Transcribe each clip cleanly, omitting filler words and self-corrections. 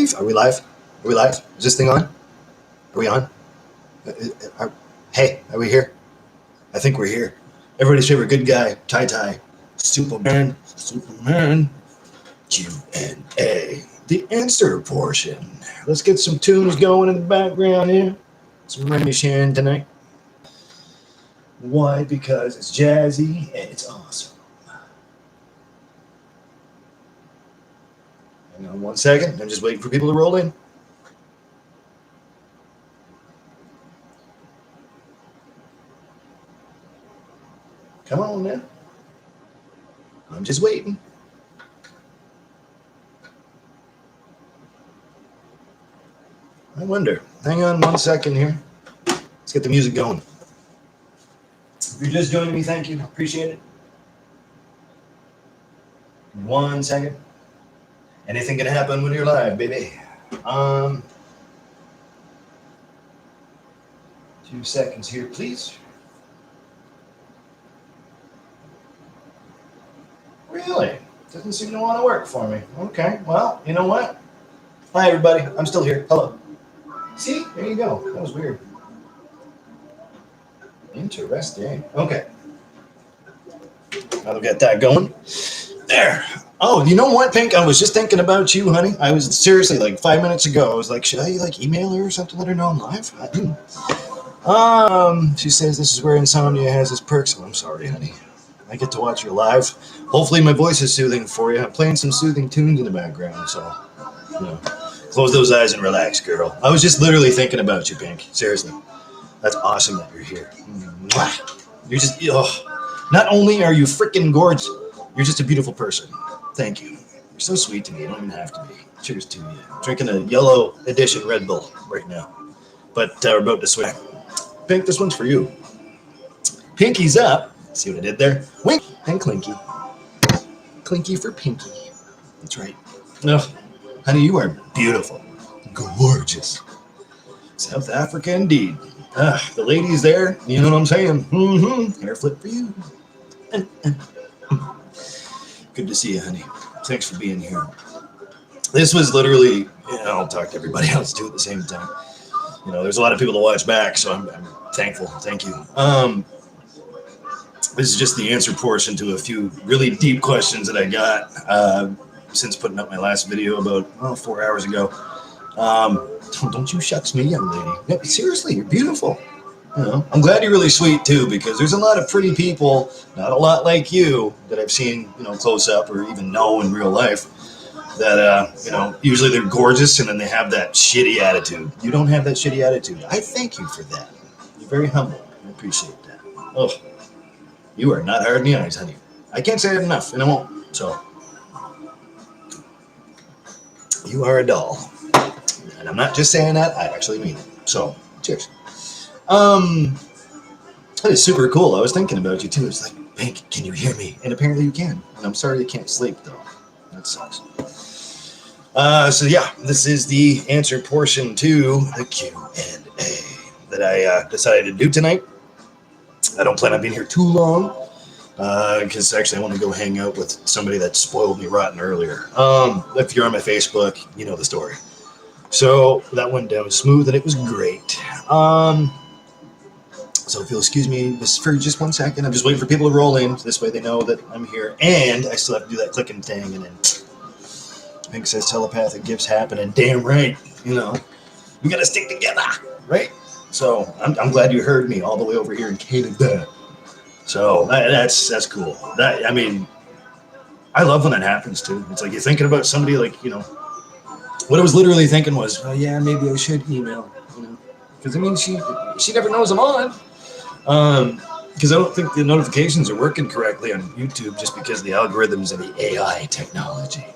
live? Are we live? Are we live? Is this thing on? Are we on? Hey, are we here? I think we're here. Everybody's favorite good guy, Ty, Superman, Q&A. The answer portion. Let's get some tunes going in the background here. Some Remy sharing tonight. Why? Because it's jazzy and it's awesome. Hang on 1 second. I'm just waiting for people to roll in. Come on, man. I'm just waiting. I wonder. Hang on 1 second here. Let's get the music going. If you're just joining me, thank you. Appreciate it. 1 second. Anything can happen when you're live, baby. 2 seconds here, please. Really? Doesn't seem to want to work for me. Okay, well, you know what? Hi, everybody. I'm still here. Hello. See? There you go. That was weird. Interesting. Okay. I'll get that going. There. Oh, you know what, Pink? I was just thinking about you, honey. I was seriously like 5 minutes ago. I was like, should I like email her or something? Let her know I'm live. I didn't. She says this is where insomnia has its perks. Oh, I'm sorry, honey. I get to watch you live. Hopefully my voice is soothing for you. I'm playing some soothing tunes in the background, so you know, close those eyes and relax, girl. I was just literally thinking about you, Pink. Seriously. That's awesome that you're here. You're just, not only are you freaking gorgeous, you're just a beautiful person. Thank you. You're so sweet to me. You don't even have to be. Cheers to you. I'm drinking a yellow edition Red Bull right now. But we're about to switch. Pink, this one's for you. Pinky's up. See what I did there? Wink and Clinky. Clinky for Pinky. That's right. Oh, honey, you are beautiful. Gorgeous. South Africa indeed. The ladies there, you know what I'm saying? Hair flip for you. Good to see you, honey. Thanks for being here. This was literally, I'll talk to everybody else too at the same time. There's a lot of people to watch back, so I'm thankful. Thank you. This is just the answer portion to a few really deep questions that I got since putting up my last video about 4 hours ago. Don't you shucks me, young lady. No, seriously, you're beautiful. I'm glad you're really sweet too, because there's a lot of pretty people, not a lot like you, that I've seen, close up or even know in real life. That usually they're gorgeous and then they have that shitty attitude. You don't have that shitty attitude. I thank you for that. You're very humble. I appreciate that. Oh, you are not hard in the eyes, honey. I can't say it enough, and I won't. So, you are a doll. And I'm not just saying that, I actually mean it. So, cheers. That is super cool. I was thinking about you too. It's like, Pink, can you hear me? And apparently you can. And I'm sorry you can't sleep, though. That sucks. So yeah, this is the answer portion to the Q&A that I decided to do tonight. I don't plan on being here too long because actually I want to go hang out with somebody that spoiled me rotten earlier. If you're on my Facebook, you know the story. So that went down smooth and it was great. So if you'll excuse me for just 1 second, I'm just waiting for people to roll in. This way they know that I'm here. And I still have to do that clicking thing. And then Pink says telepathic gifts happen. And damn right, we got to stick together, right? So I'm glad you heard me all the way over here in Canada. So that's cool. I love when that happens too. It's like you're thinking about somebody like, what I was literally thinking was, oh yeah, maybe I should email, because she never knows I'm on. Because I don't think the notifications are working correctly on YouTube just because of the algorithms and the AI technology.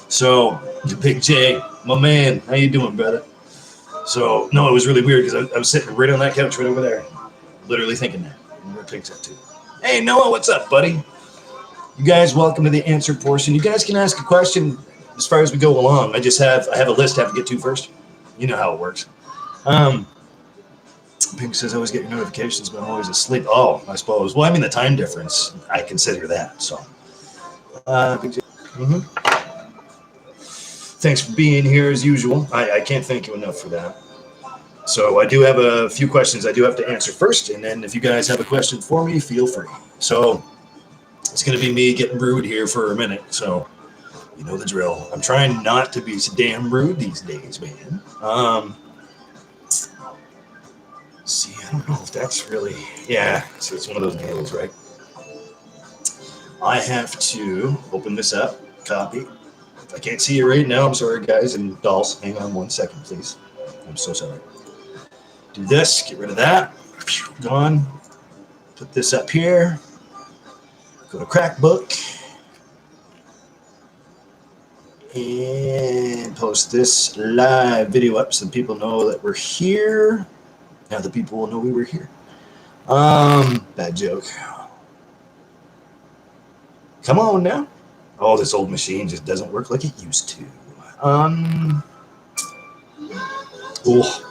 So, Big J, my man, how you doing, brother? So, no, it was really weird because I was sitting right on that couch right over there, literally thinking that. And where Pink's at too. Hey, Noah, what's up, buddy? You guys, welcome to the answer portion. You guys can ask a question as far as we go along. I have a list I have to get to first. You know how it works. Pink says I always get your notifications, but I'm always asleep. Oh, I suppose. Well, the time difference, I consider that. So, Thanks for being here as usual. I can't thank you enough for that. So I do have a few questions I do have to answer first, and then if you guys have a question for me, feel free. So it's going to be me getting rude here for a minute, so you know the drill. I'm trying not to be so damn rude these days, man. See, I don't know if that's really... Yeah, so it's one of those deals, right? I have to open this up, copy. If I can't see you right now, I'm sorry, guys and dolls. Hang on 1 second, please. I'm so sorry. Do this, get rid of that. Gone. Put this up here. Go to Crackbook. And post this live video up so people know that we're here. Now the people will know we were here. Bad joke. Come on now. Oh, this old machine just doesn't work like it used to. Oh,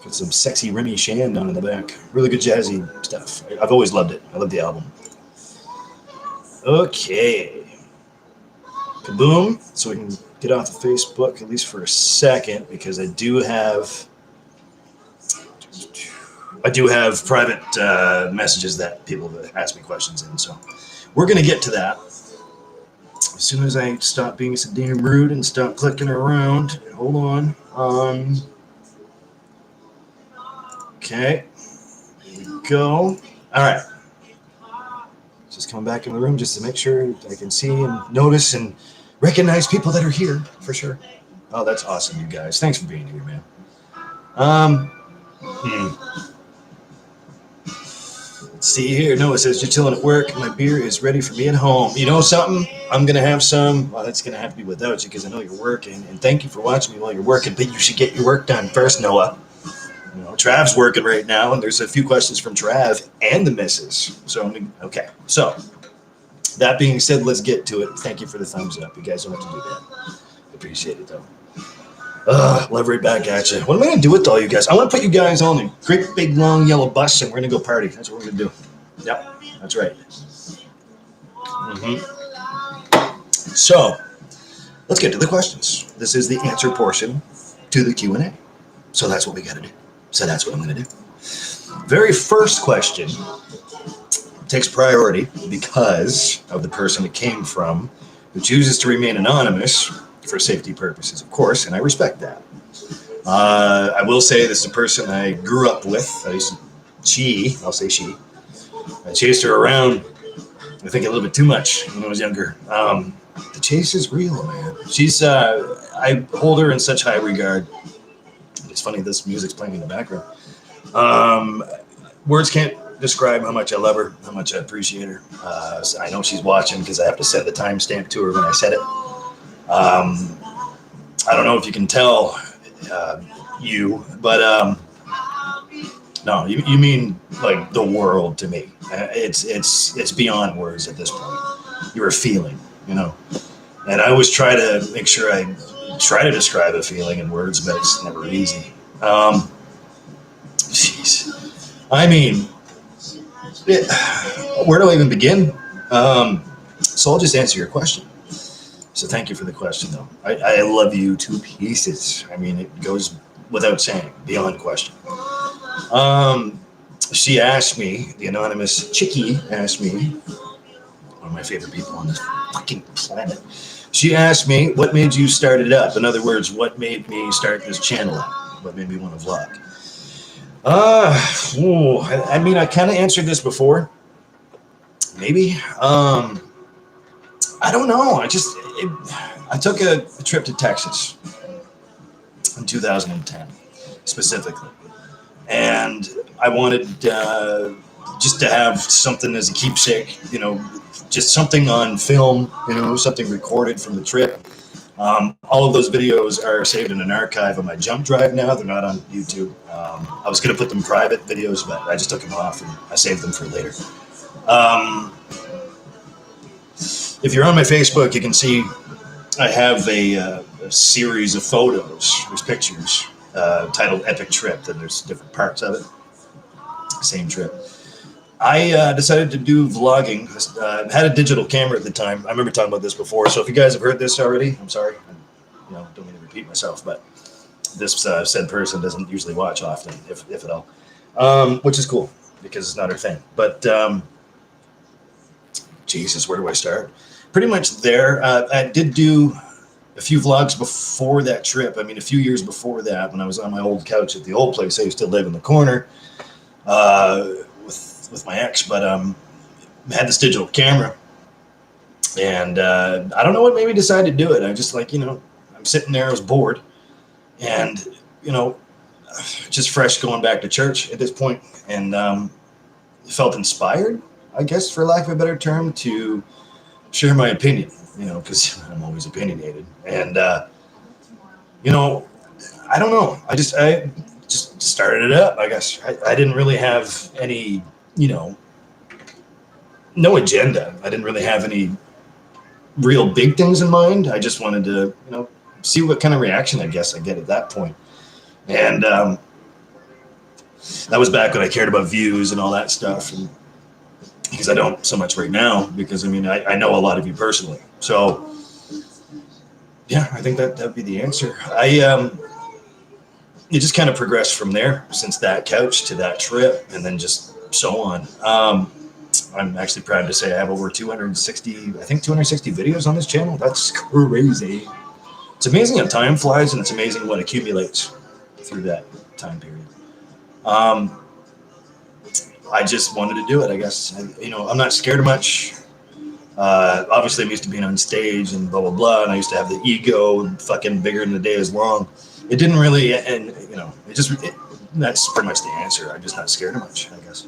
got some sexy Remy Shan down in the back. Really good jazzy stuff. I've always loved it. I love the album. Okay. Kaboom. So we can get off of Facebook at least for a second because I do have private messages that people have asked me questions in. So we're going to get to that. As soon as I stop being so damn rude and stop clicking around. Hold on. Okay. Here we go. All right. Just coming back in the room just to make sure I can see and notice and recognize people that are here for sure. Oh, that's awesome, you guys. Thanks for being here, man. Let's see here. No, it says you're chilling at work. My beer is ready for me at home. You know something? I'm going to have some. Well, that's going to have to be without you because I know you're working. And thank you for watching me while you're working. But you should get your work done first, Noah. You know, Trav's working right now. And there's a few questions from Trav and the missus. So, okay. So, that being said, let's get to it. Thank you for the thumbs up. You guys don't have to do that. Appreciate it, though. Love right back at you. What am I going to do with all you guys? I want to put you guys on a great big long yellow bus and we're going to go party. That's what we're going to do. Yep, that's right. So, let's get to the questions. This is the answer portion to the Q&A. So that's what we got to do. So that's what I'm going to do. Very first question takes priority because of the person it came from who chooses to remain anonymous for safety purposes, of course, and I respect that. I will say this is a person I grew up with. I'll say she. I chased her around, I think, a little bit too much when I was younger. The chase is real, man. I hold her in such high regard. It's funny, this music's playing in the background. Words can't describe how much I love her, how much I appreciate her. I know she's watching because I have to set the timestamp to her when I said it. I don't know if you can tell but no, you mean like the world to me. It's beyond words at this point. You're a feeling, you know. And I always try to make sure I try to describe a feeling in words, but it's never easy. Jeez. I mean, where do I even begin? So I'll just answer your question. So thank you for the question, though. I love you to pieces. I mean, it goes without saying, beyond question. She asked me, the anonymous chickie asked me, one of my favorite people on this fucking planet. She asked me, what made you start it up? In other words, what made me start this channel up? What made me want to vlog? I mean, I kind of answered this before. Maybe. I don't know. I took a trip to Texas in 2010, specifically. And I wanted just to have something as a keepsake, you know, just something on film, you know, something recorded from the trip. All of those videos are saved in an archive on my jump drive now. They're not on YouTube. I was going to put them private videos, but I just took them off and I saved them for later. If you're on my Facebook, you can see I have a series of photos, there's pictures, titled Epic Trip, and there's different parts of it. Same trip. I decided to do vlogging. Had a digital camera at the time. I remember talking about this before, so if you guys have heard this already, I'm sorry. repeat myself, but this said person doesn't usually watch often, if at all, which is cool because it's not her thing. But Jesus, where do I start? Pretty much there. I did do a few vlogs before that trip. I mean, a few years before that, when I was on my old couch at the old place I used to live in the corner with my ex, but I had this digital camera, and I don't know what made me decide to do it. I just like, I'm sitting there, I was bored, and just fresh going back to church at this point, and felt inspired, I guess, for lack of a better term, to share my opinion, because I'm always opinionated. And, I don't know. I just started it up, I guess. I didn't really have any, no agenda. I didn't really have any real big things in mind. I just wanted to, see what kind of reaction I guess I get at that point. And that was back when I cared about views and all that stuff. And because I don't so much right now, because I know a lot of you personally. So yeah, I think that'd be the answer. It just kind of progressed from there, since that couch to that trip, and then just so on. I'm actually proud to say I have over 260 videos on this channel. That's crazy. It's amazing how time flies, and it's amazing what accumulates through that time period. I just wanted to do it, I guess. I'm not scared of much. Obviously, I'm used to being on stage and blah, blah, blah, and I used to have the ego fucking bigger than the day is long. It didn't really, and, that's pretty much the answer. I'm just not scared of much, I guess.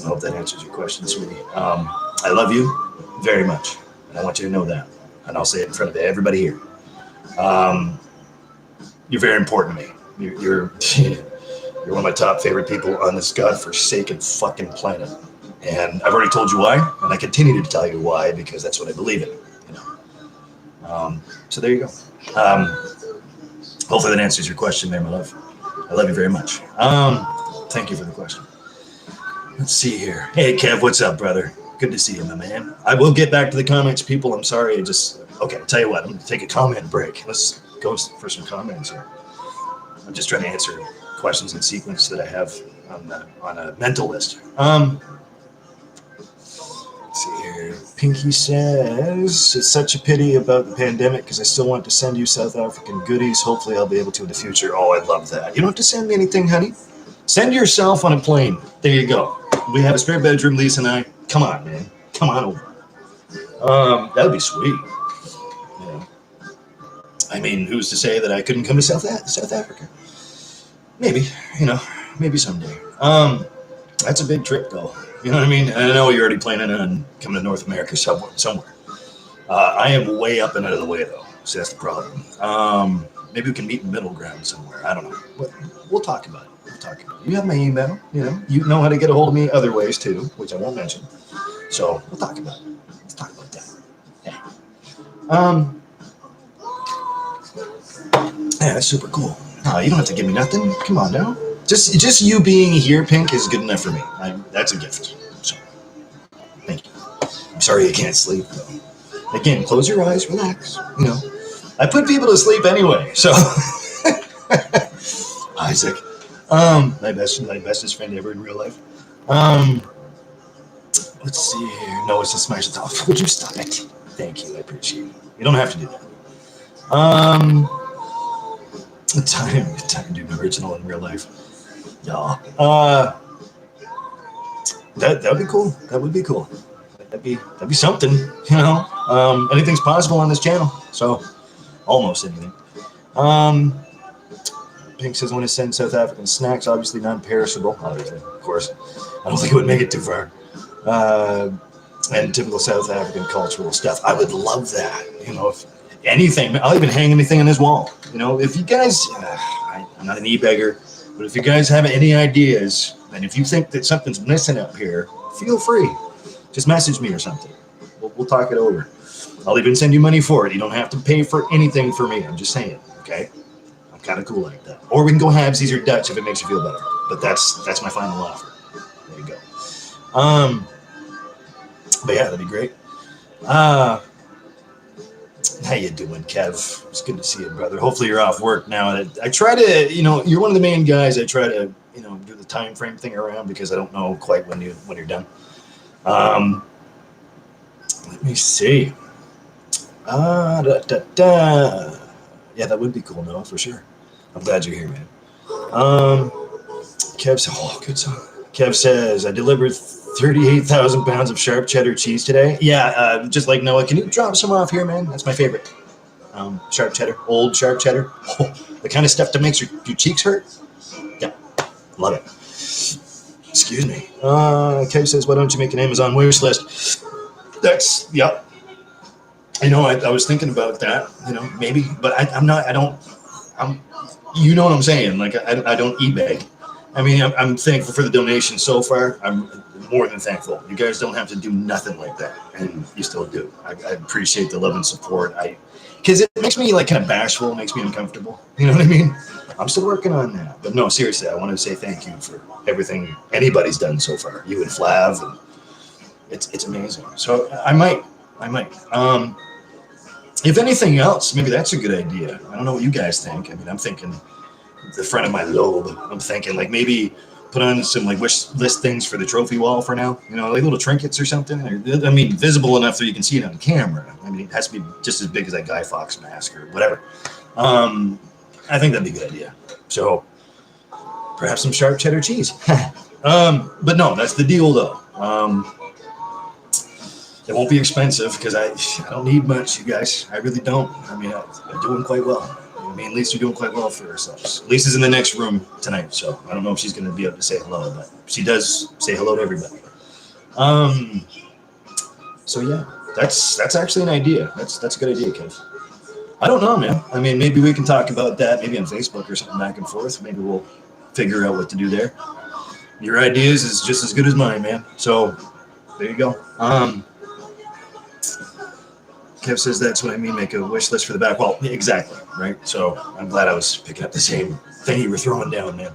I hope that answers your question, sweetie. I love you very much, and I want you to know that. And I'll say it in front of everybody here. You're very important to me. You're one of my top favorite people on this godforsaken fucking planet. And I've already told you why, and I continue to tell you why, because that's what I believe in, So there you go. Hopefully that answers your question there, my love. I love you very much. Thank you for the question. Let's see here. Hey, Kev, what's up, brother? Good to see you, my man. I will get back to the comments, people. I'm sorry. Okay, I'll tell you what. I'm going to take a comment break. Let's go for some comments here. I'm just trying to answer questions in sequence that I have on a mental list. Let's see here. Pinky says, it's such a pity about the pandemic because I still want to send you South African goodies. Hopefully I'll be able to in the future. Oh, I'd love that. You don't have to send me anything, honey. Send yourself on a plane. There you go. We have a spare bedroom, Lisa and I. Come on, man. Come on over. That would be sweet. Who's to say that I couldn't come to South Africa? Maybe, maybe someday. That's a big trip, though. You know what I mean? I know you're already planning on coming to North America somewhere. I am way up and out of the way, though. So that's the problem. Maybe we can meet in middle ground somewhere. I don't know. We'll talk about it. You have my email. You know how to get a hold of me other ways, too, which I won't mention. So we'll talk about it. Let's talk about that. Yeah. Yeah, that's super cool. No, you don't have to give me nothing. Come on now. Just you being here, Pink, is good enough for me. That's a gift. So, thank you. I'm sorry you can't sleep, though. Again, close your eyes, relax. I put people to sleep anyway. So, Isaac, my bestest friend ever in real life. Let's see here. No, it's a smash it off. Would you stop it? Thank you. I appreciate it. You don't have to do that. Time dude, original in real life. Yeah. That would be cool. That would be cool. That'd be something, Anything's possible on this channel. So almost anything. Pink says, I want to send South African snacks, obviously non-perishable. Obviously, of course. I don't think it would make it too far. And typical South African cultural stuff. I would love that. If anything, I'll even hang anything on this wall. If you guys, I'm not an e-beggar, but if you guys have any ideas, and if you think that something's missing up here, feel free. Just message me or something. We'll talk it over. I'll even send you money for it. You don't have to pay for anything for me. I'm just saying, okay? I'm kind of cool like that. Or we can go halvesies or Dutch if it makes you feel better. But that's my final offer. There you go. But yeah, that'd be great. How you doing, Kev? It's good to see you, brother. Hopefully you're off work now. I try to, you're one of the main guys. I try to, do the time frame thing around because I don't know quite when you're done. Um, Let me see. Da, da, da. Yeah, that would be cool, Noah, for sure. I'm glad you're here, man. Um, Kev says, oh, good song. Kev says, I delivered 38,000 pounds of sharp cheddar cheese today. Yeah, just like Noah, can you drop some off here, man? That's my favorite. Sharp cheddar, old sharp cheddar. Oh, the kind of stuff that makes your cheeks hurt. Yeah, love it. Excuse me. Kev says, why don't you make an Amazon wish list? That's, yep. I was thinking about that, maybe, but I'm not, you know what I'm saying? Like, I don't eBay. I mean, I'm thankful for the donation so far. I'm more than thankful. You guys don't have to do nothing like that, and you still do. I appreciate the love and support. Because it makes me like kind of bashful, makes me uncomfortable. You know what I mean? I'm still working on that. But no, seriously, I want to say thank you for everything anybody's done so far. You and Flav, and it's amazing. So I might. If anything else, maybe that's a good idea. I don't know what you guys think. I mean, I'm thinking the front of my lobe. I'm thinking like maybe put on some like wish list things for the trophy wall for now. Like little trinkets or something. I mean, visible enough that you can see it on camera. I mean, it has to be just as big as that Guy Fawkes mask or whatever. I think that'd be a good idea. So perhaps some sharp cheddar cheese. But no, that's the deal though. It won't be expensive because I don't need much, you guys. I really don't. I mean, I'm doing quite well. Me and Lisa are doing quite well for ourselves. Lisa's in the next room tonight, so I don't know if she's going to be able to say hello, but she does say hello to everybody. So yeah, that's actually an idea. That's a good idea, Kev. I don't know, man. I mean, maybe we can talk about that maybe on Facebook or something back and forth. Maybe we'll figure out what to do there. Your ideas is just as good as mine, man. So there you go. Kev says that's what I mean, make a wish list for the back. Well, exactly, right? So I'm glad I was picking up the same thing you were throwing down, man.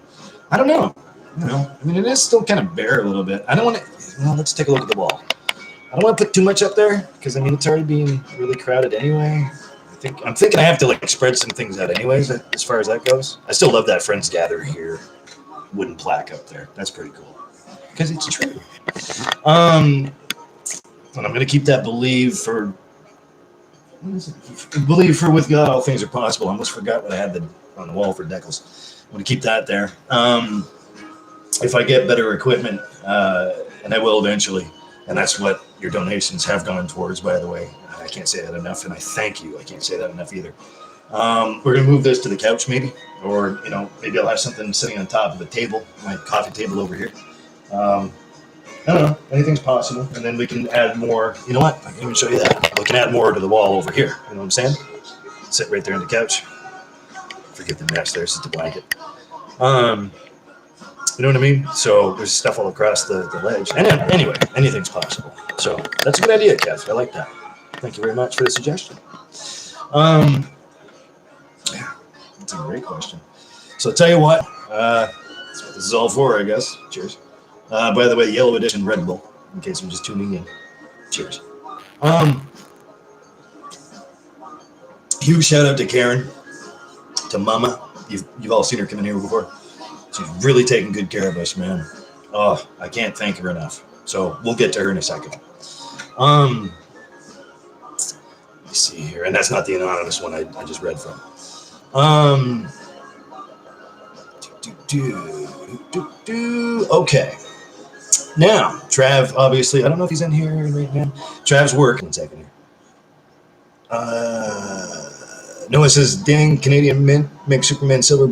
I don't know. I mean, it is still kind of bare a little bit. I don't want to, let's take a look at the wall. I don't want to put too much up there because, I mean, it's already being really crowded anyway. I'm thinking I have to, like, spread some things out anyways, as far as that goes. I still love that Friends Gather Here wooden plaque up there. That's pretty cool because it's true. And I'm going to keep that believe for with God all things are possible. I almost forgot what I had on the wall for decals. I'm going to keep that there. If I get better equipment, and I will eventually, and that's what your donations have gone towards, by the way. I can't say that enough, and I thank you. I can't say that enough either. We're going to move this to the couch maybe, or, maybe I'll have something sitting on top of the table, my coffee table over here. I don't know. Anything's possible. And then we can add more. You know what? I can even show you that. We can add more to the wall over here. You know what I'm saying? Sit right there on the couch. Forget the mesh there. It's just a blanket. You know what I mean? So there's stuff all across the ledge. And anyway, anything's possible. So that's a good idea, Kev. I like that. Thank you very much for the suggestion. Yeah, that's a great question. So I'll tell you what. That's what this is all for, I guess. Cheers. By the way, Yellow Edition Red Bull, in case you're just tuning in. Cheers. Huge shout out to Karen, to Mama. You've all seen her come in here before. She's really taking good care of us, man. Oh, I can't thank her enough. So we'll get to her in a second. Let me see here, and that's not the anonymous one I just read from. Okay. Now, Trav, obviously, I don't know if he's in here right now. Trav's working. 1 second here. Noah says, dang, Canadian Mint make Superman silver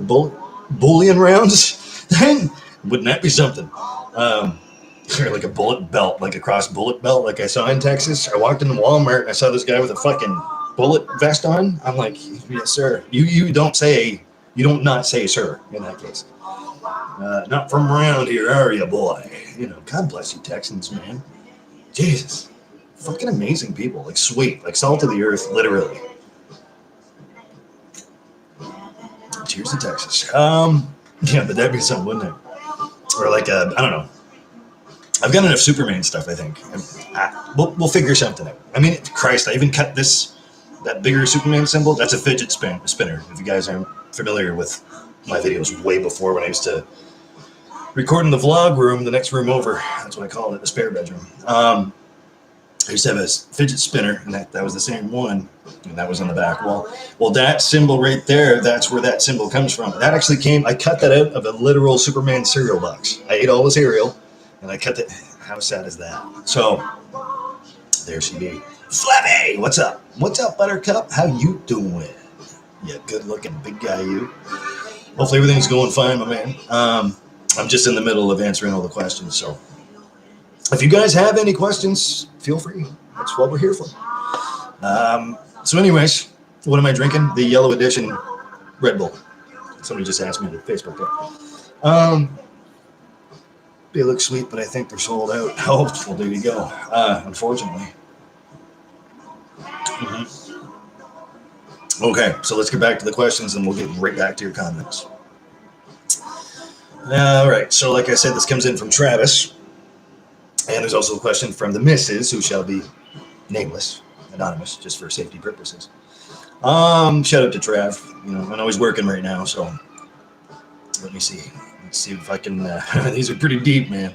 bullion rounds. Dang, wouldn't that be something? Or like a bullet belt, like a cross bullet belt, like I saw in Texas. I walked into Walmart and I saw this guy with a fucking bullet vest on. I'm like, yes, sir. You don't not say sir in that case. Not from around here, are you, boy? God bless you, Texans, man. Jesus. Fucking amazing people. Like, sweet. Like, salt of the earth, literally. Cheers to Texas. Yeah, but that'd be something, wouldn't it? Or like, I don't know. I've got enough Superman stuff, I think. We'll figure something out. I mean, Christ, I even cut this that bigger Superman symbol, that's a fidget spinner. If you guys aren't familiar with my videos way before, when I used to record in the vlog room, the next room over, that's what I called it, the spare bedroom. I used to have a fidget spinner, and that was the same one, and that was on the back wall. Well, that symbol right there, that's where that symbol comes from. That actually I cut that out of a literal Superman cereal box. I ate all the cereal, and I cut it. How sad is that? So, there she be. Flabby, what's up? What's up, Buttercup? How you doing? Yeah, good-looking big guy, you. Hopefully everything's going fine, my man. I'm just in the middle of answering all the questions, so if you guys have any questions, feel free. That's what we're here for. So anyways, what am I drinking? The Yellow Edition Red Bull. Somebody just asked me on Facebook there. They look sweet, but I think they're sold out. Oh, well, there you go. Unfortunately. Okay, so let's get back to the questions, and we'll get right back to your comments. All right, so like I said, this comes in from Travis. And there's also a question from the missus, who shall be nameless, anonymous, just for safety purposes. Shout out to Trav. You know, I know he's working right now, so let me see. Let's see if I can. These are pretty deep, man.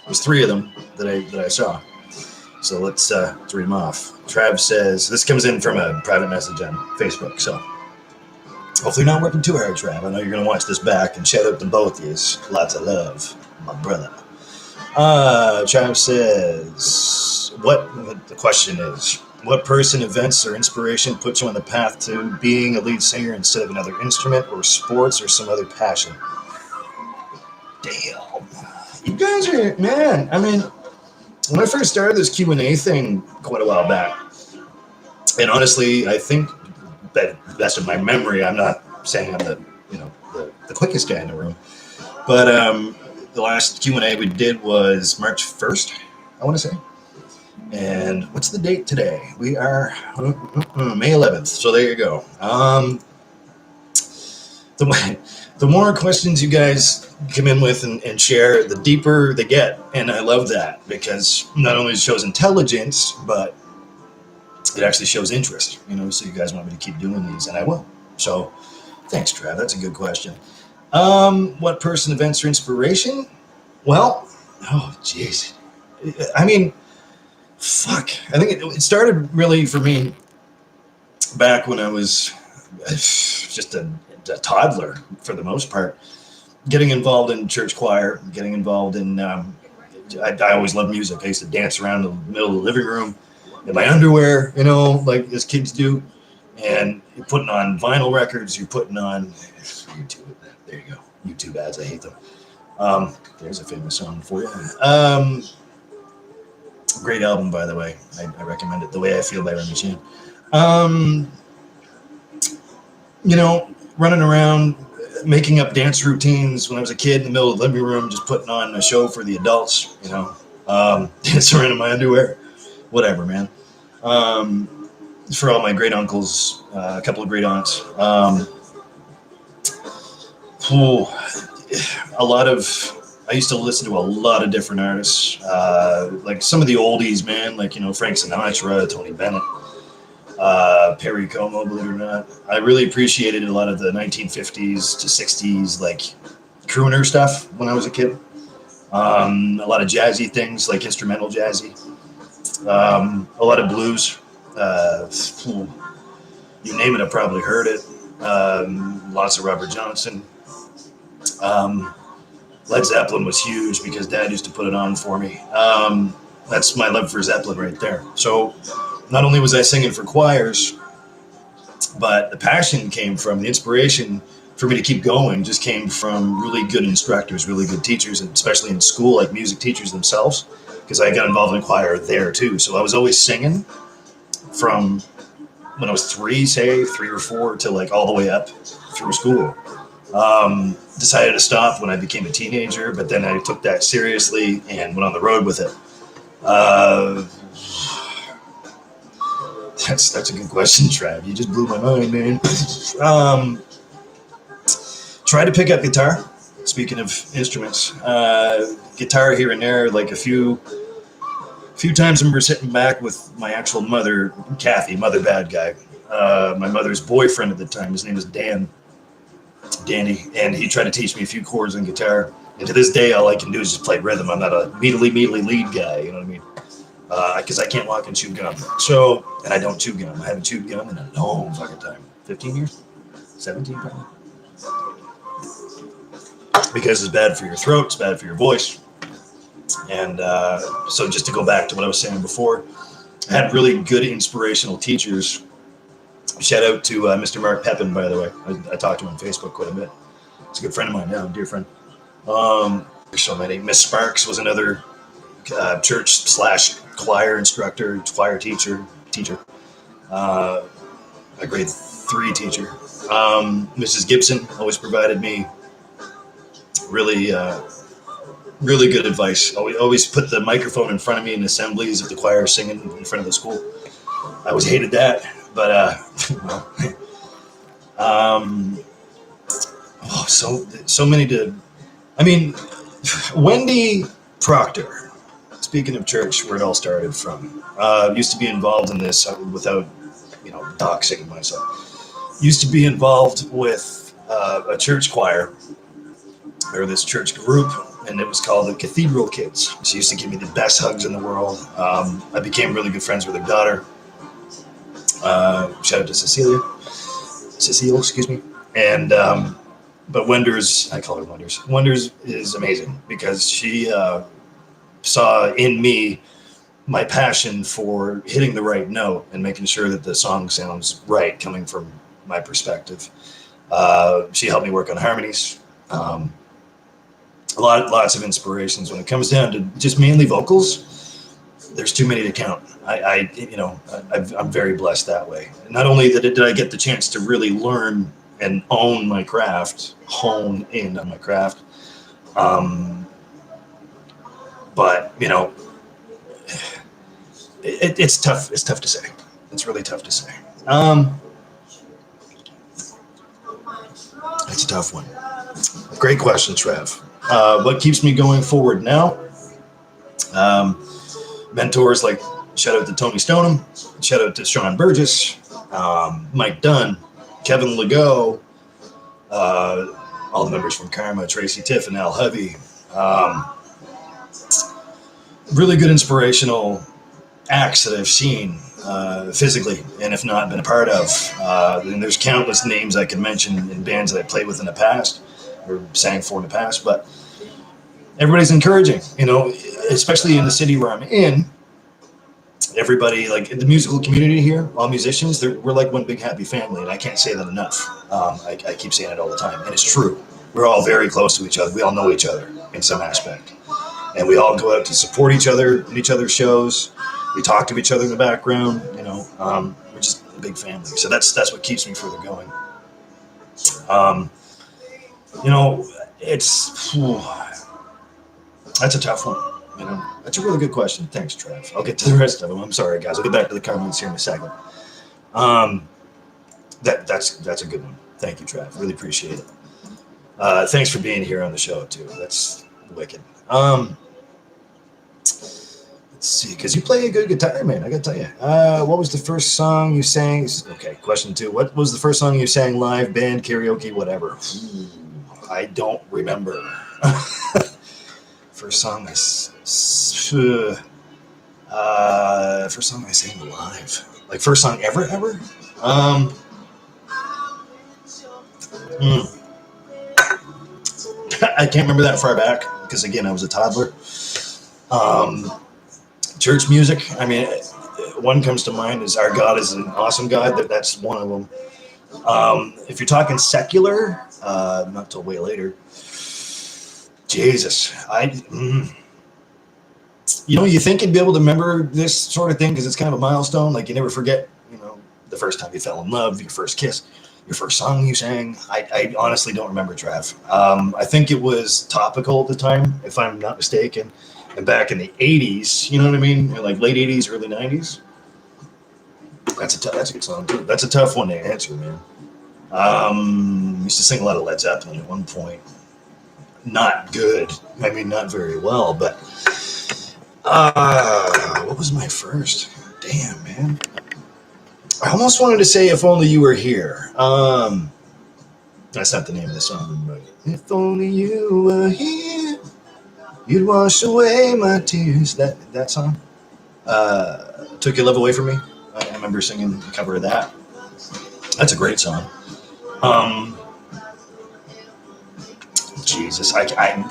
There's 3 of them that I saw. So let's read them off. Trav says, this comes in from a private message on Facebook, so hopefully not working too hard, Trav. I know you're going to watch this back, and shout out to both of you. Lots of love, my brother. Trav says, the question is, what person, events, or inspiration put you on the path to being a lead singer instead of another instrument or sports or some other passion? Damn. You guys are, man, I mean, when I first started this Q&A thing quite a while back, and honestly, I think that best of my memory, I'm not saying I'm the quickest guy in the room, but the last Q&A we did was March 1st, I want to say. And what's the date today? We are May 11th. So there you go. The more questions you guys come in with and share, the deeper they get. And I love that, because not only it shows intelligence, but it actually shows interest. You know, so you guys want me to keep doing these, and I will. So thanks, Trav. That's a good question. What person, events, or inspiration? Well, oh, jeez. I mean, fuck. I think it started really for me back when I was just a toddler, for the most part. Getting involved in church choir, getting involved in, I always loved music. I used to dance around in the middle of the living room in my underwear, you know, like as kids do. And you're putting on vinyl records, you're putting on YouTube. There you go. YouTube ads, I hate them. There's a famous song for you. Great album, by the way. I recommend it. The Way I Feel by Remy Chan. You know, running around, making up dance routines when I was a kid in the middle of the living room, just putting on a show for the adults, you know, dancing around in my underwear, whatever, man. For all my great uncles, a couple of great aunts. I used to listen to a lot of different artists, like some of the oldies, man, like, you know, Frank Sinatra, Tony Bennett, Perry Como, believe it or not. I really appreciated a lot of the 1950s to 60s, like, crooner stuff when I was a kid. A lot of jazzy things, like instrumental jazzy. A lot of blues. You name it, I've probably heard it. Lots of Robert Johnson. Led Zeppelin was huge because Dad used to put it on for me. That's my love for Zeppelin right there. So not only was I singing for choirs, but the passion came from, the inspiration for me to keep going just came from really good instructors, really good teachers, and especially in school, like music teachers themselves, because I got involved in choir there too. So I was always singing from when I was 3 or 4, to like all the way up through school. Decided to stop when I became a teenager, but then I took that seriously and went on the road with it. That's a good question, Trav. You just blew my mind, man. Try to pick up guitar. Speaking of instruments, guitar here and there, like a few times I remember sitting back with my actual mother, Kathy, Mother Bad Guy. my mother's boyfriend at the time. His name was Danny, and he tried to teach me a few chords on guitar. And to this day, all I can do is just play rhythm. I'm not a immediately lead guy, you know what I mean? Because I can't walk and chew gum. So, and I don't chew gum. I haven't chewed gum in a long fucking time. 15 years? 17 probably. Because it's bad for your throat, it's bad for your voice. And so just to go back to what I was saying before, I had really good inspirational teachers. Shout out to Mr. Mark Pepin, by the way. I talked to him on Facebook quite a bit. He's a good friend of mine now, dear friend. There's so many. Miss Sparks was another church/choir instructor, choir teacher. A grade 3 teacher. Mrs. Gibson always provided me really good advice. Always put the microphone in front of me in assemblies of the choir singing in front of the school. I always hated that, but so many to. I mean, Wendy Proctor. Speaking of church, where it all started from, used to be involved in this without, doxing myself. Used to be involved with a church choir, or this church group, and it was called the Cathedral Kids. She used to give me the best hugs in the world. I became really good friends with her daughter. Shout out to Cecile, excuse me. And but Wenders, I call her Wenders. Wenders is amazing because she saw in me my passion for hitting the right note and making sure that the song sounds right coming from my perspective. She helped me work on harmonies. Lots of inspirations when it comes down to just mainly vocals. There's too many to count. I'm very blessed that way. Not only did I get the chance to really learn and own my craft, hone in on my craft, but it's tough. It's tough to say. It's really tough to say. It's a tough one. Great question, Trev. What keeps me going forward now? Mentors like, shout out to Tony Stoneham, shout out to Sean Burgess, Mike Dunn, Kevin Legault, all the members from Karma, Tracy Tiff, and Al Hovey. Really good inspirational acts that I've seen physically, and if not, been a part of. And there's countless names I can mention in bands that I played with in the past or sang for in the past, but everybody's encouraging, especially in the city where I'm in. Everybody, like the musical community here, all musicians, we're like one big happy family, and I can't say that enough. I keep saying it all the time, and it's true. We're all very close to each other. We all know each other in some aspect, and we all go out to support each other in each other's shows. We talk to each other in the background. We're just a big family. So that's what keeps me further going. That's a tough one. That's a really good question. Thanks, Trev. I'll get to the rest of them. I'm sorry, guys. I'll get back to the comments here in a second. That's a good one. Thank you, Trev. Really appreciate it. Thanks for being here on the show too. That's wicked. Let's see, because you play a good guitar, man. I gotta tell you. What was the first song you sang? Okay, question 2. What was the first song you sang live, band, karaoke, whatever? I don't remember. First song I sang live. Like first song ever? I can't remember that far back because again I was a toddler. Church music. I mean, one comes to mind is "Our God is an Awesome God." That's one of them. If you're talking secular, not till way later. Jesus, you think you'd be able to remember this sort of thing because it's kind of a milestone. Like you never forget, the first time you fell in love, your first kiss, your first song you sang. I honestly don't remember, Trav. I think it was topical at the time, if I'm not mistaken. And back in the 80s, you know what I mean? Like late 80s, early 90s. That's a good song too. That's a tough one to answer, man. Used to sing a lot of Led Zeppelin at one point. Not good. I mean, not very well, but what was my first? Damn, man. I almost wanted to say "If Only You Were Here." That's not the name of the song. But if only you were here, you'd wash away my tears. That song. Took Your Love Away From Me. I remember singing a cover of that. That's a great song. Um, Jesus, I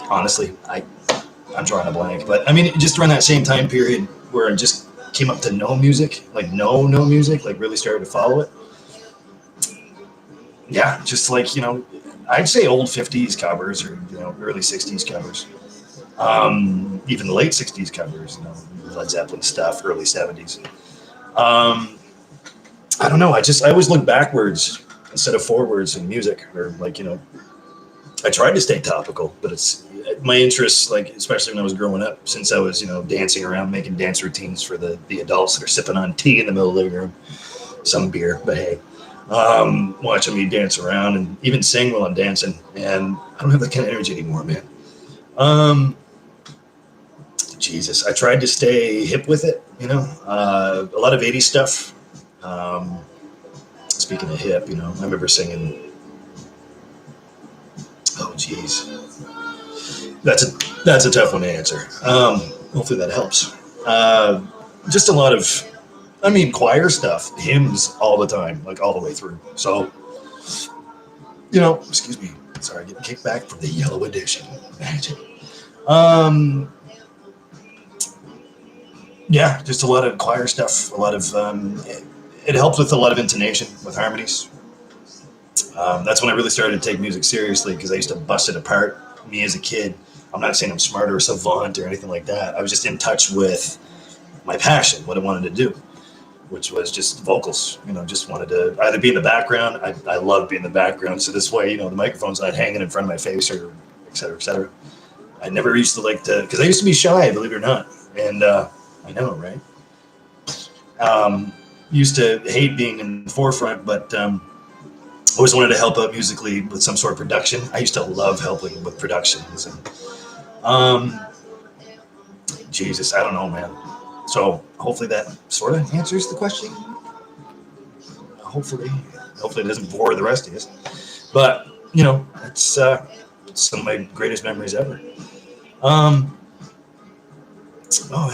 honestly, I'm drawing a blank, but I mean, just around that same time period where I just came up to no music, like no music, like really started to follow it. Yeah, just like I'd say old '50s covers or early '60s covers, even the late '60s covers, Led Zeppelin stuff, early '70s. Um, I don't know. I always look backwards instead of forwards in music, or like I tried to stay topical, but it's my interests, like especially when I was growing up, since I was dancing around making dance routines for the adults that are sipping on tea in the middle of the living room, some beer, but hey, watching me dance around and even sing while I'm dancing, and I don't have that kind of energy anymore, man. Um, Jesus, I tried to stay hip with it, a lot of '80s stuff. Um, Speaking of hip, I remember singing. Oh, geez, that's a tough one to answer. Hopefully that helps. Just a lot of, I mean, choir stuff, hymns all the time, like all the way through. So, excuse me, sorry, getting kicked back from the yellow edition. Imagine. Um, yeah, just a lot of choir stuff. A lot of it helped with a lot of intonation with harmonies. That's when I really started to take music seriously because I used to bust it apart. Me as a kid, I'm not saying I'm smart or a savant or anything like that. I was just in touch with my passion, what I wanted to do, which was just vocals. Just wanted to either be in the background. I love being in the background. So this way, the microphone's not hanging in front of my face or et cetera, et cetera. I never used to like to, because I used to be shy, believe it or not. And I know, right? Used to hate being in the forefront, but always wanted to help out musically with some sort of production. I used to love helping with productions. And Jesus, I don't know, man. So hopefully that sort of answers the question. Hopefully it doesn't bore the rest of us. But it's some of my greatest memories ever. I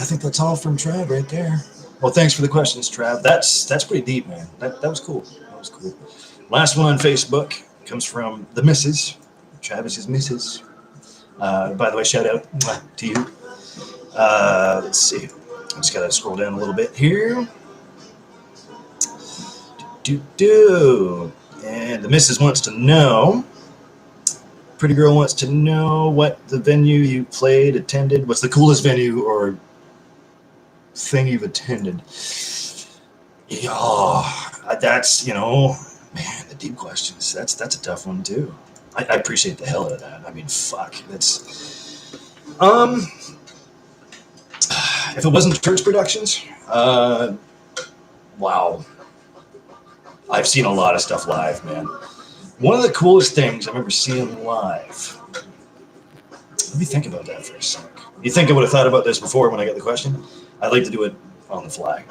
think that's all from Trav right there. Well, thanks for the questions, Trav. That's pretty deep, man. That was cool. That was cool. Last one on Facebook comes from the Mrs. Travis's Mrs. By the way, shout out to you. Let's see. I just gotta scroll down a little bit here. And the Mrs. wants to know. Pretty girl wants to know what the venue you attended. What's the coolest venue or thing you've attended? Oh, that's man, the deep questions. That's a tough one too. I appreciate the hell out of that. I mean, fuck. That's if it wasn't church productions, wow. I've seen a lot of stuff live, man. One of the coolest things I remember seeing live. Let me think about that for a sec. You think I would have thought about this before when I got the question? I'd like to do it on the fly.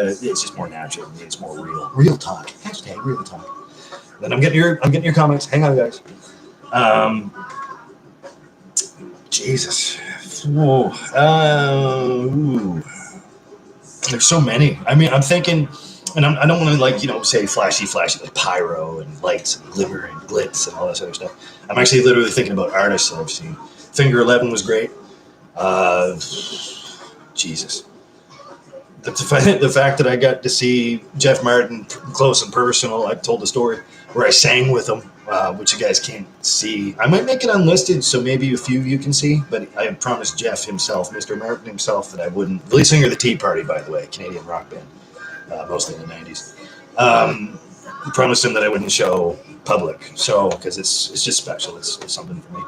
It's just more natural. It's more real. Real talk. Hashtag real talk. Then I'm getting your comments. Hang on, guys. Jesus. Whoa. There's so many. I mean, I'm thinking, and I don't want to say flashy like pyro and lights and glitter and glitz and all that sort of stuff. I'm actually literally thinking about artists that I've seen. Finger 11 was great. Jesus. The fact that I got to see Jeff Martin close and personal, I've told the story where I sang with him, which you guys can't see. I might make it unlisted, so maybe a few of you can see, but I promised Jeff himself, Mr. Martin himself, that I wouldn't. The lead singer of the Tea Party, by the way, Canadian rock band, mostly in the 90s. I promised him that I wouldn't show public, because it's just special. It's something for me.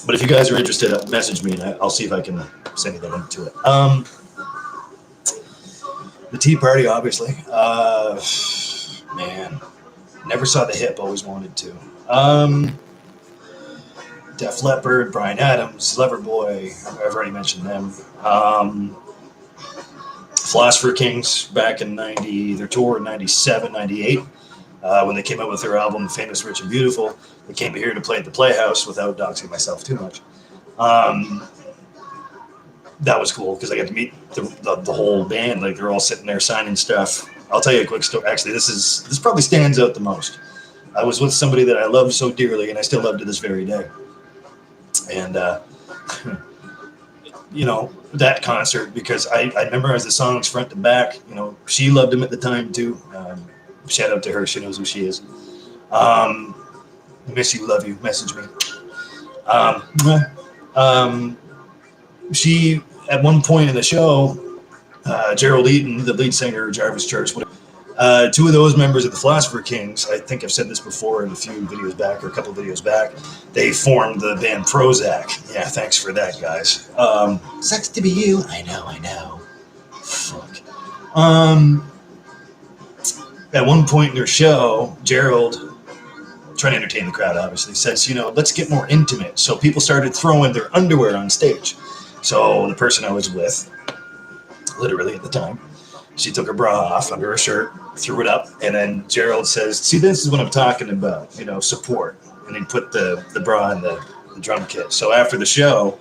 But if you guys are interested, message me, and I'll see if I can send you the link to it. The Tea Party, obviously. Man, never saw the Hip, always wanted to. Def Leppard, Bryan Adams, Loverboy, I've already mentioned them. Philosopher Kings back in 90, their tour in 97, 98. When they came out with their album Famous, Rich, and Beautiful, they came here to play at the Playhouse without doxing myself too much. That was cool because I got to meet the whole band. Like they're all sitting there signing stuff. I'll tell you a quick story. Actually, this probably stands out the most. I was with somebody that I love so dearly, and I still love to this very day. And you know, that concert, because I memorized the songs front to back. You know, she loved him at the time too. Shout out to her. She knows who she is. Miss you, love you. Message me. She, at one point in the show, Gerald Eaton, the lead singer of Jarvis Church, two of those members of the Philosopher Kings, I think I've said this before in a few videos back, or a couple of videos back, they formed the band Prozac. Yeah, thanks for that, guys. Sucks to be you. I know. Fuck. At one point in their show, Gerald, trying to entertain the crowd, obviously, says, you know, let's get more intimate. So people started throwing their underwear on stage. So the person I was with, literally at the time, she took her bra off under her shirt, threw it up, and then Gerald says, see, this is what I'm talking about, you know, support. And he put the bra in the drum kit. So after the show,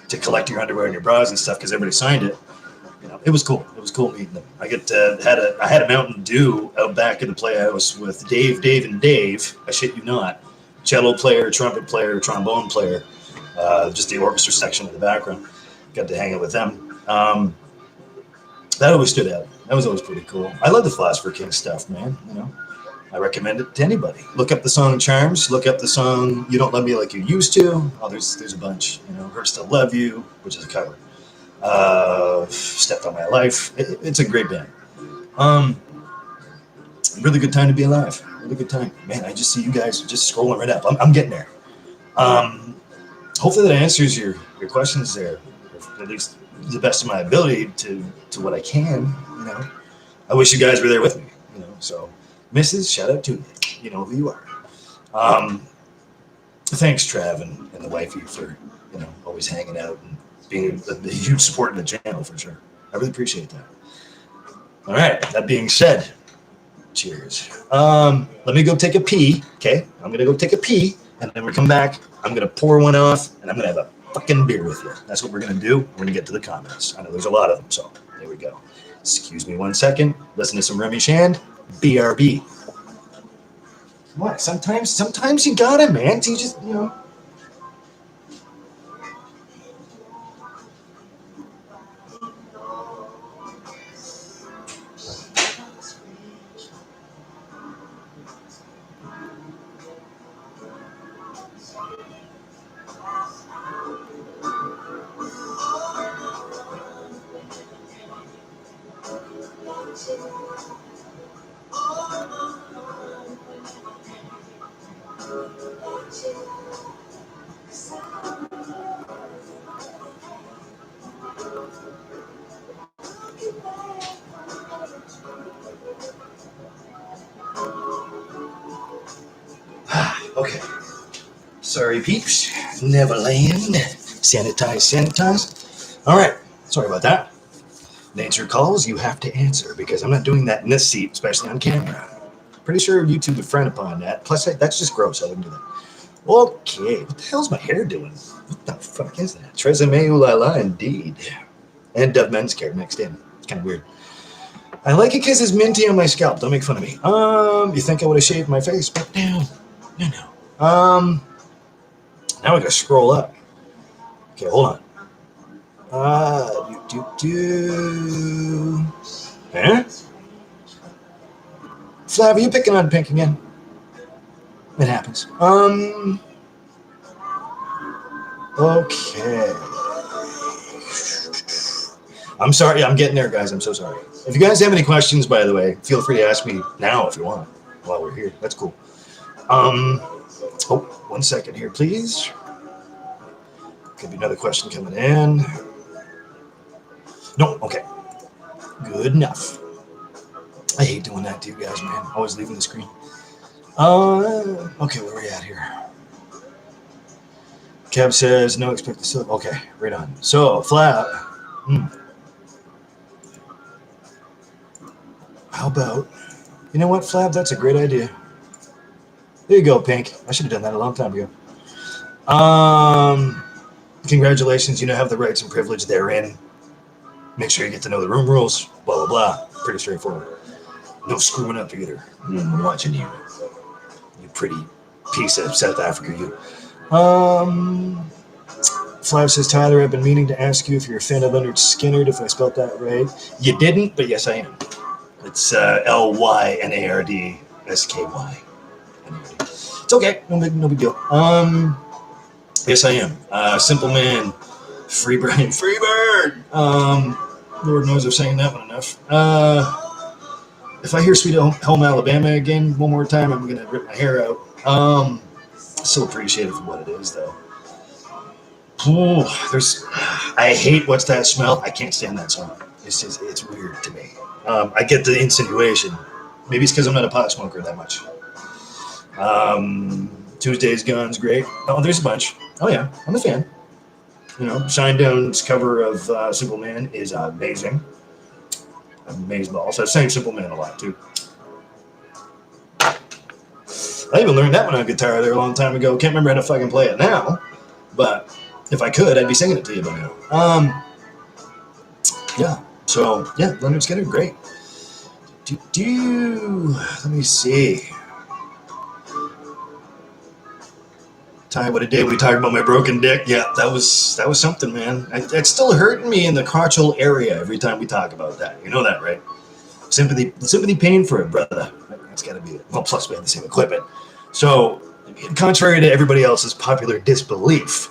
to collect your underwear and your bras and stuff, because everybody signed it, you know, it was cool. It was cool meeting them. I had a Mountain Dew out back in the Playhouse with Dave, and Dave, I shit you not, cello player, trumpet player, trombone player, just the orchestra section in the background. Got to hang out with them. That always stood out. That was always pretty cool. I love the Philosopher King stuff, man. You know, I recommend it to anybody. Look up the song Charms. Look up the song You Don't Love Me Like You Used To. Oh, there's a bunch. You know, Hurt Still Love You, which is a cover. Stepped on My Life. It's a great band. Really good time to be alive. Really good time. Man, I just see you guys just scrolling right up. I'm getting there. Hopefully that answers your questions there, or at least the best of my ability to what I can. You know, I wish you guys were there with me. You know, so Mrs., shout out to you. You know who you are. Thanks, Trav and the wifey for, you know, always hanging out and being a huge support in the channel for sure. I really appreciate that. All right, that being said, cheers. Let me go take a pee. Okay, I'm gonna go take a pee, and then we come back. I'm gonna pour one off, and I'm gonna have a fucking beer with you. That's what we're gonna do. We're gonna get to the comments. I know there's a lot of them, so there we go. Excuse me 1 second. Listen to some Remy Shand. BRB. What? Sometimes you gotta, man. So you just, you know. Okay. Sorry, peeps. Neverland. Sanitize. All right. Sorry about that. Nature calls, you have to answer, because I'm not doing that in this seat, especially on camera. Pretty sure YouTube would frown upon that. Plus, that's just gross. I wouldn't do that. Okay. What the hell's my hair doing? What the fuck is that? Tresemme ooh la la, indeed. And Dove Men's Care mixed in. It's kind of weird. I like it because it's minty on my scalp. Don't make fun of me. You think I would have shaved my face, but no. Now I gotta scroll up. Okay, hold on. Huh? Flav, are you picking on Pink again? It happens. Okay. I'm sorry. I'm getting there, guys. I'm so sorry. If you guys have any questions, by the way, feel free to ask me now if you want while we're here. That's cool. Oh, 1 second here, please. Could be another question coming in. No, okay. Good enough. I hate doing that to you guys, man. Always leaving the screen. Okay, where are we at here? Kev says, no, expect the silk. Okay, right on. So, flat. How about, you know what, Flab? That's a great idea. There you go, Pink. I should have done that a long time ago. Congratulations. You now have the rights and privilege therein. Make sure you get to know the room rules. Blah, blah, blah. Pretty straightforward. No screwing up either. I'm watching you. You pretty piece of South Africa, you. Flav says, Tyler, I've been meaning to ask you if you're a fan of Leonard Skinner, if I spelled that right. You didn't, but yes, I am. It's Lynardsky. It's okay. No big deal. Yes, I am. Simple Man. Freebird. Lord knows I've saying that one enough. If I hear Sweet Home Alabama again one more time, I'm going to rip my hair out. Still appreciate it for what it is, though. Ooh, I hate What's That Smell? I can't stand that song. It's weird to me. I get the insinuation. Maybe it's because I'm not a pot smoker that much. Tuesday's Guns, great. Oh, there's a bunch. Oh, yeah, I'm a fan. You know, Shinedown's cover of Simple Man is amazing. Amazing balls. I've sang Simple Man a lot, too. I even learned that one on guitar there a long time ago. Can't remember how to fucking play it now, but if I could, I'd be singing it to you by now. Yeah. So, yeah, Leonard Skinner, great. Let me see. Ty, what a day we talked about my broken dick. Yeah, that was something, man. It's still hurting me in the crotchal area every time we talk about that. You know that, right? Sympathy pain for it, brother. That's got to be it. Well, plus we have the same equipment. So, contrary to everybody else's popular disbelief,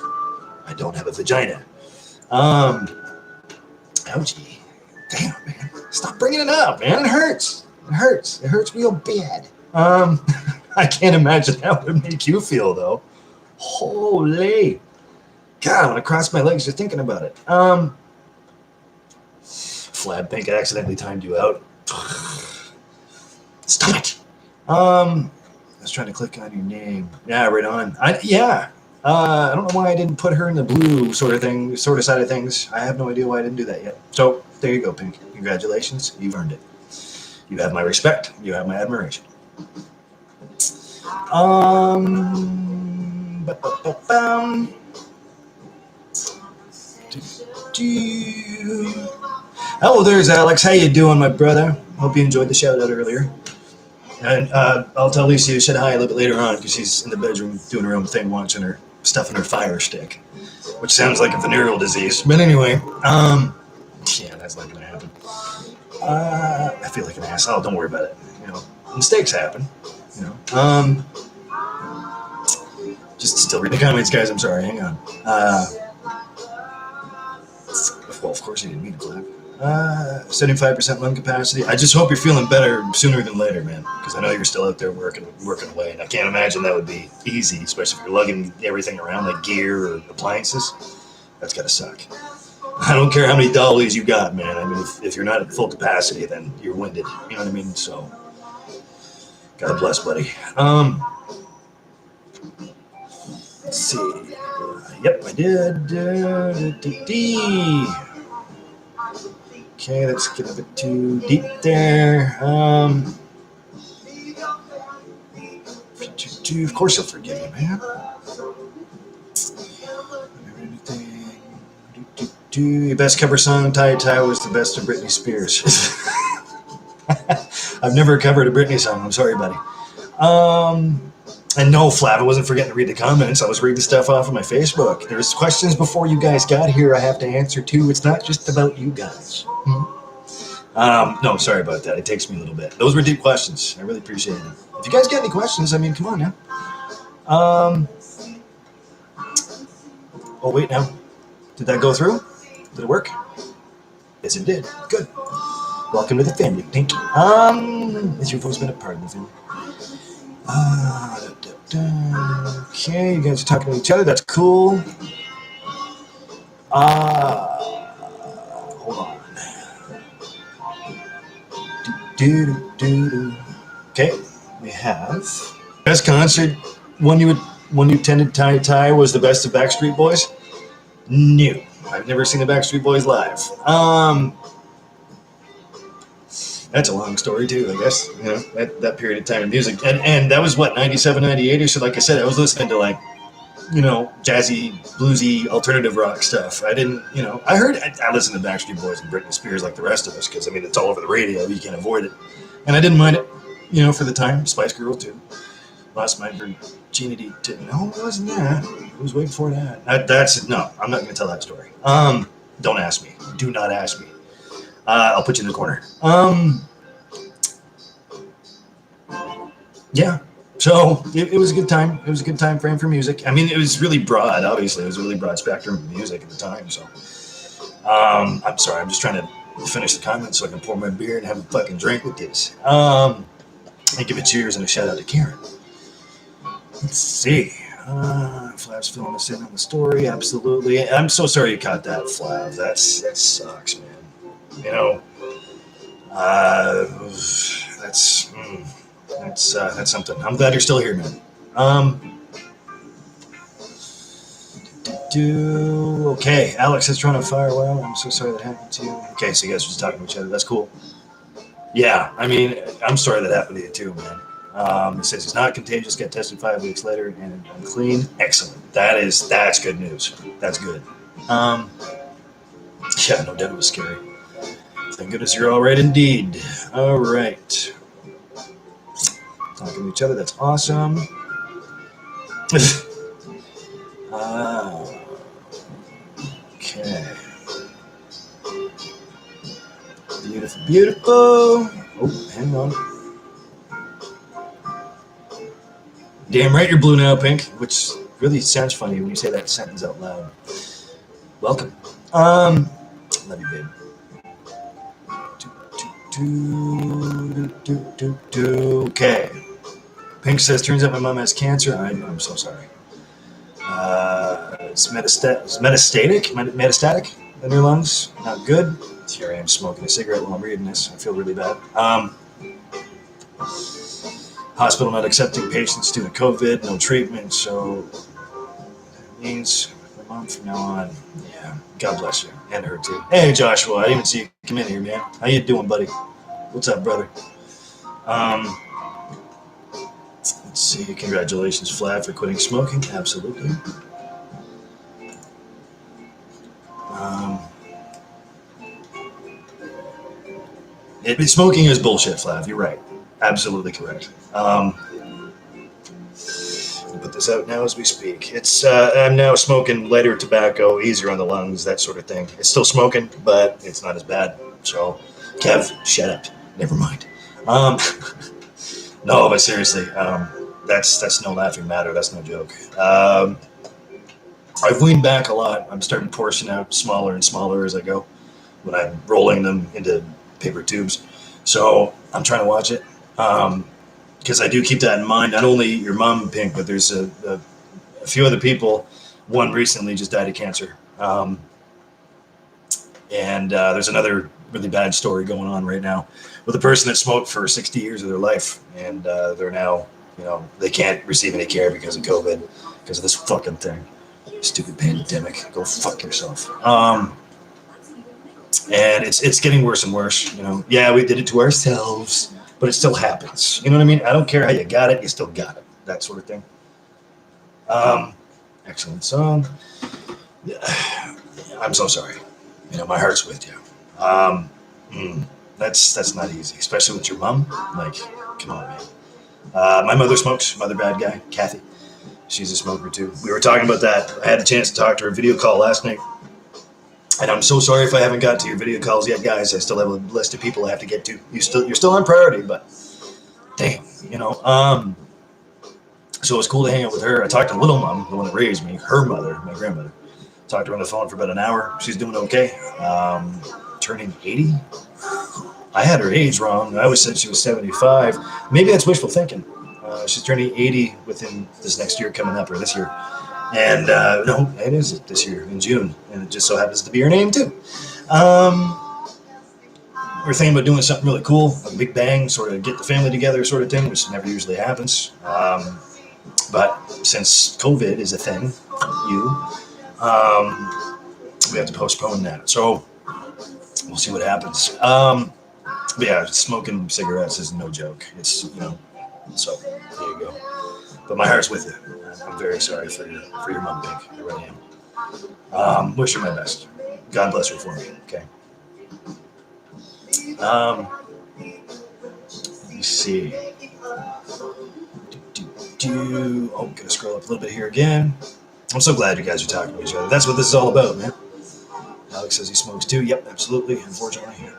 I don't have a vagina. Ouchie. Damn, man. Stop bringing it up, man. It hurts. It hurts real bad. I can't imagine how it would make you feel, though. Holy. God, I'm going to cross my legs just thinking about it. Flab Pink, I accidentally timed you out. Stop it. I was trying to click on your name. Yeah, right on. I don't know why I didn't put her in the blue sort of side of things. I have no idea why I didn't do that yet. So, there you go, Pink. Congratulations. You've earned it. You have my respect. You have my admiration. Oh, there's Alex. How you doing, my brother? Hope you enjoyed the shout out earlier. And I'll tell Lisa you said hi a little bit later on because she's in the bedroom doing her own thing, watching her stuff in her fire stick, which sounds like a venereal disease. But anyway, yeah, that's not gonna happen. I feel like an asshole. Don't worry about it. You know, mistakes happen. You know. Just still read the comments, guys. I'm sorry. Hang on. Well, of course you didn't mean to clap. 75% lung capacity. I just hope you're feeling better sooner than later, man, because I know you're still out there working away, and I can't imagine that would be easy, especially if you're lugging everything around like gear or appliances. That's gotta suck. I don't care how many dollies you got, man. I mean, if you're not at full capacity, then you're winded. You know what I mean? So, God bless, buddy. Let's see. Yep, I did. Okay, let's get a bit too deep there. Of course you'll forgive me, man. Your best cover song, Tie Tie, was the best of Britney Spears. I've never covered a Britney song. I'm sorry, buddy. And no, Flav, I wasn't forgetting to read the comments. I was reading stuff off of my Facebook. There's questions before you guys got here I have to answer, too. It's not just about you guys. No, sorry about that. It takes me a little bit. Those were deep questions. I really appreciate it. If you guys got any questions, I mean, come on now. Oh, wait, now. Did that go through? Did it work? Yes, it did. Good. Welcome to the family, Pink. It's your folks been a part of the family. Okay, you guys are talking to each other. That's cool. Hold on. Okay, we have best concert. One you attended, Ty was the best of Backstreet Boys. No, I've never seen the Backstreet Boys live. That's a long story too, I guess. You know, that period of time in music, and that was what 97, 98 or so. Like I said, I was listening to like jazzy, bluesy, alternative rock stuff. I didn't, I listened to Backstreet Boys and Britney Spears like the rest of us because I mean it's all over the radio. You can't avoid it, and I didn't mind it, for the time. Spice Girls too. Lost my virginity to no, it wasn't that. It was way before that. That's no. I'm not going to tell that story. Don't ask me. Do not ask me. I'll put you in the corner. Yeah. So it was a good time. It was a good time frame for music. I mean, it was really broad. Obviously, it was a really broad spectrum of music at the time. So, I'm sorry. I'm just trying to finish the comment so I can pour my beer and have a fucking drink with this. And give a cheers and a shout out to Karen. Let's see. Flav's filling us in on the story. Absolutely. I'm so sorry you caught that, Flav. That sucks, man. That's something. I'm glad you're still here, man. Okay, Alex is trying to fire. Well, I'm so sorry that happened to you. Okay, so you guys are just talking to each other. That's cool. Yeah, I mean, I'm sorry that happened to you too, man. It says it's not contagious. Got tested 5 weeks later, and I'm clean. Excellent. That's good news. That's good. Yeah, no doubt it was scary. Thank goodness you're all right indeed. All right. Talking to each other. That's awesome. Okay. Beautiful, beautiful. Oh, hang on. Damn right you're blue now, Pink, which really sounds funny when you say that sentence out loud. Welcome. Love you, babe. Okay. Pink says, turns out my mom has cancer. I'm so sorry. It's metastatic in your lungs. Not good. Here I am smoking a cigarette while I'm reading this. I feel really bad. Hospital not accepting patients due to COVID. No treatment. So that means my mom from now on. Yeah. God bless you. And her too. Hey, Joshua. I didn't even see you come in here, man. How you doing, buddy? What's up, brother? Let's see. Congratulations, Flav, for quitting smoking. Absolutely. Smoking is bullshit, Flav. You're right. Absolutely correct. I'll put this out now as we speak. I'm now smoking lighter tobacco, easier on the lungs, that sort of thing. It's still smoking, but it's not as bad. So, Kev, shut up. Never mind. No, but seriously, that's no laughing matter. That's no joke. I've weaned back a lot. I'm starting portioning out smaller and smaller as I go when I'm rolling them into paper tubes. So I'm trying to watch it because I do keep that in mind. Not only your mom, Pink, but there's a few other people. One recently just died of cancer. And there's another really bad story going on right now with a person that smoked for 60 years of their life. And they're now, they can't receive any care because of COVID, because of this fucking thing. Stupid pandemic. Go fuck yourself. And it's getting worse and worse. Yeah, we did it to ourselves, but it still happens. You know what I mean? I don't care how you got it, you still got it. That sort of thing. Excellent song. I'm so sorry. My heart's with you. That's not easy, especially with your mom. Like, come on, man. My mother smokes. Mother bad guy, Kathy. She's a smoker too. We were talking about that. I had a chance to talk to her video call last night. And I'm so sorry if I haven't got to your video calls yet, guys. I still have a list of people I have to get to. You're still on priority, but damn, So it was cool to hang out with her. I talked to Little Mom, the one that raised me, her mother, my grandmother. Talked to her on the phone for about an hour. She's doing okay. Turning 80. I had her age wrong. I always said she was 75. Maybe that's wishful thinking. She's turning 80 within this next year coming up, or this year. And no, it is this year in June, and it just so happens to be her name too. We're thinking about doing something really cool, a big bang, sort of get the family together, sort of thing, which never usually happens. But since COVID is a thing, we have to postpone that. So we'll see what happens. But yeah, smoking cigarettes is no joke. It's, so there you go. But my heart's with you. I'm very sorry for your mom, Pink. I really am. Wish her my best. God bless her for me. Okay. Let me see. Oh, I'm gonna scroll up a little bit here again. I'm so glad you guys are talking to each other. That's what this is all about, man. Alex says he smokes too. Yep, absolutely. Unfortunately.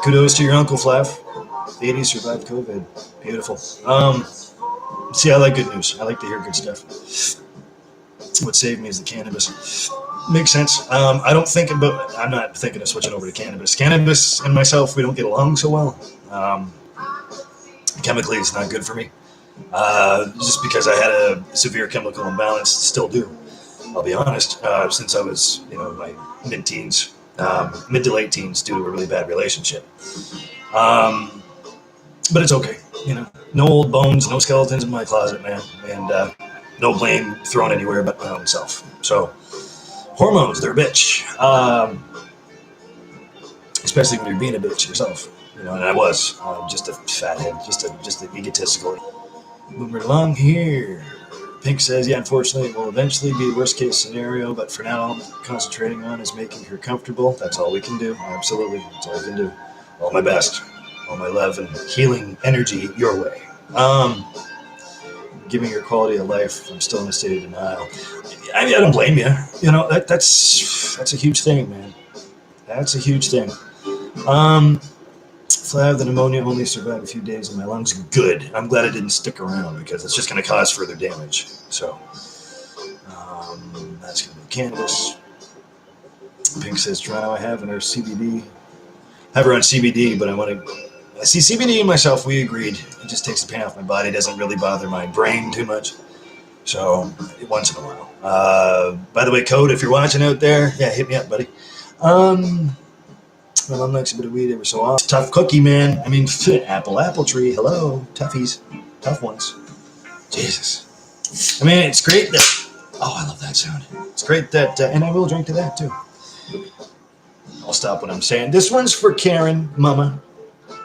Kudos to your uncle, Flav. The 80s survived COVID. Beautiful. See, I like good news. I like to hear good stuff. What saved me is the cannabis. Makes sense. I'm not thinking of switching over to cannabis. Cannabis and myself, we don't get along so well. Chemically, it's not good for me. Just because I had a severe chemical imbalance, still do. I'll be honest. Since I was, my mid-teens, mid to late teens, due to a really bad relationship. But it's okay. No old bones, no skeletons in my closet, man, and no blame thrown anywhere but my own self. So, hormones, they're a bitch. Especially when you're being a bitch yourself. And I was just a fathead, just an egotistical. Moving right along here. Pink says, yeah, unfortunately, it will eventually be the worst case scenario, but for now, all I'm concentrating on is making her comfortable. That's all we can do. Absolutely. That's all we can do. All my best. All my love and healing energy your way. Giving her quality of life. I'm still in a state of denial. I don't blame you. That's a huge thing, man. That's a huge thing. Flav, the pneumonia only survived a few days in my lungs. Good. I'm glad it didn't stick around because it's just going to cause further damage. So, that's going to be cannabis. Pink says, Toronto, I have in her CBD. Have her on CBD, but I want to... See, CBD and myself, we agreed. It just takes the pain off my body. It doesn't really bother my brain too much. So, once in a while. By the way, Code, if you're watching out there, yeah, hit me up, buddy. My mom likes a bit of weed every so often. Tough cookie, man. I mean, apple tree. Hello, toughies. Tough ones. Jesus. I mean, it's great that... Oh, I love that sound. It's great that... and I will drink to that, too. I'll stop what I'm saying. This one's for Karen, Mama.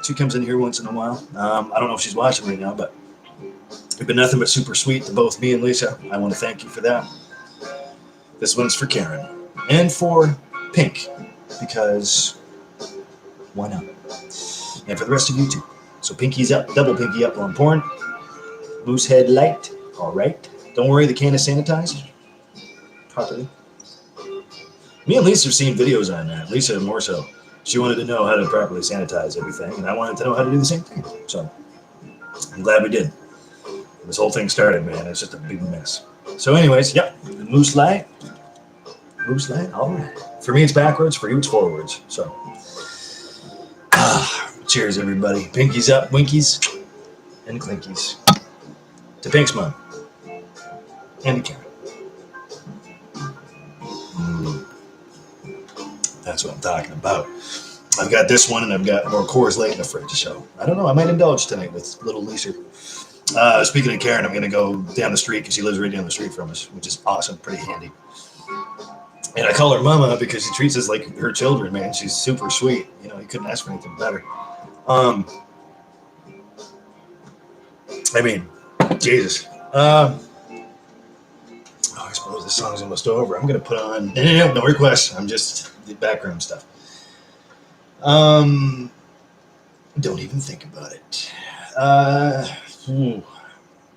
She comes in here once in a while. I don't know if she's watching right now, but you've been nothing but super sweet to both me and Lisa. I want to thank you for that. This one's for Karen. And for Pink. Because... why not? And for the rest of you too. So pinky's up, double pinky up while I'm pouring. Moose head light. All right. Don't worry, the can is sanitized properly. Me and Lisa have seen videos on that. Lisa more so. She wanted to know how to properly sanitize everything, and I wanted to know how to do the same thing. So I'm glad we did. This whole thing started, man. It's just a big mess. So anyways, yep. Moose light. Moose light. All right. For me, it's backwards. For you, it's forwards. So. Cheers, everybody. Pinkies up, winkies, and clinkies. To Pink's mom. And to Karen. That's what I'm talking about. I've got this one, and I've got more Coors Light in the fridge, so I don't know. I might indulge tonight with little Lisa. Speaking of Karen, I'm going to go down the street because she lives right down the street from us, which is awesome, pretty handy. And I call her Mama because she treats us like her children, man. She's super sweet. You couldn't ask for anything better. I mean, Jesus. I suppose this song's almost over. I'm going to put on... No requests. I'm just the background stuff. Don't even think about it.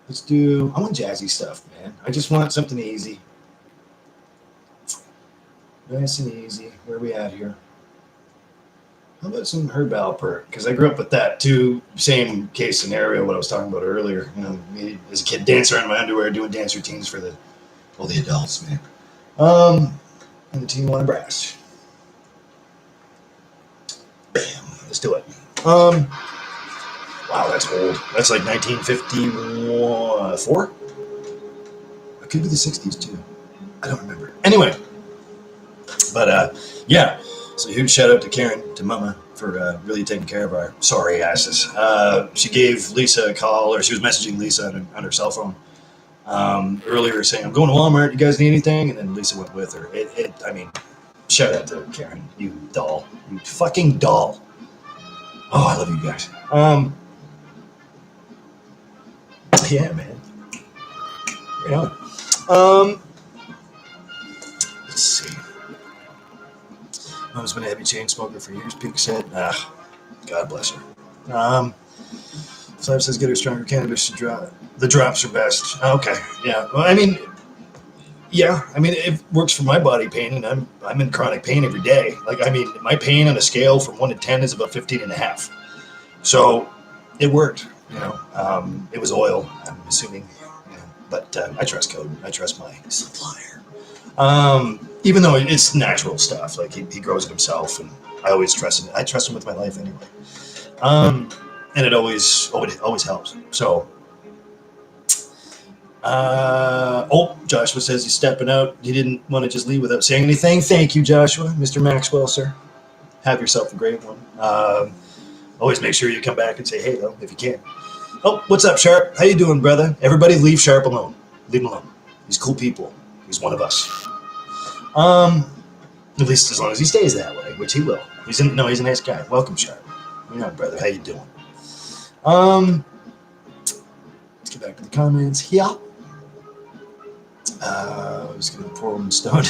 Let's do... I want jazzy stuff, man. I just want something easy. Nice and easy. Where are we at here? How about some Herb Alpert? Because I grew up with that too. Same case scenario, what I was talking about earlier. Me as a kid, dancing around in my underwear, doing dance routines for all the adults, man. And the Team One Brass. Bam. Let's do it. Wow, that's old. That's like 1954. It could be the 60s too. I don't remember. Anyway. But, yeah. So huge shout out to Karen, to Mama, for really taking care of our sorry asses. She gave Lisa a call, or she was messaging Lisa on her cell phone earlier saying, I'm going to Walmart. You guys need anything? And then Lisa went with her. I mean, shout out to Karen, you doll. You fucking doll. Oh, I love you guys. Yeah, man. Right on. Let's see. Mom's been a heavy chain smoker for years, Pink said. God bless her. Flav says get her stronger cannabis to drop. The drops are best. Okay, yeah. Well, I mean, yeah. I mean, it works for my body pain, and I'm in chronic pain every day. Like, I mean, my pain on a scale from 1 to 10 is about 15 and a half. So it worked. You know, it was oil. I'm assuming. You know, but I trust Code. I trust my supplier. Even though it's natural stuff, like he grows it himself, and I always trust him. I trust him with my life anyway. And it always helps. So, Joshua says he's stepping out. He didn't want to just leave without saying anything. Thank you, Joshua. Mr. Maxwell, sir. Have yourself a great one. Always make sure you come back and say hey, though, if you can. Oh, what's up, Sharp? How you doing, brother? Everybody leave Sharp alone. Leave him alone. He's cool people. He's one of us. At least as long as he stays that way, which he will. He's a nice guy. Welcome, Sharp. Yeah, brother. How you doing? Let's get back to the comments here. I was going to pour one stone.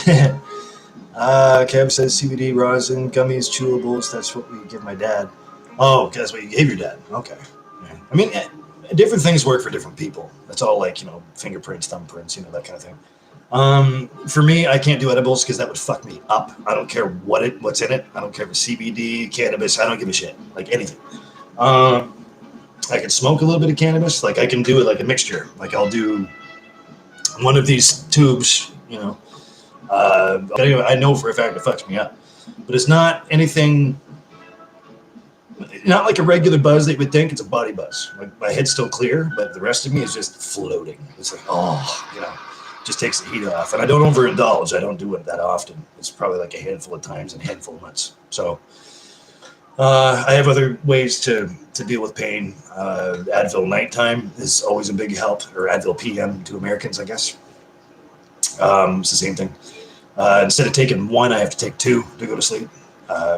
Kev says CBD, rosin, gummies, chewables. That's what we give my dad. Oh, that's what you gave your dad. Okay. Yeah. I mean, different things work for different people. That's all like, fingerprints, thumbprints, that kind of thing. For me, I can't do edibles because that would fuck me up. I don't care what's in it. I don't care if it's CBD, cannabis. I don't give a shit. Like anything. I can smoke a little bit of cannabis. Like I can do it like a mixture. Like I'll do one of these tubes, but anyway, I know for a fact it fucks me up. But it's not anything, not like a regular buzz that you would think. It's a body buzz. Like my head's still clear, but the rest of me is just floating. It's like, just takes the heat off. And I don't overindulge. I don't do it that often. It's probably like a handful of times and a handful of months. So I have other ways to deal with pain. Advil nighttime is always a big help, or Advil PM to Americans, I guess. It's the same thing. Instead of taking one, I have to take two to go to sleep,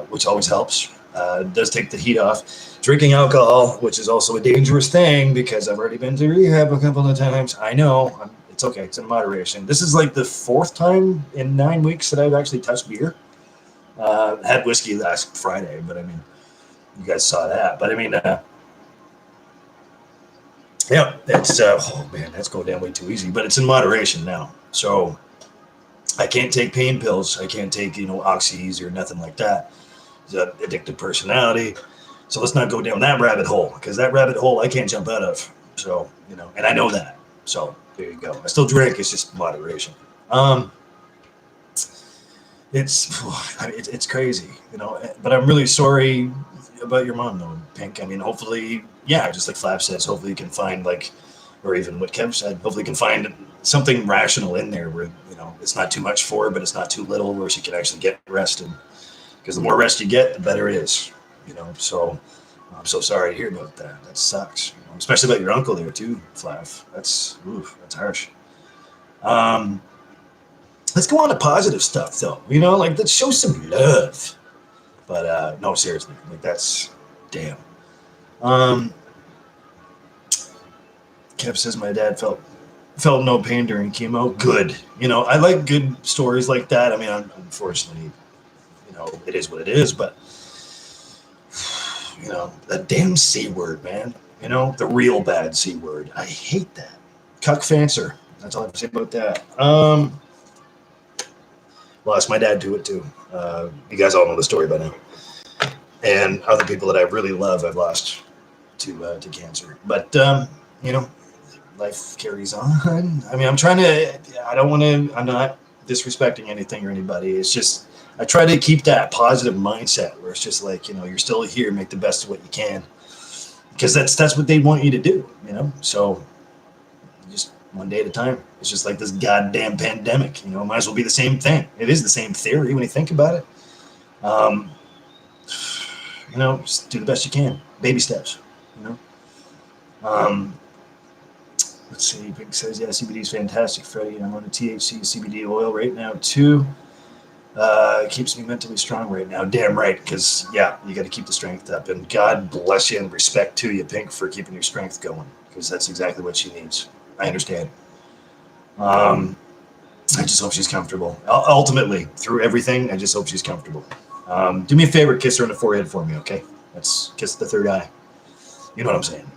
which always helps. It does take the heat off. Drinking alcohol, which is also a dangerous thing because I've already been to rehab a couple of times. I know. It's okay. It's in moderation. This is like the 4th time in 9 weeks that I've actually touched beer. Had whiskey last Friday, but I mean, you guys saw that. But I mean, yeah, that's that's going down way too easy. But it's in moderation now, so I can't take pain pills. I can't take oxys or nothing like that. It's an addictive personality. So let's not go down that rabbit hole because that rabbit hole I can't jump out of. So and I know that. So there you go. I still drink. It's just moderation. It's crazy, but I'm really sorry about your mom, though, Pink. I mean, hopefully, just like Flap says, hopefully you can find or even what Kev said, hopefully you can find something rational in there where, it's not too much for her, but it's not too little where she can actually get rested. Because the more rest you get, the better it is, So I'm so sorry to hear about that. That sucks, especially about your uncle there too, Flav. That's harsh. Let's go on to positive stuff, though. Let's show some love. But no, seriously, that's damn. Kev says my dad felt no pain during chemo. Good. I like good stories like that. I mean, unfortunately, it is what it is. But that damn C word, man. The real bad C word. I hate that. Cuck fancer. That's all I have to say about that. Lost my dad to it too. You guys all know the story by now. And other people that I really love, I've lost to cancer. But life carries on. I mean, I'm not disrespecting anything or anybody. It's just I try to keep that positive mindset where it's just like you're still here, make the best of what you can, because that's what they want you to do. So just one day at a time. It's just like this goddamn pandemic, might as well be the same thing. It is the same theory when you think about it. Just do the best you can. Baby steps, Let's see. Pink says, yeah, CBD is fantastic, Freddie. I'm on a THC CBD oil right now, too. It keeps me mentally strong right now. Damn right, because, yeah, you got to keep the strength up. And God bless you and respect to you, Pink, for keeping your strength going, because that's exactly what she needs. I understand. I just hope she's comfortable. Ultimately, through everything, I just hope she's comfortable. Do me a favor, kiss her on the forehead for me, okay? Let's kiss the third eye. You know what I'm saying.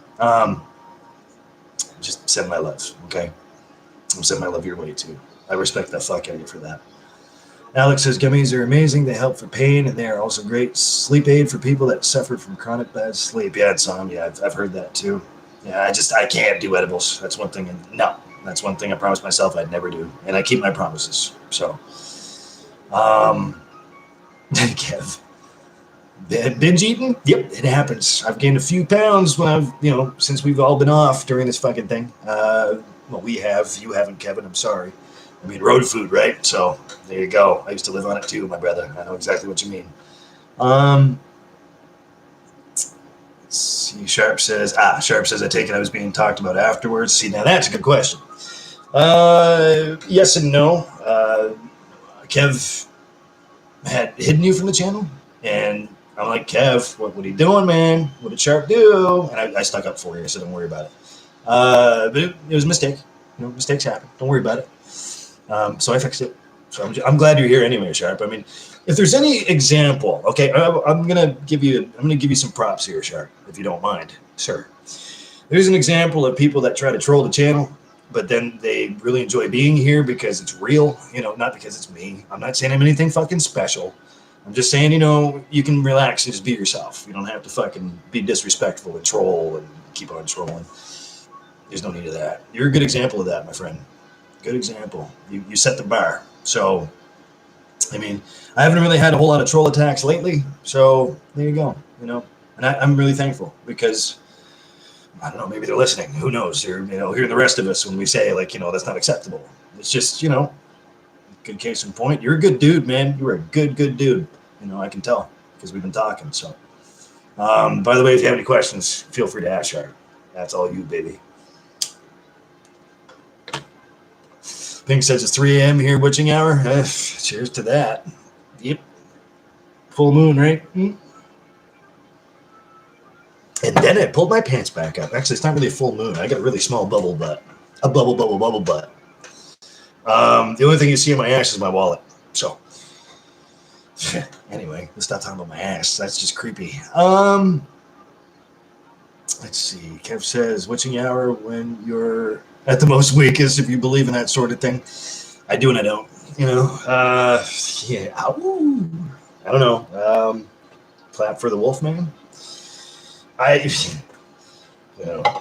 Just send my love, okay? I'll send my love your way, too. I respect the fuck out of you for that. Alex says gummies are amazing. They help for pain, and they are also great sleep aid for people that suffer from chronic bad sleep. Yeah, insomnia. I've heard that, too. Yeah, I can't do edibles. That's one thing. No, that's one thing I promised myself I'd never do, and I keep my promises. So, Kev, binge eating? Yep, it happens. I've gained a few pounds when since we've all been off during this fucking thing. Well, we have. You haven't, Kevin. I'm sorry. I mean, road food, right? So there you go. I used to live on it too, my brother. I know exactly what you mean. See, Sharp says, I take it I was being talked about afterwards. See, now that's a good question. Yes and no. Kev had hidden you from the channel, and I'm like, Kev, what are you doing, man? What did Sharp do? And I stuck up for you, so don't worry about it. But it was a mistake. Mistakes happen. Don't worry about it. So I fixed it. So I'm glad you're here anyway, Sharp. I mean, if there's any example, okay, I'm gonna give you some props here, Sharp, if you don't mind, sir. There's an example of people that try to troll the channel, but then they really enjoy being here because it's real, not because it's me. I'm not saying I'm anything fucking special. I'm just saying, you can relax and just be yourself. You don't have to fucking be disrespectful and troll and keep on trolling. There's no need of that. You're a good example of that, my friend. Good example. You set the bar. So, I mean, I haven't really had a whole lot of troll attacks lately. So there you go. And I'm really thankful because I don't know, maybe they're listening. Who knows? They're hearing the rest of us when we say that's not acceptable. It's just good case in point. You're a good dude, man. You're a good dude. I can tell because we've been talking. So, by the way, if you have any questions, feel free to ask her. That's all you, baby. Pink says it's 3 a.m. here, witching hour. Cheers to that. Yep. Full moon, right? And then I pulled my pants back up. Actually, it's not really a full moon. I got a really small bubble butt. A bubble butt. The only thing you see in my ass is my wallet. So, anyway, let's stop talking about my ass. That's just creepy. Let's see. Kev says, witching hour when you're at the most weakest, if you believe in that sort of thing. I do and I don't. Yeah. Ooh. I don't know. Clap for the Wolfman.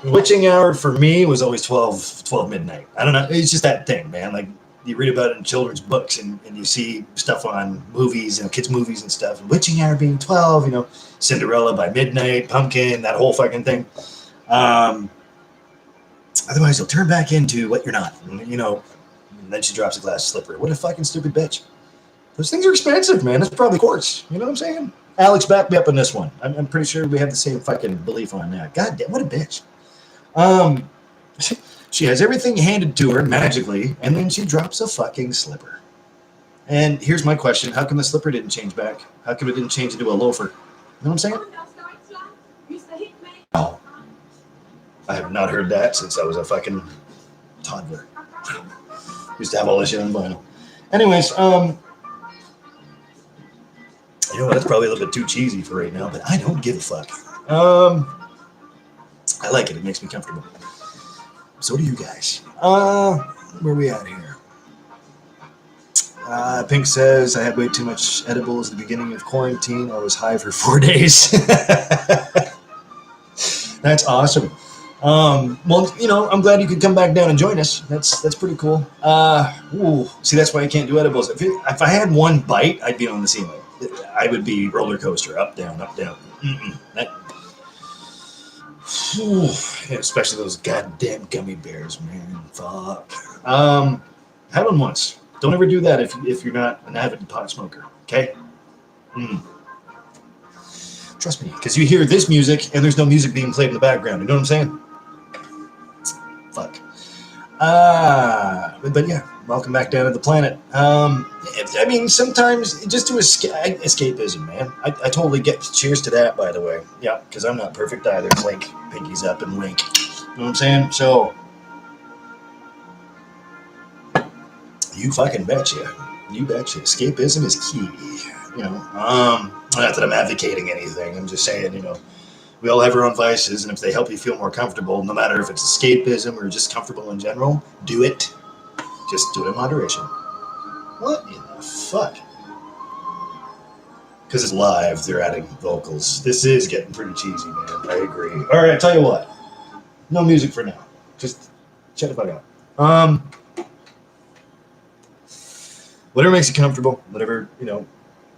Witching hour for me was always 12 midnight. I don't know. It's just that thing, man. Like, you read about it in children's books and you see stuff on movies and kids' movies and stuff. And witching hour being 12, Cinderella by midnight, Pumpkin, that whole fucking thing. Otherwise, you'll turn back into what you're not. And then she drops a glass slipper. What a fucking stupid bitch. Those things are expensive, man. That's probably quartz. You know what I'm saying? Alex, back me up on this one. I'm pretty sure we have the same fucking belief on that. God damn, what a bitch. She has everything handed to her magically, and then she drops a fucking slipper. And here's my question. How come the slipper didn't change back? How come it didn't change into a loafer? You know what I'm saying? Oh. I have not heard that since I was a fucking toddler. Used to have all this shit on vinyl. Anyways, that's probably a little bit too cheesy for right now, but I don't give a fuck. I like it. It makes me comfortable. So do you guys. Where are we at here? Pink says, I had way too much edibles at the beginning of quarantine. I was high for 4 days. That's awesome. Well, I'm glad you could come back down and join us. That's pretty cool. See, that's why I can't do edibles. If I had one bite, I'd be on the ceiling. I would be roller coaster, up, down, up, down. Especially those goddamn gummy bears, man. Fuck. Had one once. Don't ever do that if you're not an avid pot smoker. Okay. Trust me, because you hear this music and there's no music being played in the background. You know what I'm saying? Fuck. But yeah, welcome back down to the planet. I mean, sometimes just to escapism, man. I totally get. Cheers to that, by the way. Yeah, because I'm not perfect either. Clink, pinkies up, and wink. You know what I'm saying? So you fucking betcha. You betcha. Escapism is key. You know, not that I'm advocating anything. I'm just saying, you know, we all have our own vices, and if they help you feel more comfortable, no matter if it's escapism or just comfortable in general, do it. Just do it in moderation. What in the fuck? Because it's live, they're adding vocals. This is getting pretty cheesy, man. I agree. All right, I tell you what. No music for now. Just shut the fuck up. Whatever makes you comfortable, whatever, you know,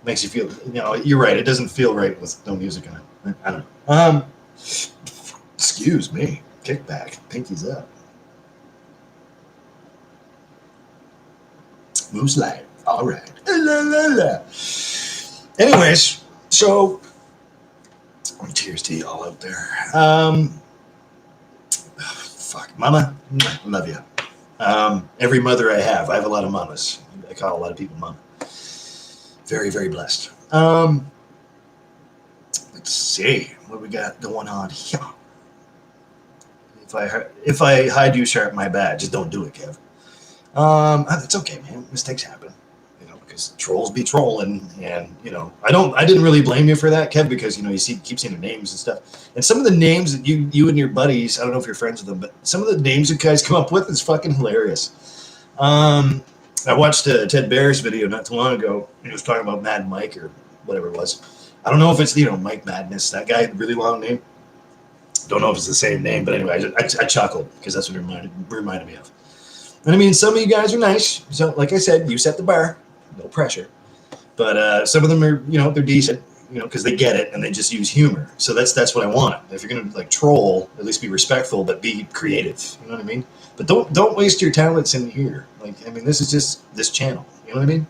makes you feel, you know, you're right. It doesn't feel right with no music in it. I don't know. Excuse me. Kickback. Pinkies up. Moose light. All right. La, la, la. Anyways, so cheers to y'all out there. Fuck, mama, love you. Every mother I have a lot of mamas. I call a lot of people mama. Very, very blessed. Let's see what we got going on here. If I hide you sharp, my bad. Just don't do it, Kev. It's okay, man. Mistakes happen, you know, because trolls be trolling, and you know, I didn't really blame you for that, Kev, because you know, keep seeing the names and stuff, and some of the names that you and your buddies, I don't know if you're friends with them, but some of the names you guys come up with is fucking hilarious. I watched a Ted Bear's video not too long ago. He was talking about Mad Mike or whatever it was. I don't know if it's, you know, Mike Madness, that guy, really long name. Don't know if it's the same name, but anyway, I chuckled because that's what it reminded me of. And I mean, some of you guys are nice. So, like I said, you set the bar, no pressure. But some of them are, you know, they're decent, you know, because they get it and they just use humor. So that's what I want. If you're gonna like troll, at least be respectful, but be creative. You know what I mean? But don't waste your talents in here. Like, I mean, this is just this channel. You know what I mean?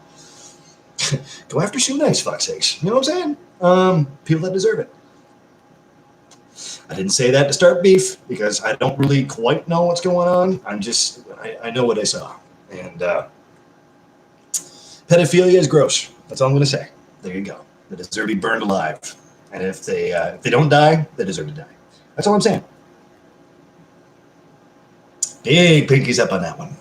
Go after Shoe Nice, fuck's sakes. You know what I'm saying? People that deserve it. I didn't say that to start beef because I don't really quite know what's going on. I know what I saw. And pedophilia is gross. That's all I'm going to say. There you go. They deserve to be burned alive. And if they don't die, they deserve to die. That's all I'm saying. Big pinkies up on that one.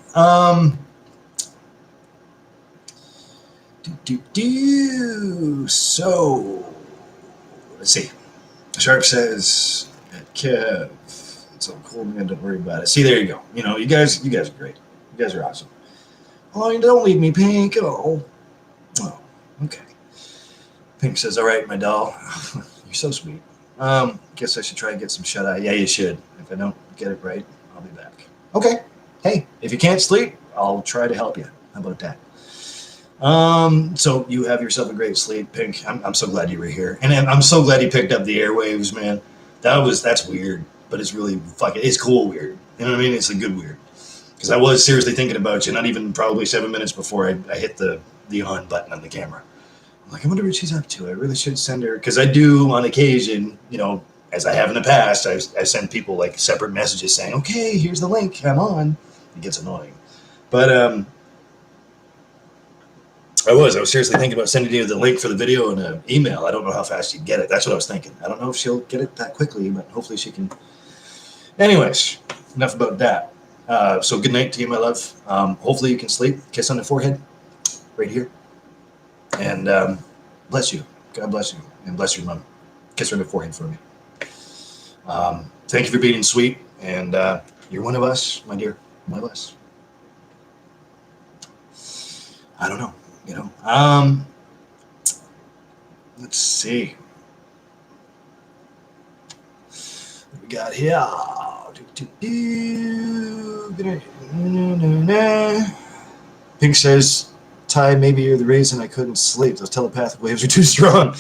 So, let's see. Sharp says, Kev, it's all cool, man. Don't worry about it. See, there you go. You know, you guys are great. You guys are awesome. Oh, don't leave me, Pink. Oh, okay. Pink says, all right, my doll. You're so sweet. Guess I should try and get some shut-eye. Yeah, you should. If I don't get it right, I'll be back. Okay. Hey, if you can't sleep, I'll try to help you. How about that? So you have yourself a great sleep, Pink. I'm so glad you were here. And I'm so glad you picked up the airwaves, man. That's weird, but it's really it's cool weird. You know what I mean? It's a good weird. Because I was seriously thinking about you, not even probably 7 minutes before I hit the on button on the camera. I'm like, I wonder what she's up to. I really should send her, because I do on occasion, you know, as I have in the past, I send people like separate messages saying, okay, here's the link, I'm on. It gets annoying. But I was seriously thinking about sending you the link for the video in an email. I don't know how fast you'd get it. That's what I was thinking. I don't know if she'll get it that quickly, but hopefully she can. Anyways, enough about that. So good night to you, my love. Hopefully you can sleep. Kiss on the forehead, right here. And bless you. God bless you. And bless your mom. Kiss her on the forehead for me. Thank you for being sweet. And you're one of us, my dear. One of us. I don't know. You know, let's see. What we got here? Pink says, Ty, maybe you're the reason I couldn't sleep. Those telepathic waves are too strong.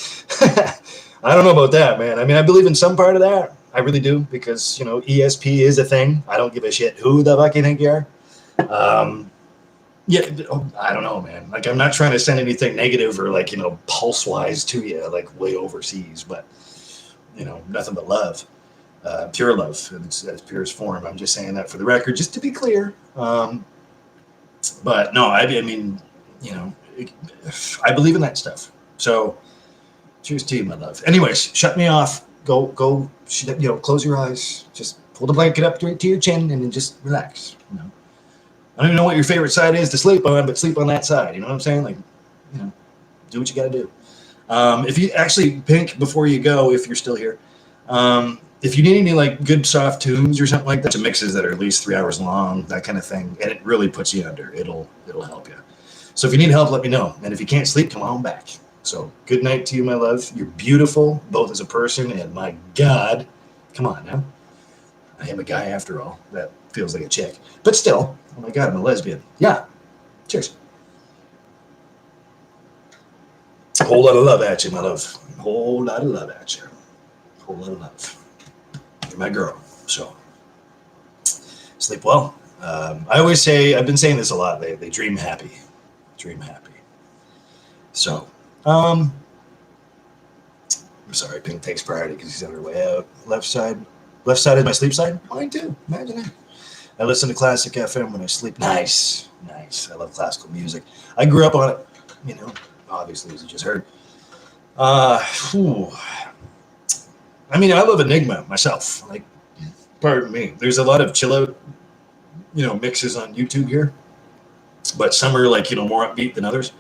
I don't know about that, man. I mean, I believe in some part of that. I really do, because, you know, ESP is a thing. I don't give a shit who the fuck you think you are. Yeah, I don't know, man. Like, I'm not trying to send anything negative or, like, you know, pulse-wise to you, like, way overseas, but, you know, nothing but love. Pure love in its purest form. I'm just saying that for the record, just to be clear. But no, I mean, you know, I believe in that stuff. So cheers to you, my love. Anyways, shut me off. Go, you know, close your eyes. Just pull the blanket up to your chin and then just relax. You know, I don't even know what your favorite side is to sleep on, but sleep on that side. You know what I'm saying? Like, you know, do what you got to do. If you actually, Pink, before you go, if you're still here, if you need any like good soft tunes or something like that, some mixes that are at least 3 hours long, that kind of thing, and it really puts you under. It'll help you. So if you need help, let me know. And if you can't sleep, come on back. So good night to you, my love. You're beautiful, both as a person and my God, come on now. I am a guy after all. That feels like a chick, but still, oh my God, I'm a lesbian. Yeah. Cheers. A whole lot of love at you, my love. A whole lot of love at you. A whole lot of love. You're my girl. So sleep well. I always say, I've been saying this a lot lately, dream happy. Dream happy. So, I'm sorry, Pink takes priority because he's on her way out. Left side is my sleep side. Mine too. Imagine that. I listen to classic FM when I sleep. Nice. I love classical music. I grew up on it, you know, obviously, as you just heard. I mean, I love Enigma myself. Like, pardon me. There's a lot of chill out, you know, mixes on YouTube here, but some are like, you know, more upbeat than others.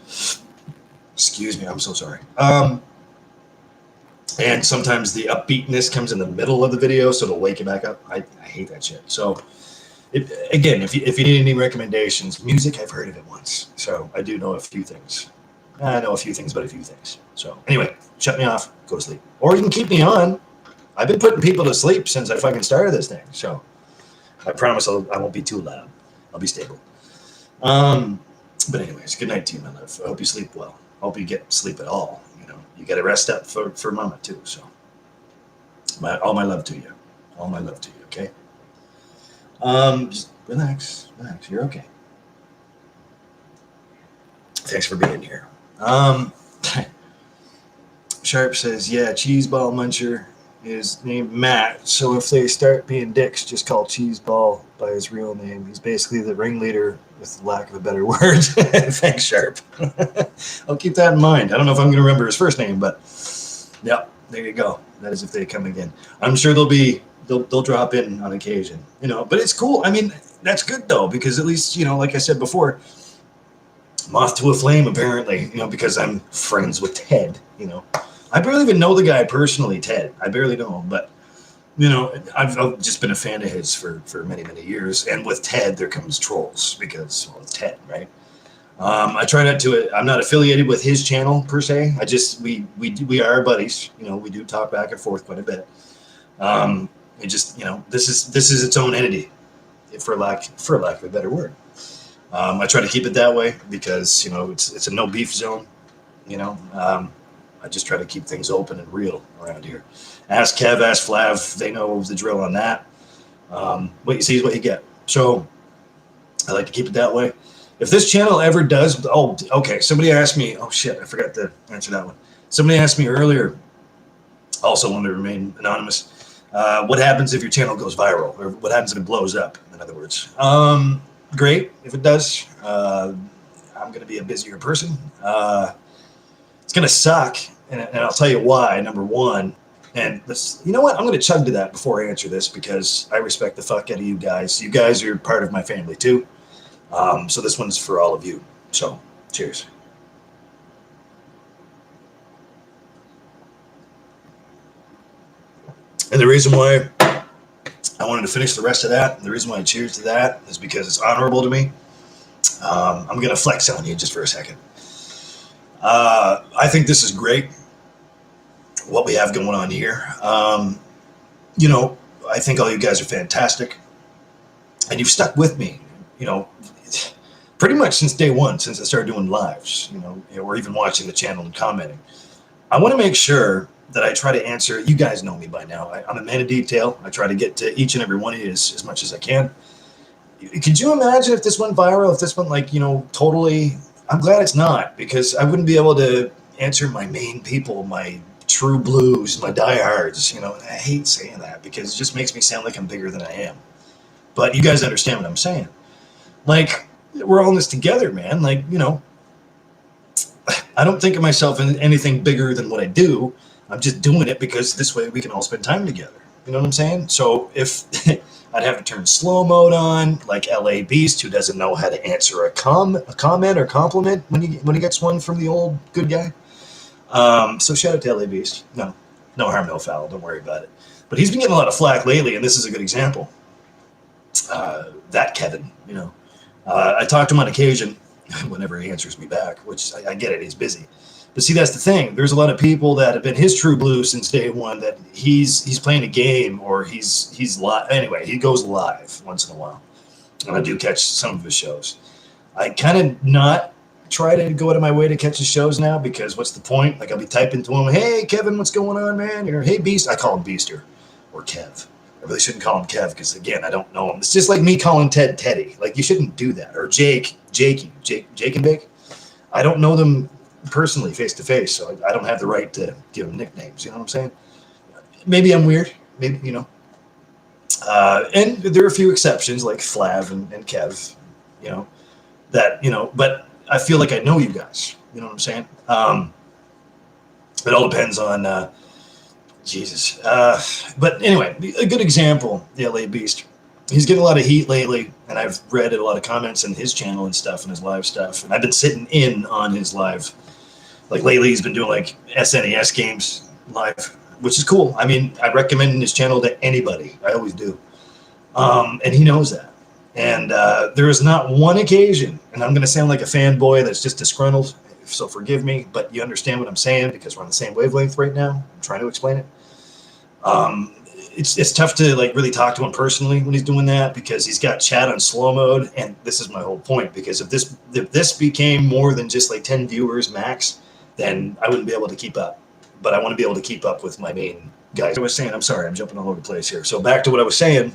Excuse me, I'm so sorry. And sometimes the upbeatness comes in the middle of the video, so it'll wake you back up. I hate that shit. So, again, if you need any recommendations, music, I've heard of it once. So I do know a few things. I know a few things, but a few things. So anyway, shut me off, go to sleep. Or you can keep me on. I've been putting people to sleep since I fucking started this thing. So I promise I won't be too loud. I'll be stable. But anyways, good night to you, my love. I hope you sleep well. I hope you get sleep at all. You know, you got to rest up for mama too. So all my love to you. All my love to you, okay? Just relax. You're okay. Thanks for being here. Sharp says, yeah, Cheeseball Muncher is named Matt, so if they start being dicks, just call Cheeseball by his real name. He's basically the ringleader, with lack of a better word. Thanks, Sharp. I'll keep that in mind. I don't know if I'm going to remember his first name, but yeah, there you go. That is if they come again. I'm sure they'll drop in on occasion, you know, but it's cool. I mean, that's good though, because at least, you know, like I said before, moth to a flame, apparently, you know, because I'm friends with Ted, you know. I barely even know the guy personally, Ted. I barely know him, but, you know, I've just been a fan of his for many, many years. And with Ted, there comes trolls because, well, it's Ted, right? I try not to, I'm not affiliated with his channel per se. I just, we are buddies, you know, we do talk back and forth quite a bit. It just, you know, this is its own entity, for lack of a better word. I try to keep it that way because, you know, it's a no beef zone, you know. I just try to keep things open and real around here. Ask Kev, ask Flav, they know the drill on that. What you see is what you get. So I like to keep it that way. If this channel ever does, oh, okay, somebody asked me, oh shit, I forgot to answer that one. Somebody asked me earlier, also wanted to remain anonymous, what happens if your channel goes viral, or what happens if it blows up, in other words. Great, if it does. I'm going to be a busier person. It's going to suck, and I'll tell you why, number one. And this, you know what? I'm going to chug to that before I answer this because I respect the fuck out of you guys. You guys are part of my family too. So this one's for all of you. So cheers. And the reason why I wanted to finish the rest of that, and the reason why I cheers to that is because it's honorable to me. I'm going to flex on you just for a second. I think this is great, what we have going on here. You know, I think all you guys are fantastic, and you've stuck with me, you know, pretty much since day one, since I started doing lives, you know, or even watching the channel and commenting. I want to make sure that I try to answer. You guys know me by now. I'm a man of detail. I try to get to each and every one of you as much as I can. Could you imagine if this went viral, if this went like, you know, totally... I'm glad it's not, because I wouldn't be able to answer my main people, my true blues, my diehards, you know, and I hate saying that because it just makes me sound like I'm bigger than I am. But you guys understand what I'm saying. Like, we're all in this together, man. Like, you know, I don't think of myself in anything bigger than what I do. I'm just doing it because this way we can all spend time together. You know what I'm saying? So if I'd have to turn slow mode on, like LA Beast, who doesn't know how to answer a comment or compliment when he gets one from the old good guy. So shout out to LA Beast. No harm, no foul. Don't worry about it. But he's been getting a lot of flack lately, and this is a good example. That Kevin, you know, I talk to him on occasion whenever he answers me back, which I get it. He's busy. But see, that's the thing. There's a lot of people that have been his true blue since day one that he's playing a game or he's live. Anyway, he goes live once in a while. And I do catch some of his shows. I kind of not try to go out of my way to catch his shows now because what's the point? Like I'll be typing to him, hey, Kevin, what's going on, man? Or hey, Beast. I call him Beaster or Kev. I really shouldn't call him Kev because, again, I don't know him. It's just like me calling Ted Teddy. Like, you shouldn't do that. Or Jake and Bake. I don't know them personally face-to-face, so I don't have the right to give them nicknames. You know what I'm saying? Maybe I'm weird. Maybe, you know. And there are a few exceptions, like Flav and Kev, you know, that, you know, but I feel like I know you guys. You know what I'm saying? It all depends on... Jesus. But anyway, a good example, the LA Beast. He's getting a lot of heat lately, and I've read a lot of comments on his channel and stuff and his live stuff. And I've been sitting in on his live. Like lately, he's been doing like SNES games live, which is cool. I mean, I recommend his channel to anybody. I always do. And he knows that. And there is not one occasion, and I'm going to sound like a fanboy that's just disgruntled, so forgive me, but you understand what I'm saying because we're on the same wavelength right now. I'm trying to explain it. It's tough to like really talk to him personally when he's doing that because he's got chat on slow mode, and this is my whole point. Because if this became more than just like 10 viewers max, then I wouldn't be able to keep up. But I want to be able to keep up with my main guys. I was saying, I'm sorry, I'm jumping all over the place here. So back to what I was saying.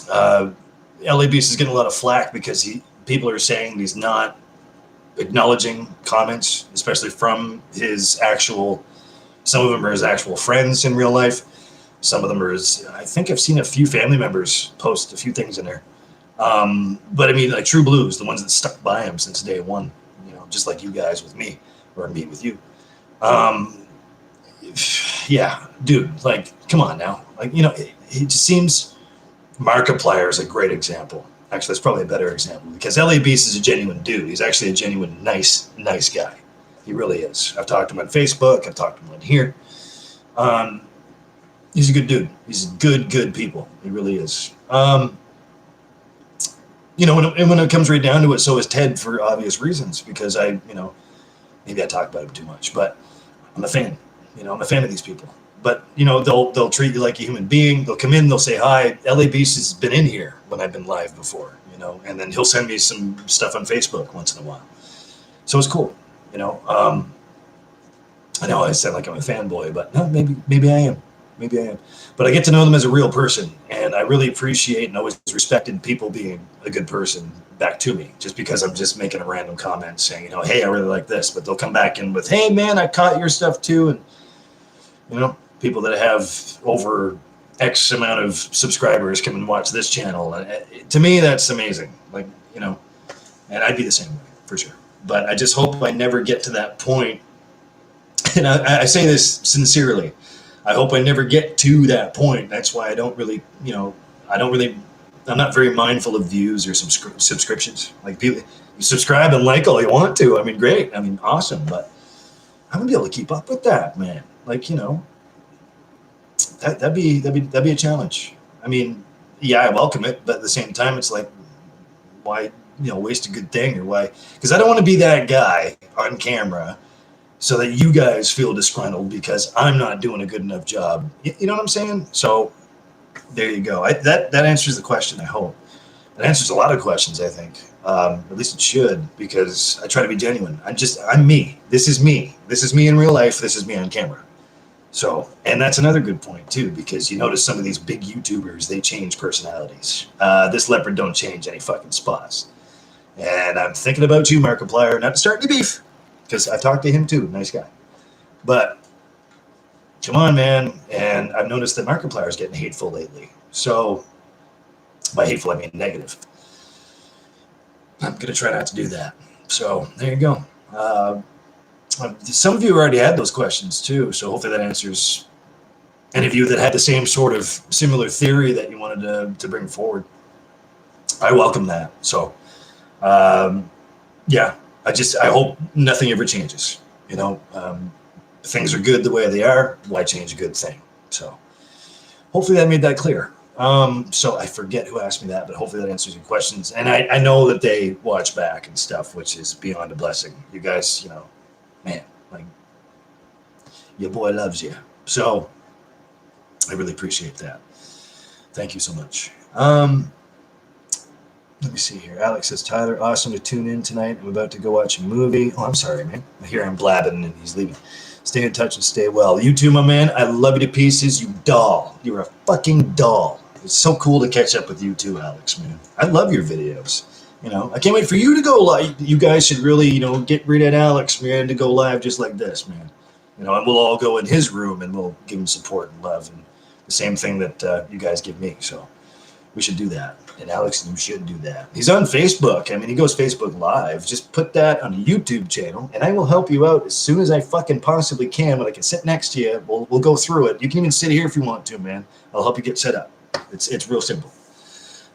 LA Beast is getting a lot of flack because people are saying he's not acknowledging comments, especially from his actual. Some of them are his actual friends in real life. Some of them are his, I think I've seen a few family members post a few things in there. But I mean, like true blues, the ones that stuck by him since day one, you know, just like you guys with me or me with you. Yeah, dude, like, come on now. Like, you know, it just seems Markiplier is a great example. Actually, that's probably a better example because LA Beast is a genuine dude. He's actually a genuine, nice guy. He really is. I've talked to him on Facebook. I've talked to him on here. He's a good dude. He's good people. He really is. You know, when it comes right down to it, so is Ted for obvious reasons because you know, maybe I talk about him too much, but I'm a fan. You know, I'm a fan of these people. But, you know, they'll treat you like a human being. They'll come in, they'll say hi. LA Beast has been in here when I've been live before, you know, and then he'll send me some stuff on Facebook once in a while. So it's cool. You know, I know I sound like I'm a fanboy, but no, maybe I am. Maybe I am. But I get to know them as a real person, and I really appreciate and always respected people being a good person back to me, just because I'm just making a random comment saying, you know, hey, I really like this, but they'll come back in with, hey, man, I caught your stuff too. And, you know, people that have over X amount of subscribers come and watch this channel. And to me, that's amazing. Like, you know, and I'd be the same way for sure. But I just hope I never get to that point. And I say this sincerely. I hope I never get to that point. That's why I don't really, you know, I'm not very mindful of views or subscriptions. Like people, you subscribe and like all you want to. I mean, great. I mean, awesome. But I'm gonna be able to keep up with that, man. Like, you know, that'd be a challenge. I mean, yeah, I welcome it, but at the same time, it's like, why, you know, waste a good thing or why? Because I don't want to be that guy on camera so that you guys feel disgruntled because I'm not doing a good enough job. You know what I'm saying? So there you go. That answers the question, I hope. It answers a lot of questions, I think. At least it should, because I try to be genuine. I'm me. This is me. This is me in real life. This is me on camera. So, and that's another good point too, because you notice some of these big YouTubers, they change personalities. This leopard don't change any fucking spots. And I'm thinking about you, Markiplier, not to start any beef, because I talked to him too, nice guy. But come on, man. And I've noticed that Markiplier is getting hateful lately. So by hateful, I mean negative. I'm going to try not to do that. So there you go. Some of you already had those questions too. So hopefully that answers any of you that had the same sort of similar theory that you wanted to bring forward. I welcome that. So, yeah, I hope nothing ever changes. You know, things are good the way they are. Why change a good thing? So hopefully that made that clear. So I forget who asked me that, but hopefully that answers your questions. And I know that they watch back and stuff, which is beyond a blessing. You guys, you know, man, like your boy loves you. So I really appreciate that. Thank you so much. Let me see here. Alex says, Tyler, awesome to tune in tonight. I'm about to go watch a movie. Oh, I'm sorry, man. Here I'm blabbing and he's leaving. Stay in touch and stay well. You too, my man. I love you to pieces, you doll. You're a fucking doll. It's so cool to catch up with you too, Alex, man. I love your videos. You know, I can't wait for you to go live. You guys should really, you know, get rid of Alex, man, to go live just like this, man. You know, and we'll all go in his room and we'll give him support and love and the same thing that you guys give me. So we should do that. And Alex, you should do that. He's on Facebook. I mean, he goes Facebook Live. Just put that on a YouTube channel, and I will help you out as soon as I fucking possibly can. When I can sit next to you, we'll go through it. You can even sit here if you want to, man. I'll help you get set up. It's real simple.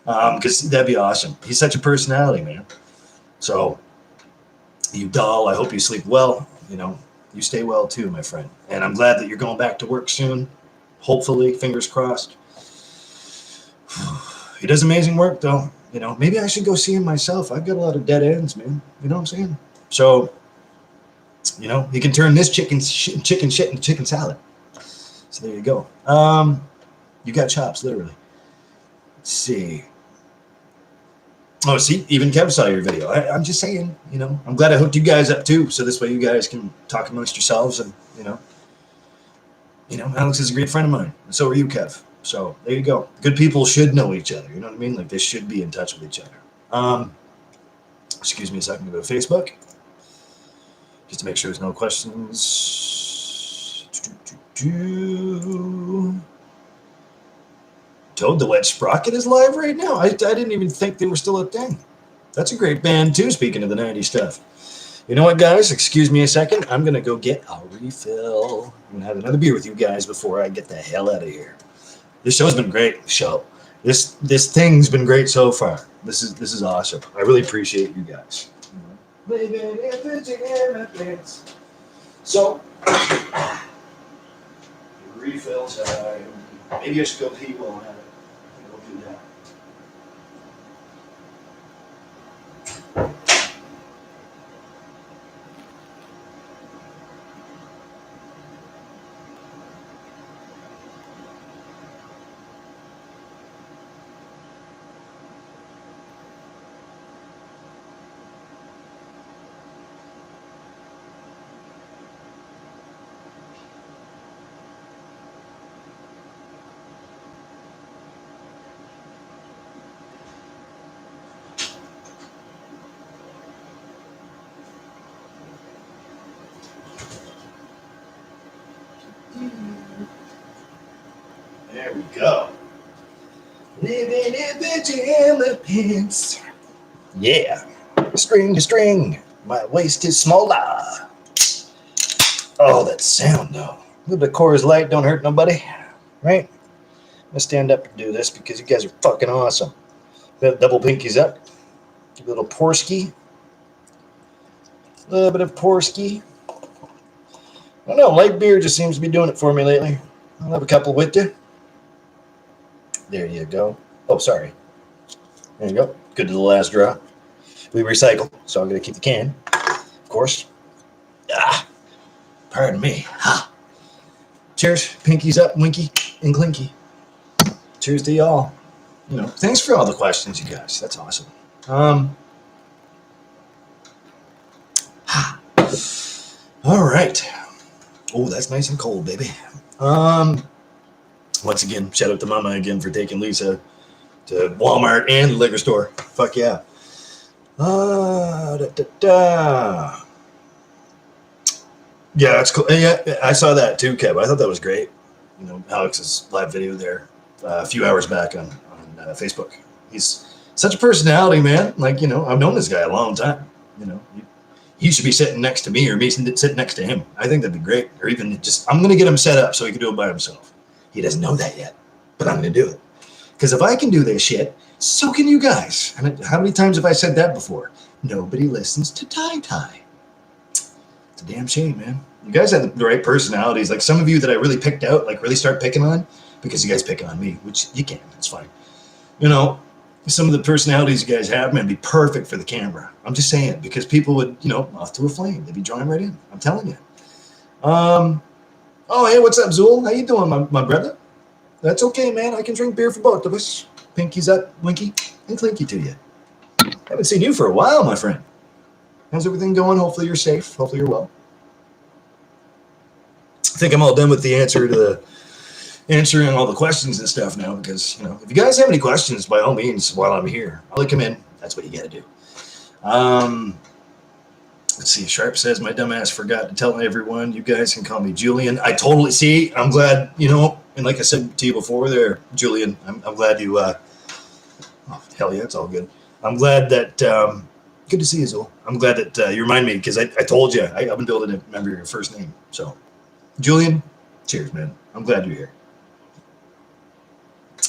Because that'd be awesome. He's such a personality, man. So, you doll, I hope you sleep well. You know, you stay well too, my friend. And I'm glad that you're going back to work soon. Hopefully, fingers crossed. He does amazing work, though. You know, maybe I should go see him myself. I've got a lot of dead ends, man. You know what I'm saying? So, you know, he can turn this chicken shit into chicken salad. So there you go. You got chops, literally. Let's see. Oh, see, even Kev saw your video. I'm just saying, you know, I'm glad I hooked you guys up too, so this way you guys can talk amongst yourselves, and you know, Alex is a great friend of mine, and so are you, Kev. So there you go. Good people should know each other. You know what I mean? Like they should be in touch with each other. Excuse me a second. Go to Facebook just to make sure there's no questions. Toad the Wet Sprocket is live right now. I didn't even think they were still a thing. That's a great band too. Speaking of the '90s stuff. You know what, guys? Excuse me a second. I'm gonna go get a refill. I'm gonna have another beer with you guys before I get the hell out of here. This show's been great. This thing's been great so far. This is awesome. I really appreciate you guys. So refill time. Maybe I should go pee while I'm at it. I think I'll do that. There we go. Living in pajama pants. Yeah. String to string. My waist is smaller. Oh, that sound though. A little bit of Coors Light don't hurt nobody. Right? I'm gonna stand up and do this because you guys are fucking awesome. Double pinkies up. A little Porski. A little bit of Porski. I don't know, light beer just seems to be doing it for me lately. I'll have a couple with you. There you go. Oh, sorry. There you go. Good to the last draw. We recycle, so I'm going to keep the can, of course. Ah, pardon me. Ha. Cheers. Pinkies up, winky, and clinky. Cheers to y'all. You know, thanks for all the questions, you guys. That's awesome. All right. Oh, that's nice and cold, baby. Once again, shout out to Mama again for taking Lisa to Walmart and the liquor store. Fuck yeah. Yeah, that's cool. Yeah, I saw that too, Kev. I thought that was great. You know, Alex's live video there a few hours back on Facebook. He's such a personality, man. Like, you know, I've known this guy a long time. You know, he should be sitting next to me or me sitting next to him. I think that'd be great. Or even just, I'm going to get him set up so he can do it by himself. He doesn't know that yet, but I'm going to do it. Because if I can do this shit, so can you guys. And how many times have I said that before? Nobody listens to Ty. It's a damn shame, man. You guys have the right personalities. Like some of you that I really picked out, like really start picking on, because you guys pick on me, which you can. It's fine. You know, some of the personalities you guys have, man, be perfect for the camera. I'm just saying, because people would, you know, off to a flame. They'd be drawing right in. I'm telling you. Oh, hey, what's up, Zool? How you doing, my brother? That's okay, man. I can drink beer for both of us. Pinky's up, Winky, and Clinky to you. Haven't seen you for a while, my friend. How's everything going? Hopefully you're safe. Hopefully you're well. I think I'm all done with the answering all the questions and stuff now, because, you know, if you guys have any questions, by all means, while I'm here, I'll let them in. That's what you got to do. Let's see. Sharp says, my dumbass forgot to tell everyone, you guys can call me Julian. I totally see. I'm glad, you know, and like I said to you before there, Julian, I'm glad you, oh, hell yeah, it's all good. I'm glad that, good to see you, Zool. I'm glad that you remind me, because I told you, I've been able to remember your first name. So, Julian, cheers, man. I'm glad you're here.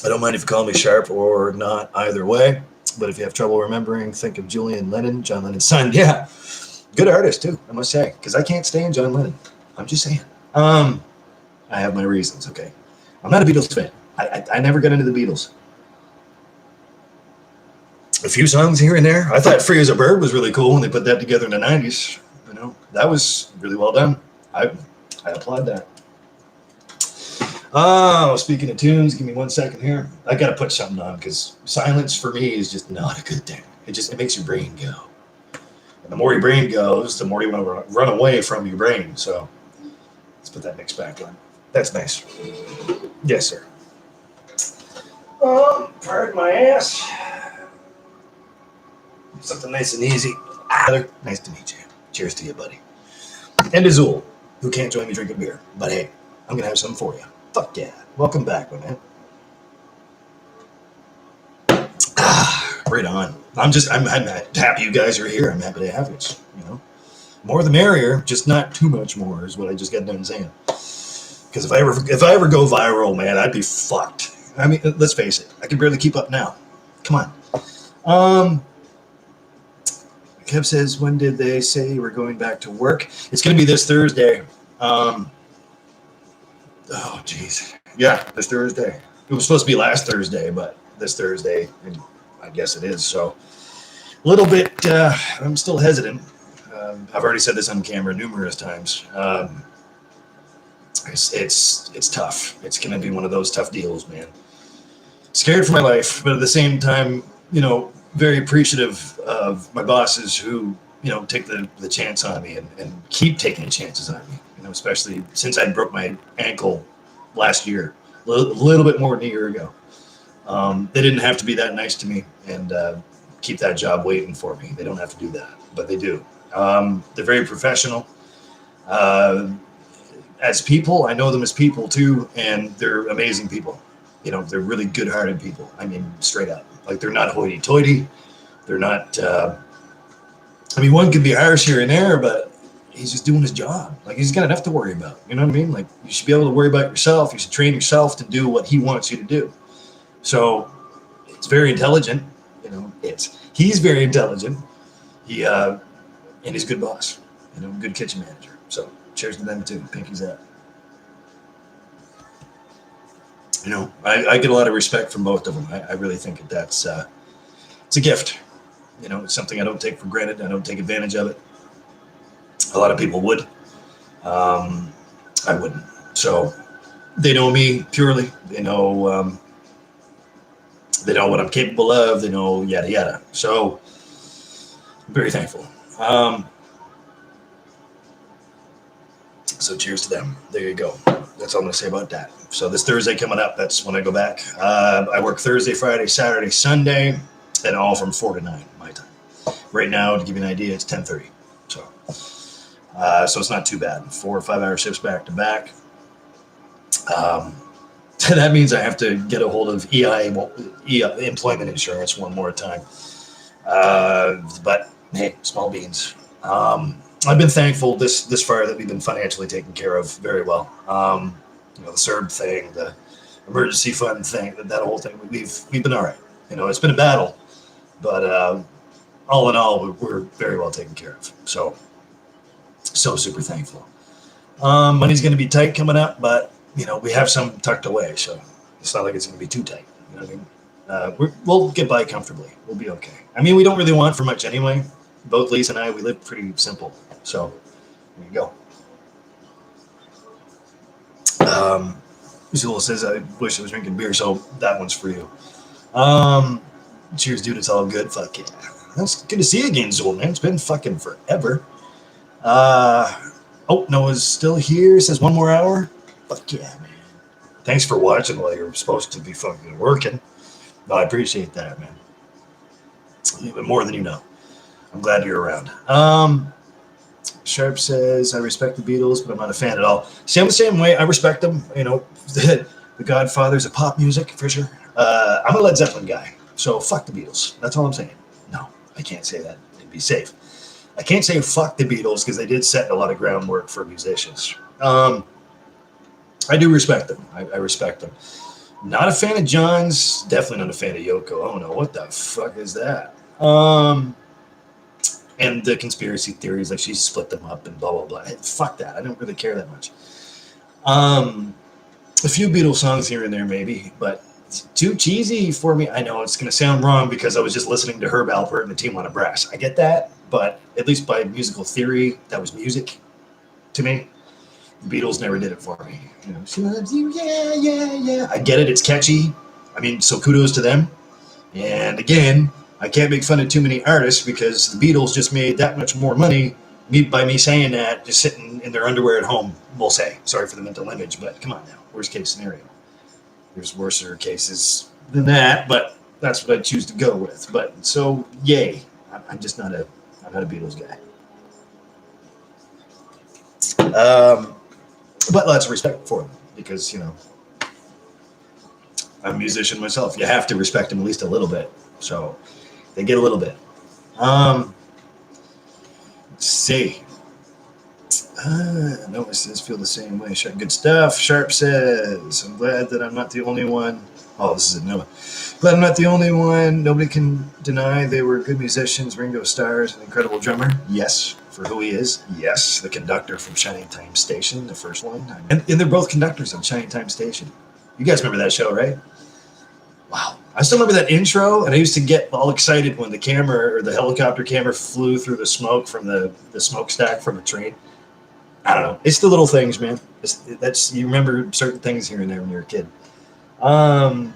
I don't mind if you call me Sharp or not, either way. But if you have trouble remembering, think of Julian Lennon, John Lennon's son. Yeah, good artist too, I must say, because I can't stand John Lennon. I'm just saying. I have my reasons. Okay, I'm not a Beatles fan. I never got into the Beatles. A few songs here and there. I thought "Free as a Bird" was really cool when they put that together in the '90s. You know, that was really well done. I applaud that. Oh, speaking of tunes, give me 1 second here. I got to put something on, because silence for me is just not a good thing. It makes your brain go. And the more your brain goes, the more you want to run away from your brain. So let's put that mix back on. That's nice. Yes, sir. Oh, pardon my ass. Something nice and easy. Nice to meet you. Cheers to you, buddy. And to Zool, who can't join me drinking beer. But hey, I'm going to have some for you. Fuck yeah. Welcome back, my man. Right on. I'm happy you guys are here. I'm happy to have you. You know, more the merrier, just not too much more is what I just got done saying. Because if I ever go viral, man, I'd be fucked. I mean, let's face it. I can barely keep up now. Come on. Kev says, when did they say we're going back to work? It's going to be this Thursday. Oh, geez. Yeah, this Thursday. It was supposed to be last Thursday, but this Thursday, I guess it is. So a little bit, I'm still hesitant. I've already said this on camera numerous times. It's tough. It's going to be one of those tough deals, man. Scared for my life, but at the same time, you know, very appreciative of my bosses who, you know, take the chance on me and keep taking chances on me. You know, especially since I broke my ankle last year, a little bit more than a year ago. They didn't have to be that nice to me and keep that job waiting for me. They don't have to do that, but they do. They're very professional. As people, I know them as people too, and they're amazing people. You know, they're really good-hearted people. I mean, straight up. Like, they're not hoity-toity. They're not, I mean, one could be harsh here and there, but he's just doing his job. Like, he's got enough to worry about. You know what I mean? Like, you should be able to worry about yourself. You should train yourself to do what he wants you to do. So it's very intelligent. You know, he's very intelligent. And he's a good boss. You know, good kitchen manager. So cheers to them too. Pinky's up. You know, I get a lot of respect from both of them. I really think that's it's a gift. You know, it's something I don't take for granted. I don't take advantage of it. A lot of people would. I wouldn't. So they know me purely. They know what I'm capable of. They know yada yada. So I'm very thankful. So cheers to them. There you go. That's all I'm going to say about that. So this Thursday coming up, that's when I go back. I work Thursday, Friday, Saturday, Sunday, and all from 4 to 9 my time. Right now, to give you an idea, it's 10:30. So So it's not too bad. 4 or 5 hour shifts back to back. That means I have to get a hold of employment insurance one more time. But hey, small beans. I've been thankful this far that we've been financially taken care of very well. The CERB thing, the emergency fund thing, that whole thing, we've been all right. It's been a battle, but all in all, we're very well taken care of. So super thankful. Money's going to be tight coming up, but we have some tucked away, so it's not like it's going to be too tight. You know what I mean? We'll get by comfortably. We'll be okay. I mean, we don't really want for much anyway. Both Lisa and I, we live pretty simple. So there you go. Zula says, I wish I was drinking beer, so that one's for you. Cheers, dude. It's all good. Fuck yeah. That's good to see you again, Zula, man. It's been fucking forever. Noah's still here. Says 1 more hour. Fuck yeah, man. Thanks for watching while you're supposed to be fucking working. No, I appreciate that, man. Even more than you know. I'm glad you're around. Sharp says, I respect the Beatles, but I'm not a fan at all. See, I'm the same way. I respect them. The Godfathers of pop music, for sure. I'm a Led Zeppelin guy, so fuck the Beatles. That's all I'm saying. No, I can't say that. It'd be safe. I can't say fuck the Beatles because they did set a lot of groundwork for musicians. I do respect them. I respect them. Not a fan of John's. Definitely not a fan of Yoko. Oh no, what the fuck is that? And the conspiracy theories, like she split them up and blah blah blah. Fuck that. I don't really care that much. A few Beatles songs here and there maybe, but it's too cheesy for me. I know it's going to sound wrong because I was just listening to Herb Alpert and the Tijuana Brass. I get that, but at least by musical theory, that was music to me. The Beatles never did it for me. She loves you, yeah, yeah, yeah. I get it. It's catchy. I mean, so kudos to them. And again, I can't make fun of too many artists because the Beatles just made that much more money by me saying that, just sitting in their underwear at home, we'll say. Sorry for the mental image, but come on now. Worst case scenario. There's worser cases than that, but that's what I choose to go with. But so, yay. I'm just not a Beatles guy. But lots of respect for them because, I'm a musician myself. You have to respect them at least a little bit. So they get a little bit. Let's see. Noah says, feel the same way. Good stuff. Sharp says, I'm glad that I'm not the only one. Oh, this is a Noah. Glad I'm not the only one. Nobody can deny they were good musicians. Ringo Starr's an incredible drummer. Yes, for who he is. Yes, the conductor from Shining Time Station, the first one. And they're both conductors on Shining Time Station. You guys remember that show, right? Wow. I still remember that intro, and I used to get all excited when the camera or the helicopter camera flew through the smoke from the smokestack from a train. I don't know. It's the little things, man. You remember certain things here and there when you're a kid. But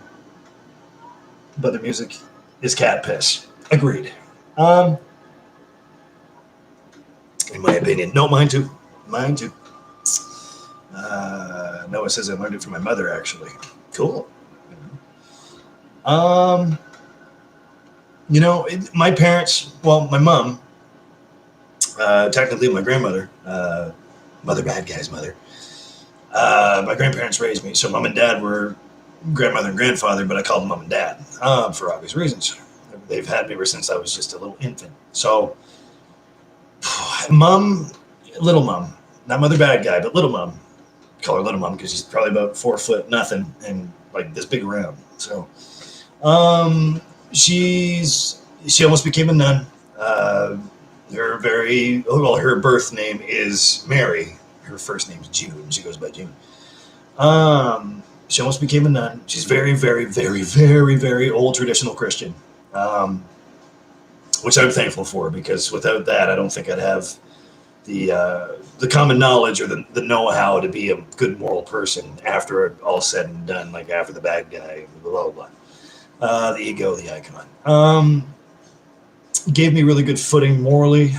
the music is cat piss. Agreed. In my opinion. No, mine too. Mine too. Noah says I learned it from my mother, actually. Cool. My parents, well, my mom, technically my grandmother, mother bad guy's mother, my grandparents raised me. So mom and dad were grandmother and grandfather, but I called them mom and dad for obvious reasons. They've had me ever since I was just a little infant. So mom, little mom, not mother bad guy, but little mom, call her little mom because she's probably about 4 foot nothing and like this big around. So she almost became a nun. Her birth name is Mary. Her first name is June. She goes by June. She almost became a nun. She's very, very, very, very, very old traditional Christian, which I'm thankful for because without that, I don't think I'd have the common knowledge or the know-how to be a good moral person after all's said and done, like after the bad guy, blah, blah, blah. The ego, the icon. Gave me really good footing morally.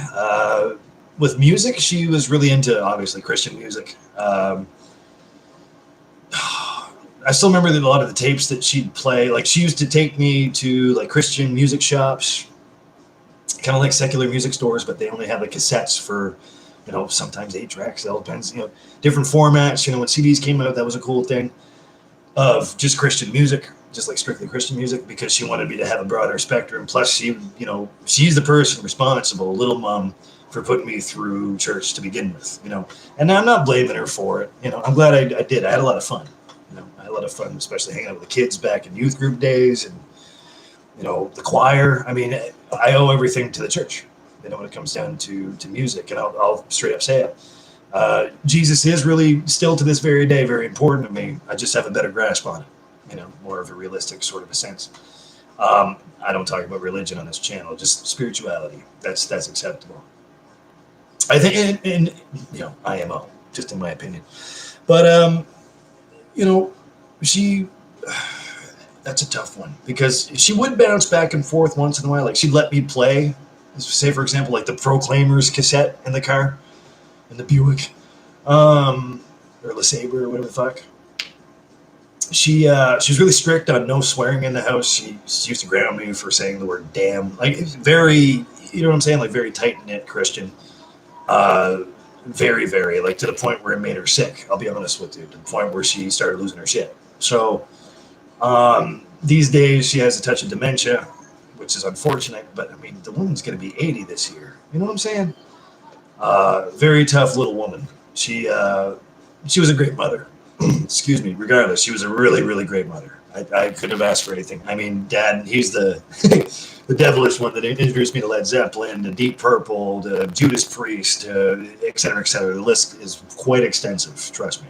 With music, she was really into, obviously, Christian music. I still remember that a lot of the tapes that she'd play, like she used to take me to like Christian music shops, kind of like secular music stores, but they only had like cassettes for You know, sometimes 8 tracks. It all depends. You know, different formats. You know, when CDs came out, that was a cool thing of just Christian music, just like strictly Christian music, because she wanted me to have a broader spectrum. Plus, she, you know, she's the person responsible, little mom, for putting me through church to begin with. You know, and I'm not blaming her for it. You know, I'm glad I did. I had a lot of fun. You know, I had a lot of fun, especially hanging out with the kids back in youth group days, and you know, the choir. I mean, I owe everything to the church. You know, when it comes down to music, and I'll straight up say it. Jesus is really still to this very day very important to me. I just have a better grasp on it, you know, more of a realistic sort of a sense. I don't talk about religion on this channel, just spirituality. That's acceptable. I think, and you know, IMO, just in my opinion. But you know, she. That's a tough one because she would bounce back and forth once in a while. Like she'd let me play, say for example, like the Proclaimers cassette in the car, in the Buick, or LeSabre or whatever the fuck. She was really strict on no swearing in the house. She used to ground me for saying the word damn. Like very, you know what I'm saying? Like very tight knit Christian. Very, very like to the point where it made her sick. I'll be honest with you, to the point where she started losing her shit. So. These days she has a touch of dementia, which is unfortunate, but I mean, the woman's going to be 80 this year. You know what I'm saying? Very tough little woman. She was a great mother. Excuse me. Regardless, she was a really, really great mother. I couldn't have asked for anything. I mean, Dad, he's the the devilish one that introduced me to Led Zeppelin, to Deep Purple, to Judas Priest, et cetera, et cetera. The list is quite extensive. Trust me.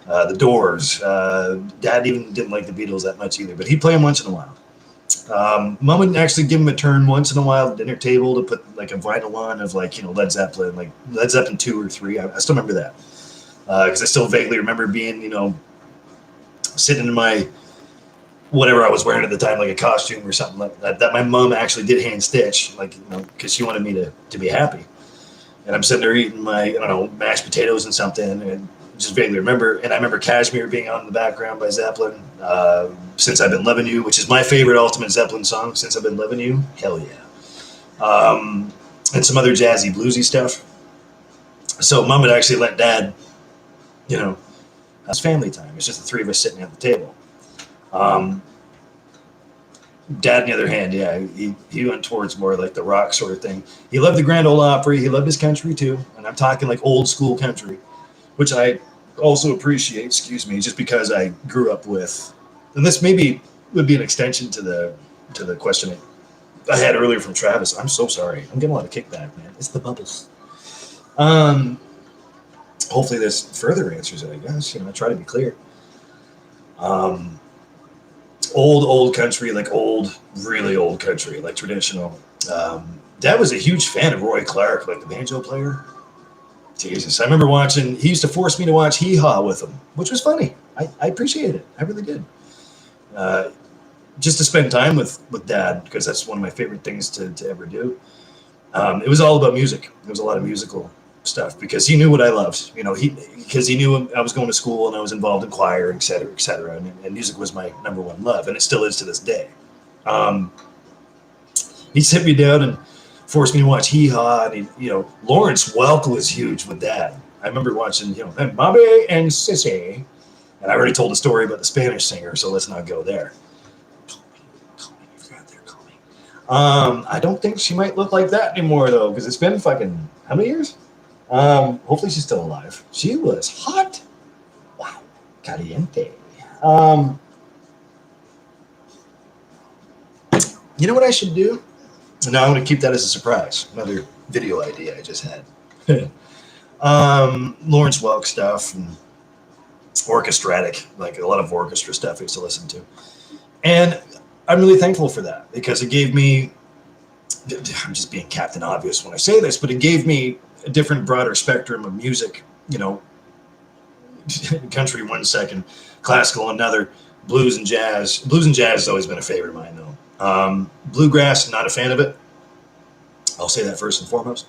The Doors. Dad even didn't like the Beatles that much either, but he'd play them once in a while. Mom would actually give him a turn once in a while at the dinner table to put like a vinyl on of like, you know, Led Zeppelin, like Led Zeppelin 2 or 3. I still remember that. Because I still vaguely remember being, you know, sitting in my, whatever I was wearing at the time, like a costume or something like that my mom actually did hand stitch, like, you know, because she wanted me to be happy. And I'm sitting there eating my, I don't know, mashed potatoes and something, and just vaguely remember. And I remember Kashmir being on in the background by Zeppelin. Since I've Been Loving You, which is my favorite Ultimate Zeppelin song, Since I've Been Loving You. Hell yeah. And some other jazzy, bluesy stuff. So Mom would actually let Dad, you know, it's family time. It's just the three of us sitting at the table. Dad, on the other hand, yeah, he went towards more like the rock sort of thing. He loved the Grand Ole Opry. He loved his country too. And I'm talking like old school country, which I also appreciate, excuse me, just because I grew up with, and this maybe would be an extension to the question I had earlier from Travis. I'm so sorry. I'm getting a lot of kickback, man. It's the bubbles. Hopefully this further answers it, I guess. You know, I try to be clear. Old country, like old, really old country, like traditional. Dad was a huge fan of Roy Clark, like the banjo player. Jesus, I remember watching, he used to force me to watch Hee Haw with him, which was funny. I appreciated it. I really did. Just to spend time with Dad, because that's one of my favorite things to ever do. It was all about music. There was a lot of musical stuff because he knew what I loved. You know, because he knew I was going to school and I was involved in choir, et cetera, et cetera. And music was my number one love, and it still is to this day. He sit me down and forced me to watch Hee Haw, and you know, Lawrence Welk was huge with Dad. I remember watching, you know, Mommy and Sissy, and I already told a story about the Spanish singer, so let's not go there. Call me, I forgot there, call me. I don't think she might look like that anymore though, because it's been fucking how many years? Hopefully she's still alive. She was hot. Wow, caliente. You know what I should do? No, I'm going to keep that as a surprise. Another video idea I just had. Lawrence Welk stuff and orchestratic, like a lot of orchestra stuff I used to listen to. And I'm really thankful for that because it gave me, I'm just being Captain Obvious when I say this, but it gave me a different, broader spectrum of music, you know, country 1 second, classical another, blues and jazz. Blues and jazz has always been a favorite of mine, though. Bluegrass, not a fan of it. I'll say that first and foremost.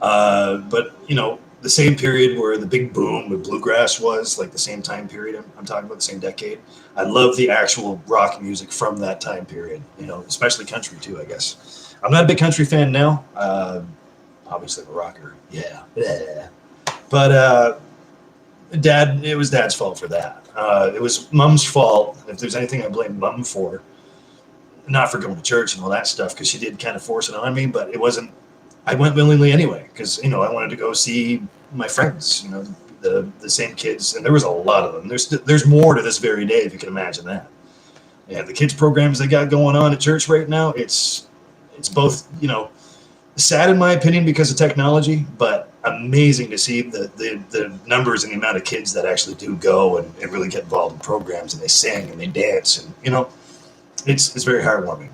But, you know, the same period where the big boom with bluegrass was, like the same time period, I'm talking about the same decade. I love the actual rock music from that time period, you know, especially country too, I guess. I'm not a big country fan now. obviously I'm a rocker. Yeah. But it was Dad's fault for that. It was Mom's fault. If there's anything I blame Mom for, not for going to church and all that stuff, because she did kind of force it on me, but it wasn't. I went willingly anyway, because I wanted to go see my friends, the same kids, and there was a lot of them. There's more to this very day, if you can imagine that. And the kids programs they got going on at church right now, it's both sad in my opinion because of technology, but amazing to see the numbers and the amount of kids that actually do go and really get involved in programs, and they sing and they dance, and it's very heartwarming.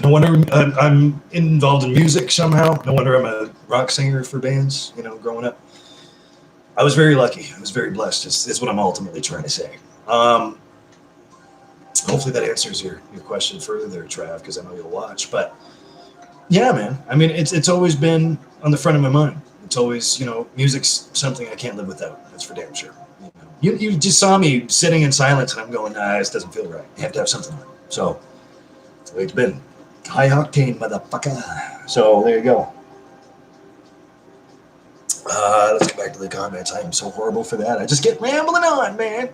No wonder I'm involved in music somehow. No wonder I'm a rock singer for bands. Growing up, I was very lucky. I was very blessed. Is what I'm ultimately trying to say. Hopefully that answers your question further there, Trav, because I know you'll watch. But yeah, man. I mean, it's always been on the front of my mind. It's always, music's something I can't live without. That's for damn sure. You just saw me sitting in silence, and I'm going, nah, this doesn't feel right. You have to have something on. So that's the way it's been. High octane, motherfucker. So there you go. Let's get back to the comments. I am so horrible for that. I just get rambling on, man.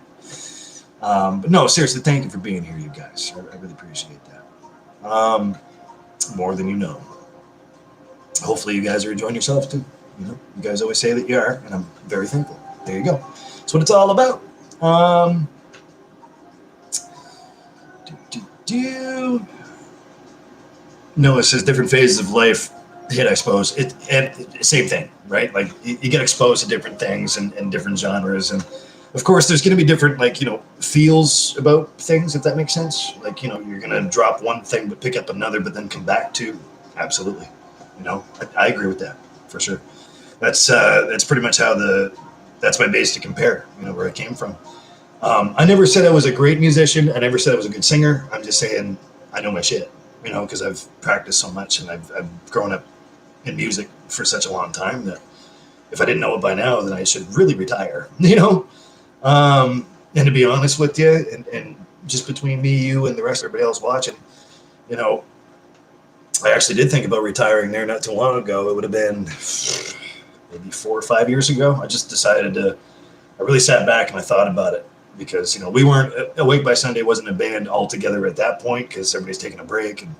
But no, seriously, thank you for being here, you guys. I really appreciate that. More than you know. Hopefully you guys are enjoying yourselves too. You guys always say that you are, and I'm very thankful. There you go. That's what it's all about. Noah says different phases of life hit, I suppose. And same thing, right? Like you get exposed to different things and different genres, and of course there's going to be different feels about things, if that makes sense. Like you're going to drop one thing but pick up another, but then come back to absolutely. I agree with that for sure. That's pretty much how that's my base to compare. Where I came from. I never said I was a great musician. I never said I was a good singer. I'm just saying I know my shit. Because I've practiced so much and I've grown up in music for such a long time that if I didn't know it by now, then I should really retire. And to be honest with you, and just between me, you, and the rest of everybody else watching, I actually did think about retiring there not too long ago. It would have been maybe 4 or 5 years ago. I just decided I really sat back and I thought about it. Because we weren't Awake by Sunday wasn't a band altogether at that point because everybody's taking a break, and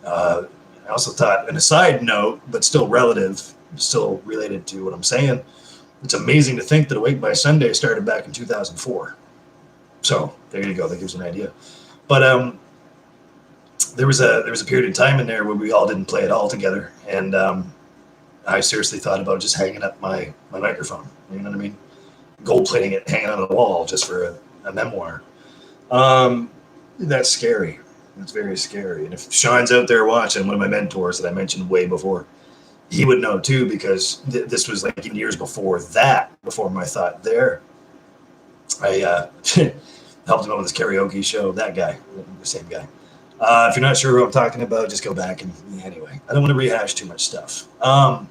I also thought, an aside note, but still relative, still related to what I'm saying. It's amazing to think that Awake by Sunday started back in 2004. So there you go. That gives you an idea. But there was a period of time in there where we all didn't play at all together, and I seriously thought about just hanging up my microphone. You know what I mean? Gold plating it, hanging on the wall just for a memoir. That's scary. It's very scary. And if Sean's out there watching, one of my mentors that I mentioned way before, he would know too, because this was like even years before my thought there. I helped him out with his karaoke show. That guy, the same guy. If you're not sure who I'm talking about, just go back and anyway. I don't want to rehash too much stuff. I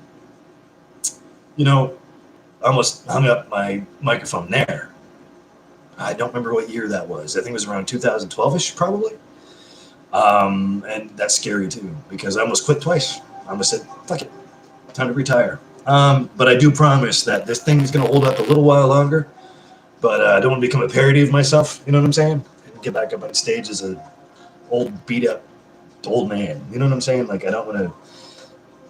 almost hung up my microphone there. I don't remember what year that was. I think it was around 2012-ish, probably. And that's scary too, because I almost quit twice. I almost said, fuck it, time to retire. But I do promise that this thing is going to hold up a little while longer, but I don't want to become a parody of myself, you know what I'm saying? And get back up on stage as an old, beat up old man, you know what I'm saying? Like, I don't want to.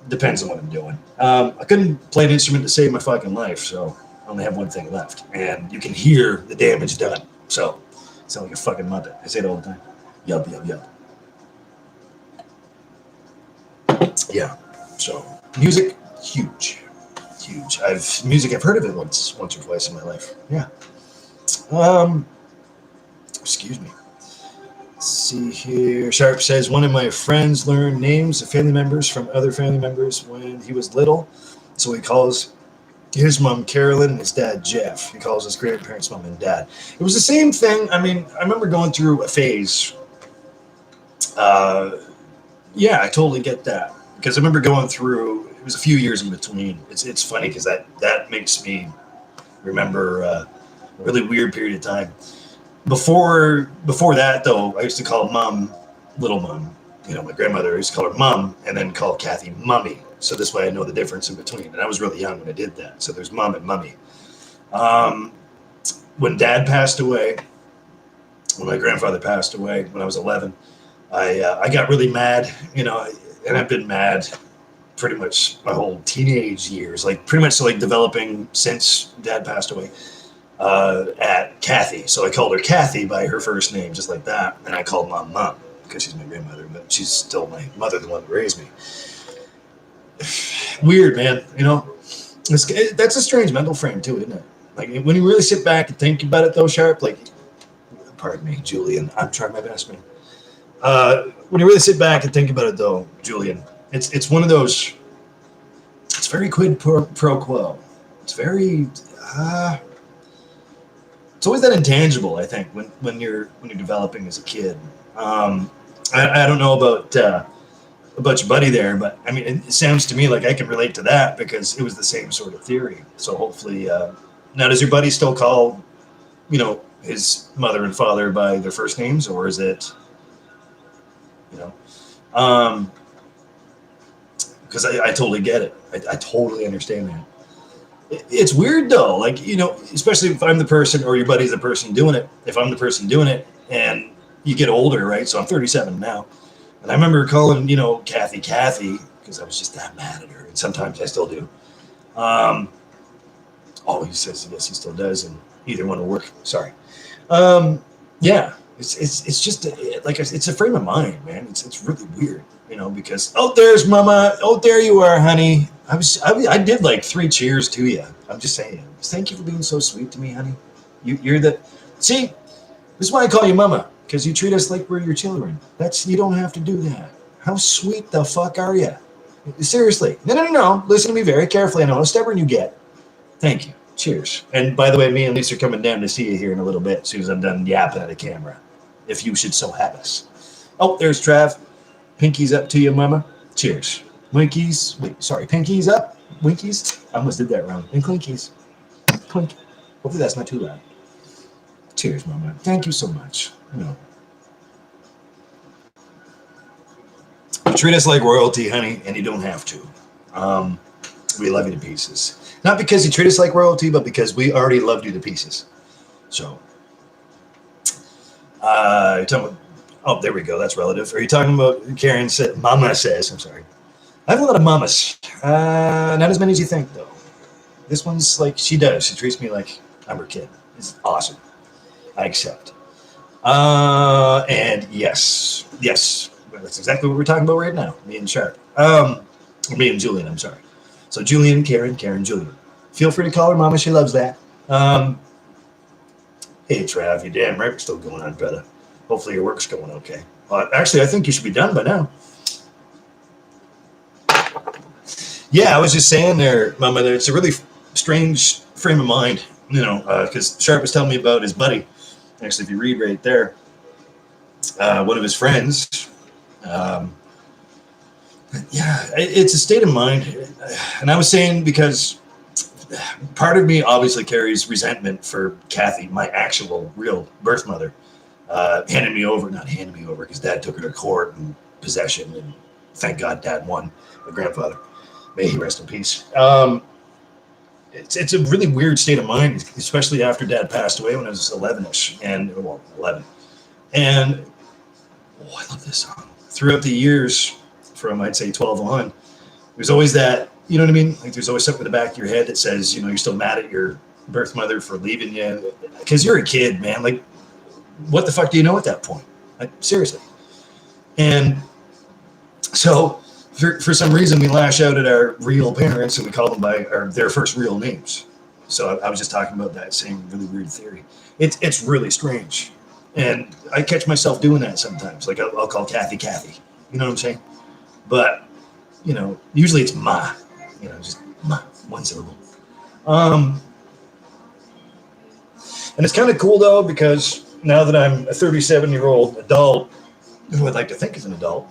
Depends on what I'm doing. I couldn't play an instrument to save my fucking life, so I only have one thing left. And you can hear the damage done. So, I sound like a fucking muppet. I say it all the time. Yup, yup, yup. Yeah, so music, huge. I've heard of it once or twice in my life. Yeah. Excuse me. Let's see here. Sharp says, one of my friends learned names of family members from other family members when he was little. So he calls his mom Carolyn and his dad Jeff. He calls his grandparents mom and dad. It was the same thing. I mean, I remember going through a phase. Yeah, I totally get that. Because I remember going through, it was a few years in between. It's funny because that makes me remember a really weird period of time. Before that, though, I used to call mom Little Mom my grandmother used to call her mom and then call Kathy mummy. So this way I know the difference in between. And I was really young when I did that. So there's mom and mummy. When dad passed away, when my grandfather passed away when I was 11, I got really mad, and I've been mad pretty much my whole teenage years, like pretty much like developing since dad passed away, at Kathy. So I called her Kathy by her first name, just like that. And I called mom mom because she's my grandmother, but she's still my mother, the one that raised me. Weird, man. That's a strange mental frame too, isn't it? Like when you really sit back and think about it though, Sharp, like, pardon me, Julian, I'm trying my best, man. When you really sit back and think about it though, Julian, it's one of those, it's very quid pro quo. It's very, it's always that intangible, I think, when you're developing as a kid. I don't know about your buddy there, but I mean, it sounds to me like I can relate to that because it was the same sort of theory. So hopefully, now does your buddy still call, his mother and father by their first names, or is it, because I totally get it. I totally understand that. It's weird though, like, especially if I'm the person or your buddy's the person doing it. If I'm the person doing it and you get older, right? So I'm 37 now. And I remember calling, Kathy, because I was just that mad at her. And sometimes I still do. He says, yes, he still does. And either one will work. Sorry. Yeah, it's just it's a frame of mind, man. It's really weird, because, there's mama. Oh, there you are, honey. I did like 3 cheers to you. I'm just saying. Thank you for being so sweet to me, honey. You're see, this is why I call you mama, because you treat us like we're your children. You don't have to do that. How sweet the fuck are you? Seriously. No. Listen to me very carefully. I know how stubborn you get. Thank you. Cheers. And by the way, me and Lisa are coming down to see you here in a little bit, as soon as I'm done yapping at a camera, if you should so have us. Oh, there's Trav. Pinkies up to you, mama. Cheers. Winkies. Wait, sorry. Pinkies up. Winkies. I almost did that wrong. And clinkies. Clink. Hopefully that's not too loud. Cheers, mama. Thank you so much. You treat us like royalty, honey, and you don't have to. We love you to pieces. Not because you treat us like royalty, but because we already loved you to pieces. So, you're talking about, oh, there we go. That's relative. Are you talking about, Karen said, mama says, I'm sorry. I have a lot of mamas. Not as many as you think, though. This one's like, she does. She treats me like I'm her kid. It's awesome. I accept. And yes. That's exactly what we're talking about right now. Me and Sharp. Me and Julian, I'm sorry. So Julian, Karen, Julian. Feel free to call her mama. She loves that. Hey, Trav, you damn right we're still going on, brother. Hopefully your work's going okay. Actually, I think you should be done by now. Yeah, I was just saying there, mama, that it's a really strange frame of mind, because Sharp was telling me about his buddy. Actually, if you read right there, one of his friends, yeah, it's a state of mind. And I was saying because part of me obviously carries resentment for Kathy, my actual real birth mother, not handing me over because Dad took her to court and possession, and thank God Dad won, my grandfather. May he rest in peace. It's a really weird state of mind, especially after Dad passed away when I was 11-ish, 11. And, I love this song. Throughout the years, from I'd say 12 on, there's always that, you know what I mean? Like there's always something in the back of your head that says, you're still mad at your birth mother for leaving you. Because you're a kid, man. Like, what the fuck do you know at that point? Like, seriously. And so, for some reason, we lash out at our real parents and we call them by their first real names. So I was just talking about that same really weird theory. It's really strange. And I catch myself doing that sometimes. Like I'll call Kathy. You know what I'm saying? But, usually it's ma. Just ma, one syllable. And it's kind of cool, though, because now that I'm a 37-year-old adult, who I'd like to think is an adult,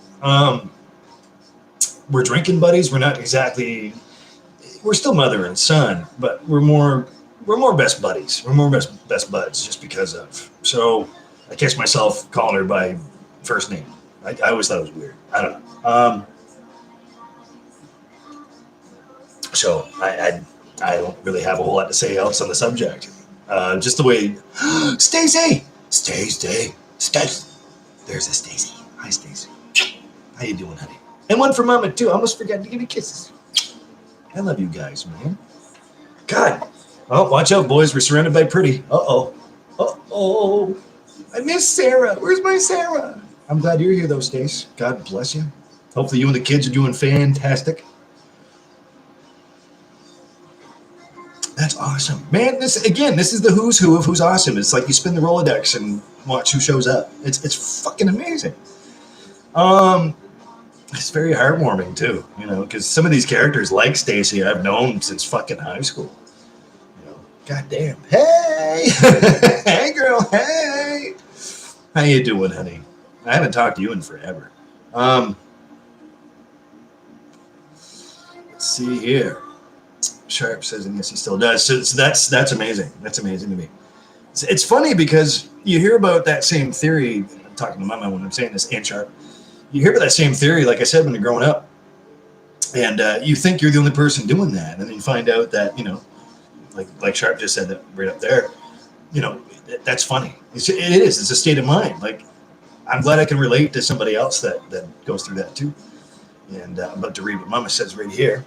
we're drinking buddies. We're not exactly, we're still mother and son, but we're more best buddies. We're more best buds just because of. So I catch myself calling her by first name. I always thought it was weird. I don't know. So I don't really have a whole lot to say else on the subject. Just the way Stacy. There's a Stacy. Hi, Stacy. How you doing, honey? And one for Mama too. I almost forgot to give you kisses. I love you guys, man. God. Oh, watch out, boys. We're surrounded by pretty. Uh-oh. I miss Sarah. Where's my Sarah? I'm glad you're here, though, Stace. God bless you. Hopefully you and the kids are doing fantastic. That's awesome. Man, this is the who's who of who's awesome. It's like you spin the Rolodex and watch who shows up. It's fucking amazing. It's very heartwarming, too, you know, because some of these characters, like Stacy, I've known since fucking high school. You know, goddamn. Hey! Hey, girl, hey! How you doing, honey? I haven't talked to you in forever. Let's see here. Sharp says, and yes, he still does. So that's amazing. That's amazing to me. It's funny because you hear about that same theory. I'm talking to Mama when I'm saying this, and Sharp. You hear about that same theory, like I said, when you're growing up, and you think you're the only person doing that, and then you find out that, you know, like Sharp just said that right up there, you know, that's funny. It is. It's a state of mind. Like, I'm glad I can relate to somebody else that goes through that too. And I'm about to read what Mama says right here.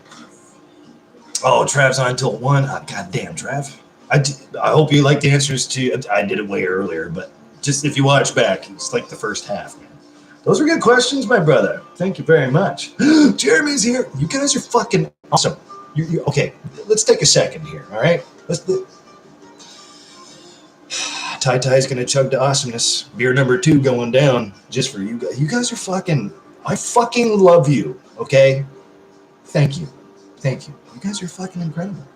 Oh, Trav's on until 1. Oh, God damn, Trav. I hope you like the answers to. I did it way earlier, but just if you watch back, it's like the first half, man. Those are good questions, my brother. Thank you very much. Jeremy's here. You guys are fucking awesome. Okay, let's take a second here, all right? Ty-Ty's going to chug to awesomeness. Beer number 2 going down just for you guys. You guys are fucking... I fucking love you, okay? Thank you. You guys are fucking incredible.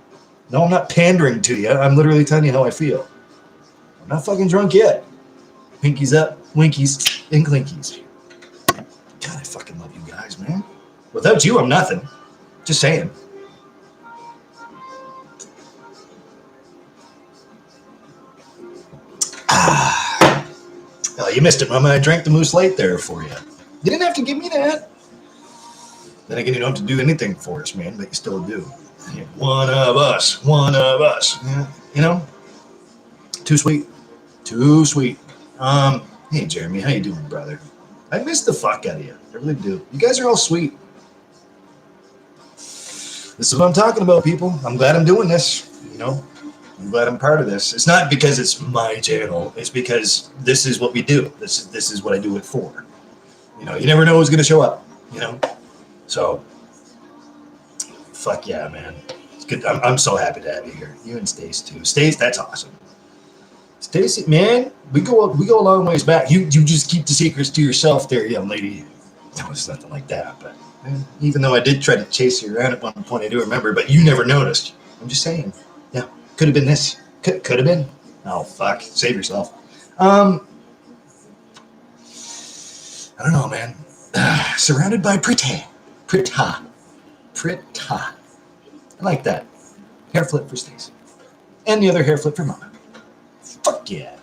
No, I'm not pandering to you. I'm literally telling you how I feel. I'm not fucking drunk yet. Pinkies up, winkies, and clinkies. God, I fucking love you guys, man. Without you, I'm nothing. Just saying. Oh, you missed it, Mama. I drank the Moose Light there for you. You didn't have to give me that. Then again, you don't have to do anything for us, man, but you still do. Yeah. One of us. Yeah, you know? Too sweet. Hey, Jeremy, how you doing, brother? I miss the fuck out of you. I really do. You guys are all sweet. This is what I'm talking about, people. I'm glad I'm doing this, you know? I'm glad I'm part of this. It's not because it's my channel. It's because this is what we do. This is what I do it for. You know, you never know who's going to show up, you know? So, fuck yeah, man. It's good. I'm so happy to have you here. You and Stace, too. Stace, that's awesome. Stacy, man, we go a long ways back. You just keep the secrets to yourself there, young lady. No, it's nothing like that. But man, even though I did try to chase you around at one point, I do remember, but you never noticed. I'm just saying. Yeah, could have been this. Could have been. Oh, fuck. Save yourself. I don't know, man. Surrounded by pretty. I like that. Hair flip for Stacy. And the other hair flip for Mama. Fuck yeah.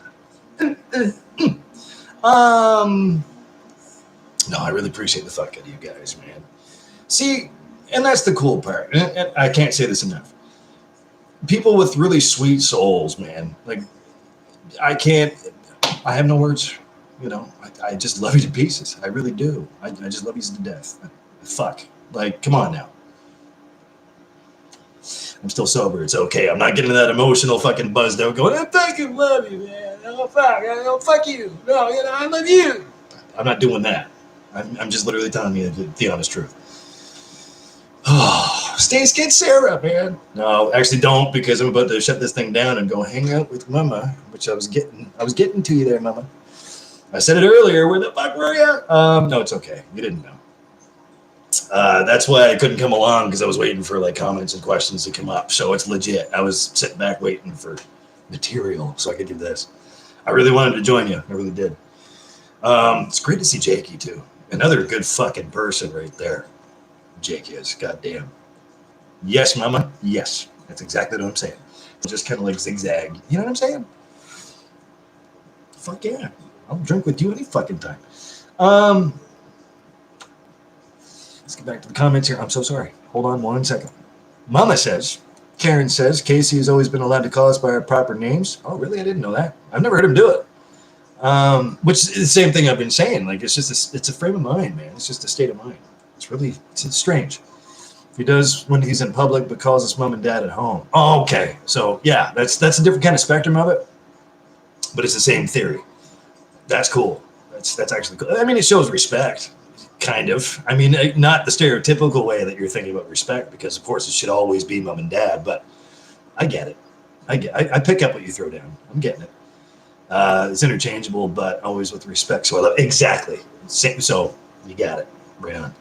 No, I really appreciate the fuck out of you guys, man. See, and that's the cool part. And I can't say this enough. People with really sweet souls, man. Like, I have no words. You know, I just love you to pieces. I really do. I just love you to death. Fuck. Like, come on now. I'm still sober. It's okay. I'm not getting that emotional fucking buzzed out going, I fucking love you, man. Oh, fuck. Oh, fuck you. No, you know, I love you. I'm not doing that. I'm just literally telling you the honest truth. Oh, Stace, get Sarah, man. No, actually don't, because I'm about to shut this thing down and go hang out with Mama, which I was getting to you there, Mama. I said it earlier. Where the fuck were you? No, it's okay. You didn't know. That's why I couldn't come along, because I was waiting for like comments and questions to come up. So it's legit. I was sitting back waiting for material so I could do this. I really wanted to join you. I really did. It's great to see Jakey too. Another good fucking person right there. Jake is. Goddamn. Yes, Mama. Yes. That's exactly what I'm saying. Just kind of like zigzag. You know what I'm saying? Fuck yeah. I'll drink with you any fucking time. get back to the comments here. I'm so sorry. Hold on 1 second. Mama says, Karen says, Casey has always been allowed to call us by our proper names. Oh, really? I didn't know that. I've never heard him do it. Which is the same thing I've been saying. Like, it's just it's a frame of mind, man. It's just a state of mind. It's strange. He does when he's in public, but calls us mom and dad at home. Oh, okay. So yeah, that's a different kind of spectrum of it, but it's the same theory. That's cool. That's actually cool. I mean, it shows respect, kind of. I mean, not the stereotypical way that you're thinking about respect, because of course it should always be mom and dad. But I get it. I pick up what you throw down. I'm getting it. It's interchangeable, but always with respect. So I love exactly. So you got it. Right on.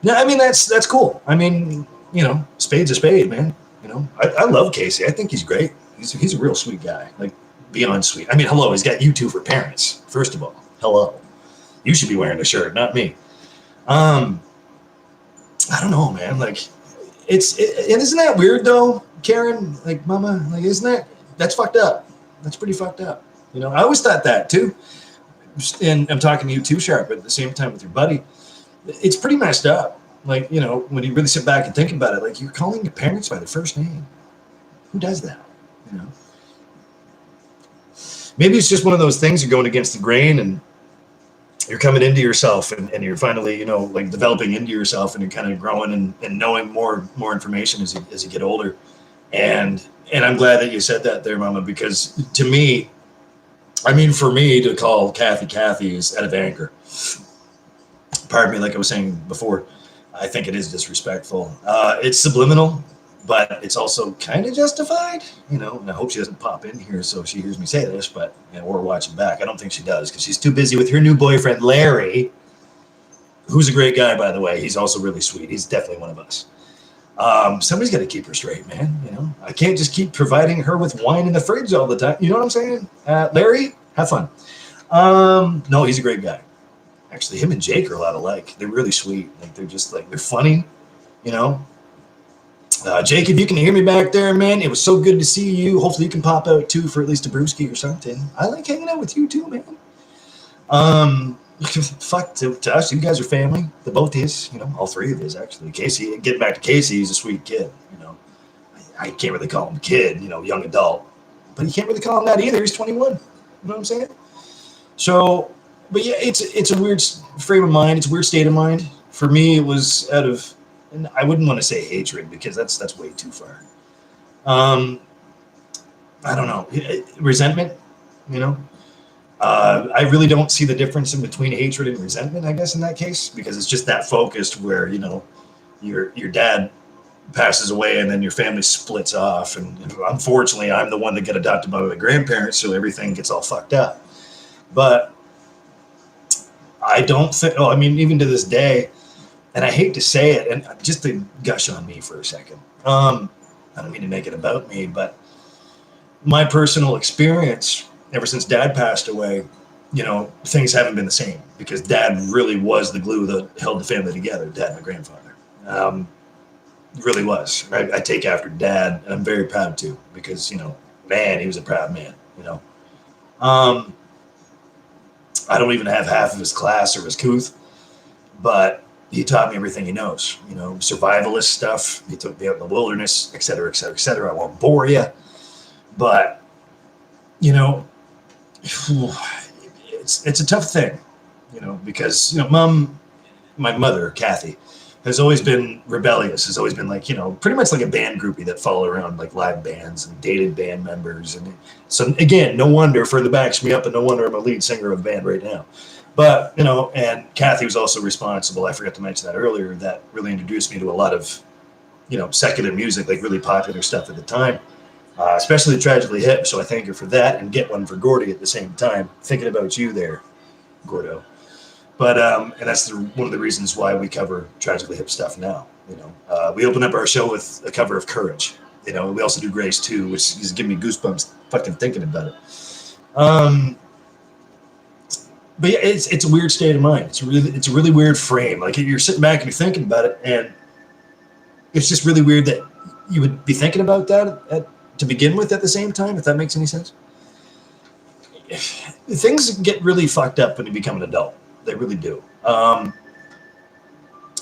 No, I mean, that's cool. I mean, you know, spade's a spade, man. You know, I love Casey. I think he's great. He's a real sweet guy, like beyond sweet. I mean, hello, he's got you two for parents. First of all, hello. You should be wearing the shirt, not me. I don't know, man. Like, and isn't that weird though, Karen? Like, mama, like, that's fucked up. That's pretty fucked up. You know, I always thought that too. And I'm talking to you too, Sharp, but at the same time with your buddy. It's pretty messed up. Like, you know, when you really sit back and think about it, like, you're calling your parents by their first name. Who does that? You know? Maybe it's just one of those things, you're going against the grain and you're coming into yourself and you're finally, you know, like developing into yourself and you're kind of growing and knowing more information as you get older. And I'm glad that you said that there, Mama, because to me, I mean, for me to call Kathy is out of anger. Pardon me, like I was saying before, I think it is disrespectful. It's subliminal, but it's also kind of justified, you know. And I hope she doesn't pop in here so she hears me say this, but or watching back. I don't think she does because she's too busy with her new boyfriend, Larry, who's a great guy, by the way. He's also really sweet. He's definitely one of us. Somebody's got to keep her straight, man. You know, I can't just keep providing her with wine in the fridge all the time. You know what I'm saying? Larry, have fun. No, he's a great guy. Actually, him and Jake are a lot alike. They're really sweet. Like, they're just like, they're funny, you know. Jake, if you can hear me back there, man, it was so good to see you. Hopefully you can pop out too for at least a brewski or something. I like hanging out with you too, man. Fuck to us, you guys are family. The both is, you know, all three of us actually. Casey, getting back to Casey, he's a sweet kid, you know. I can't really call him a kid, you know, young adult, but you can't really call him that either. He's 21. You know what I'm saying? So. But yeah, it's a weird frame of mind. It's a weird state of mind. For me, it was out of, and I wouldn't want to say hatred because that's way too far. I don't know, resentment. You know, I really don't see the difference in between hatred and resentment. I guess in that case, because it's just that focused where, you know, your dad passes away and then your family splits off, and unfortunately, I'm the one that got adopted by my grandparents, so everything gets all fucked up. But I don't think, I mean, even to this day, and I hate to say it, and just to gush on me for a second, I don't mean to make it about me, but my personal experience ever since Dad passed away, you know, things haven't been the same because Dad really was the glue that held the family together, Dad, my grandfather. Really was. I take after Dad, and I'm very proud to because, you know, man, he was a proud man, you know. I don't even have half of his class or his couth, but he taught me everything he knows, you know, survivalist stuff. He took me out in the wilderness, et cetera, et cetera, et cetera. I won't bore you, but, you know, it's a tough thing, you know, because, you know, my mother, Kathy, has always been rebellious, has always been like, you know, pretty much like a band groupie that followed around like live bands and dated band members. And so again, no wonder further backs me up, and no wonder I'm a lead singer of a band right now. But, you know, and Kathy was also responsible, I forgot to mention that earlier, that really introduced me to a lot of, you know, secular music, like really popular stuff at the time, especially Tragically Hip. So I thank her for that, and get one for Gordy at the same time. Thinking about you there, Gordo. But, and that's one of the reasons why we cover Tragically Hip stuff now. You know, we open up our show with a cover of Courage. You know, we also do Grace too, which is giving me goosebumps fucking thinking about it. But yeah, it's a weird state of mind. It's a really weird frame. Like, you're sitting back and you're thinking about it, and it's just really weird that you would be thinking about that to begin with at the same time, if that makes any sense. Things get really fucked up when you become an adult. They really do.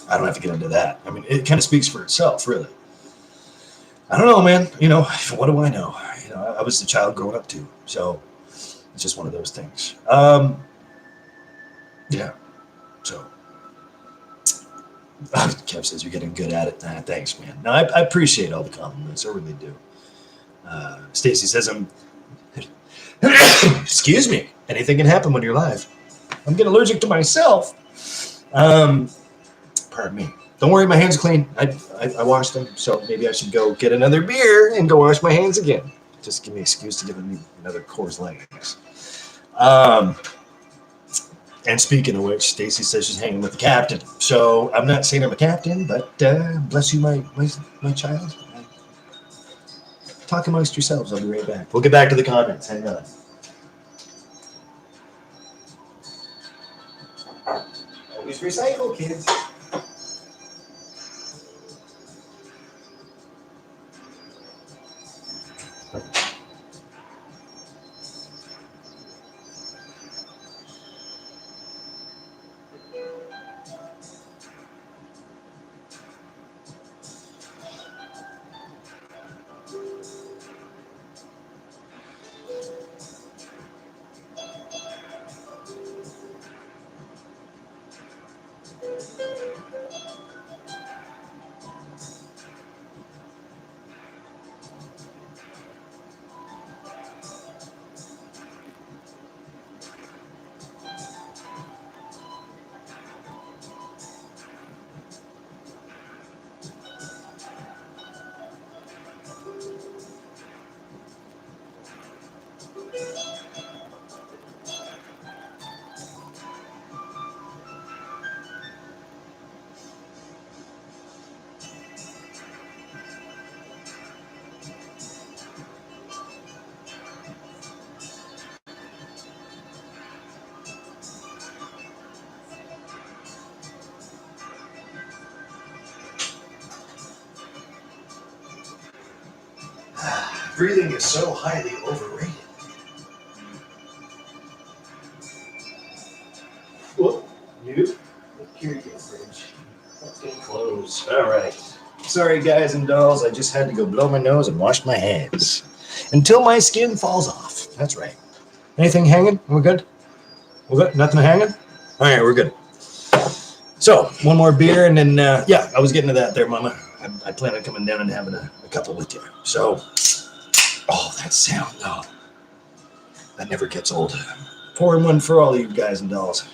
I don't have to get into that. I mean, it kind of speaks for itself, really. I don't know, man. You know, what do I know? You know, I was the child growing up too, so it's just one of those things. Yeah. So, Kev says you're getting good at it. Thanks, man. No, I appreciate all the compliments. I really do. Stacy says I'm. Excuse me. Anything can happen when you're live. I'm getting allergic to myself. Pardon me. Don't worry, my hands are clean. I washed them, so maybe I should go get another beer and go wash my hands again. Just give me an excuse to give me another Coors Light. And speaking of which, Stacy says she's hanging with the captain. So I'm not saying I'm a captain, but bless you, my child. Talk amongst yourselves. I'll be right back. We'll get back to the comments. Hang on. Always recycle, kids. Breathing is so highly overrated. Whoop, you. Here you go, fridge. Okay, close. All right. Sorry, guys and dolls. I just had to go blow my nose and wash my hands until my skin falls off. That's right. Anything hanging? We're good? We're good? Nothing hanging? All right, we're good. So, one more beer, and then, yeah, I was getting to that there, Mama. I plan on coming down and having a couple with you. So, oh, that sound, oh, that never gets old. 4-in-1 for all of you guys and dolls.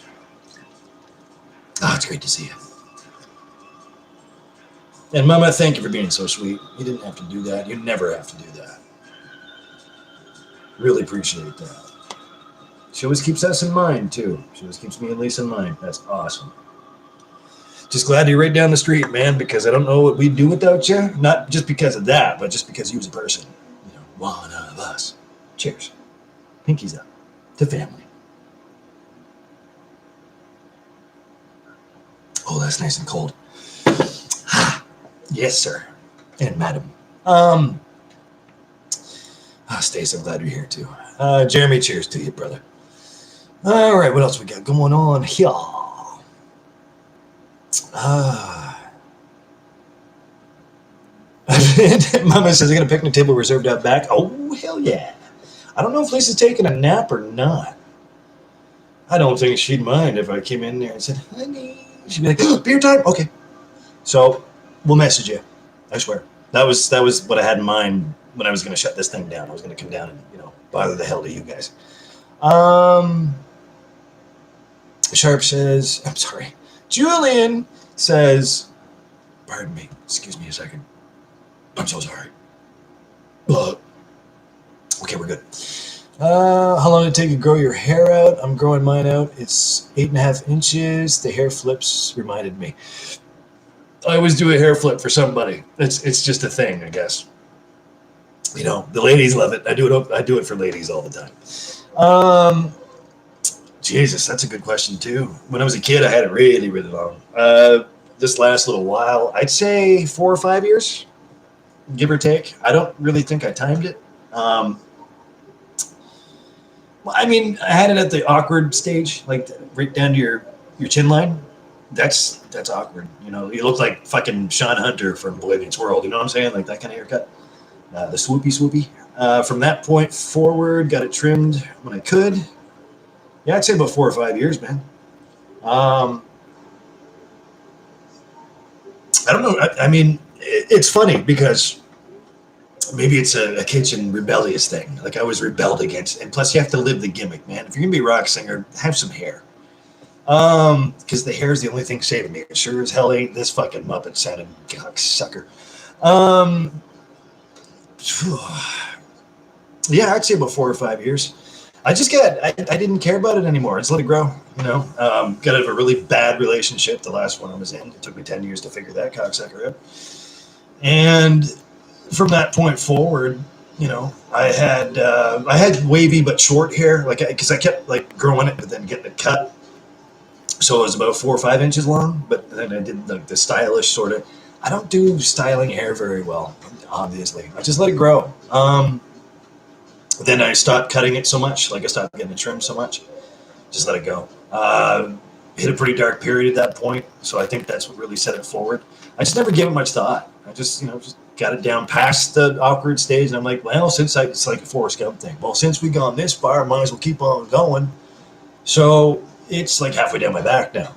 Oh, it's great to see you. And Mama, thank you for being so sweet. You didn't have to do that. You never have to do that. Really appreciate that. She always keeps us in mind, too. She always keeps me and Lisa in mind. That's awesome. Just glad you're right down the street, man, because I don't know what we'd do without you. Not just because of that, but just because you was a person. You know, one of us. Cheers. Pinkies up. To family. Oh, that's nice and cold. Yes, sir. And madam. Stace, I'm glad you're here, too. Jeremy, cheers to you, brother. All right, what else we got going on here? Mama says, I got a picnic table reserved out back. Oh, hell yeah. I don't know if Lisa's taking a nap or not. I don't think she'd mind if I came in there and said, honey. She'd be like, oh, beer time? Okay. So we'll message you. I swear. That was what I had in mind when I was going to shut this thing down. I was going to come down and, bother the hell to you guys. Sharp says, I'm sorry. Julian says, pardon me. Excuse me a second. I'm so sorry. Okay, we're good. How long did it take to grow your hair out? I'm growing mine out. It's 8.5 inches. The hair flips reminded me. I always do a hair flip for somebody. It's just a thing, I guess. The ladies love it. I do it for ladies all the time. Jesus, that's a good question too. When I was a kid, I had it really, really long. This last little while, I'd say 4 or 5 years, give or take. I don't really think I timed it. Well, I mean, I had it at the awkward stage, like right down to your chin line. that's awkward. You know, you look like fucking Sean Hunter from Boy Meets World. You know what I'm saying? Like that kind of haircut. The swoopy. From that point forward, got it trimmed when I could. Yeah, I'd say about 4 or 5 years, man. I don't know. I mean, it's funny because maybe it's a kitchen rebellious thing. Like I was rebelled against, and plus you have to live the gimmick, man. If you're gonna be a rock singer, have some hair. Because the hair is the only thing saving me. It sure as hell ain't this fucking Muppet sounding cocksucker. Yeah, I'd say about 4 or 5 years. I didn't care about it anymore. I just let it grow, you know. Got out of a really bad relationship, the last one I was in. It took me 10 years to figure that cocksucker out. And from that point forward, you know, I had wavy but short hair, like because I kept like growing it, but then getting it cut. So it was about 4 or 5 inches long. But then I did the stylish sort of. I don't do styling hair very well, obviously. I just let it grow. Then I stopped cutting it so much, like I stopped getting it trimmed so much. Just let it go. Hit a pretty dark period at that point, so I think that's what really set it forward. I just never gave it much thought. I just, you know, just got it down past the awkward stage, and I'm like, well, it's like a Forrest Gump thing. Well, since we've gone this far, might as well keep on going. So it's like halfway down my back now.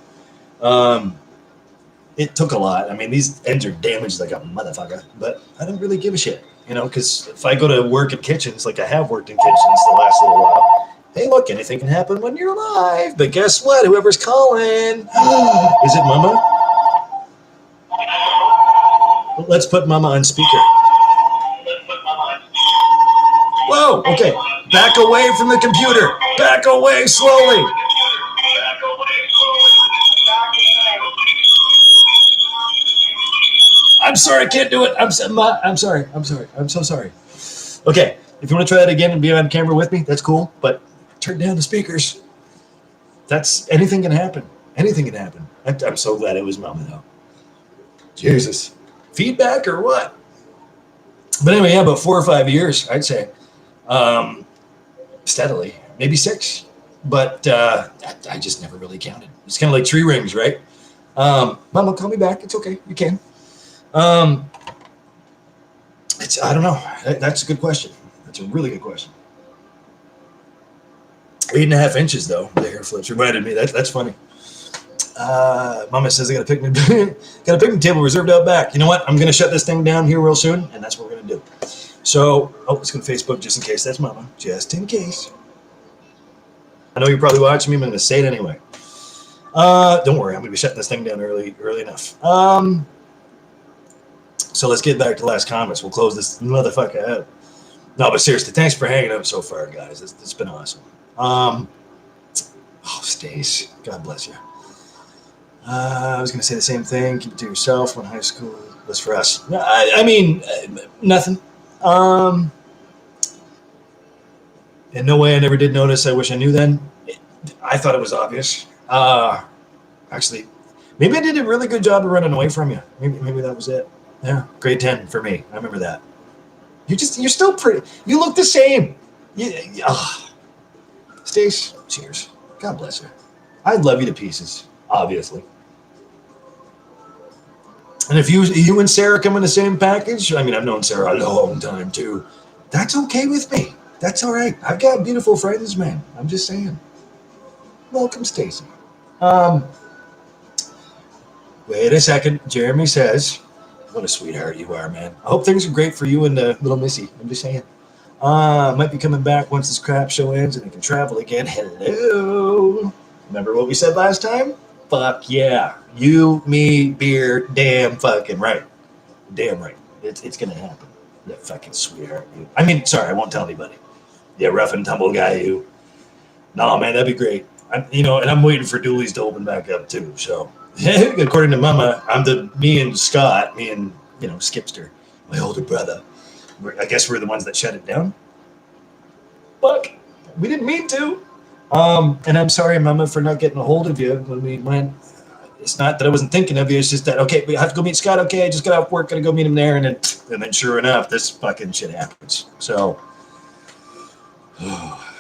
It took a lot. I mean, these ends are damaged like a motherfucker, but I don't really give a shit. You know, because if I go to work in kitchens, like I have worked in kitchens the last little while, hey, look, anything can happen when you're live. But guess what? Whoever's calling, is it Mama? Let's put Mama on speaker. Whoa, okay. Back away from the computer. Back away slowly. I'm sorry, I can't do it. I'm sorry. I'm so sorry. Okay, if you want to try that again and be on camera with me, that's cool. But turn down the speakers. Anything can happen. Anything can happen. I'm so glad it was Mama though. Jesus, feedback or what? But anyway, yeah, about 4 or 5 years, I'd say, steadily, maybe 6. But I just never really counted. It's kind of like tree rings, right? Mama, call me back. It's okay. You can. I don't know. That's a good question. That's a really good question. 8.5 inches though. The hair flips reminded me. That's funny. Mama says I got a picnic table reserved out back. You know what? I'm gonna shut this thing down here real soon, and that's what we're gonna do. So, let's go to Facebook just in case. That's Mama, just in case. I know you're probably watching me, but I'm gonna say it anyway. Don't worry, I'm gonna be shutting this thing down early enough. So let's get back to the last comments. We'll close this motherfucker out. No, but seriously, thanks for hanging out so far, guys. It's been awesome. Stace, God bless you. I was going to say the same thing. Keep it to yourself. When high school was for us. I mean, nothing. In no way I never did notice. I wish I knew then. I thought it was obvious. Actually, maybe I did a really good job of running away from you. Maybe that was it. Yeah, grade 10 for me. I remember that. You're still pretty. You look the same. Stace, cheers. God bless you. I love you to pieces, obviously. And if you and Sarah come in the same package, I mean, I've known Sarah a long time too. That's okay with me. That's all right. I've got beautiful friends, man. I'm just saying. Welcome, Stacy. Wait a second. Jeremy says, what a sweetheart you are, man. I hope things are great for you and little Missy. I'm just saying. Might be coming back once this crap show ends and I can travel again. Hello. Remember what we said last time? Fuck yeah. You, me, beer, damn fucking right. Damn right. It's going to happen. That fucking sweetheart you. I mean, sorry, I won't tell anybody. Yeah, rough and tumble guy you. No, man, that'd be great. And I'm waiting for Dooley's to open back up too. So, according to Mama, me and Skipster, my older brother. I guess we're the ones that shut it down. Fuck, we didn't mean to. And I'm sorry, Mama, for not getting a hold of you when we went. It's not that I wasn't thinking of you. It's just that, okay, we have to go meet Scott. Okay, I just got off work, gotta go meet him there. And then sure enough, this fucking shit happens. So,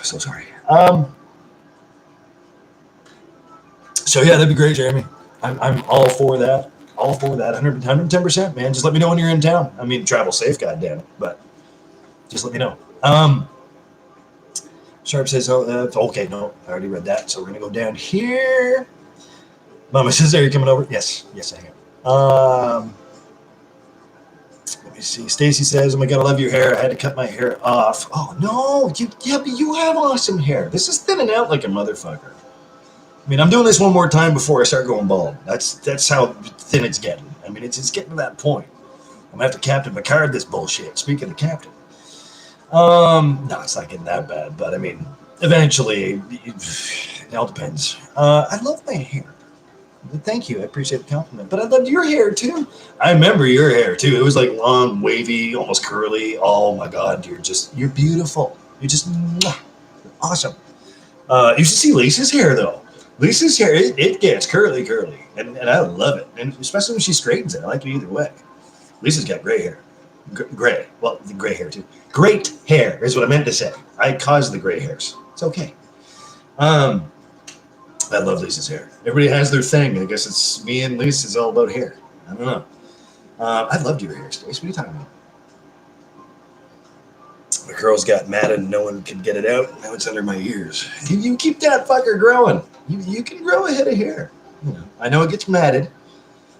so sorry. So yeah, that'd be great, Jeremy. I'm all for that. All for that. 110%, man. Just let me know when you're in town. I mean, travel safe, goddamn it. But just let me know. Sharp says, oh, okay, no, I already read that. So we're going to go down here. Mama says, are you coming over? Yes, I am. Let me see. Stacy says, oh my God, I love your hair. I had to cut my hair off. Oh, no. But you have awesome hair. This is thinning out like a motherfucker. I mean, I'm doing this one more time before I start going bald. That's how thin it's getting. I mean, it's getting to that point. I'm going to have to Captain Picard this bullshit. Speaking of Captain. No, it's not getting that bad. But, I mean, eventually, it all depends. I love my hair. Thank you. I appreciate the compliment. But I loved your hair, too. I remember your hair, too. It was like long, wavy, almost curly. Oh, my God. You're beautiful. You're just awesome. You should see Lisa's hair, though. Lisa's hair, it gets curly, and I love it, and especially when she straightens it. I like it either way. Lisa's got gray hair. Gray. Well, the gray hair, too. Great hair is what I meant to say. I caused the gray hairs. It's okay. I love Lisa's hair. Everybody has their thing. I guess it's me and Lisa's all about hair. I don't know. I loved your hair, Stace. What are you talking about? The curls got matted and no one could get it out. Now it's under my ears. You keep that fucker growing. You can grow a head of hair. You know, I know it gets matted.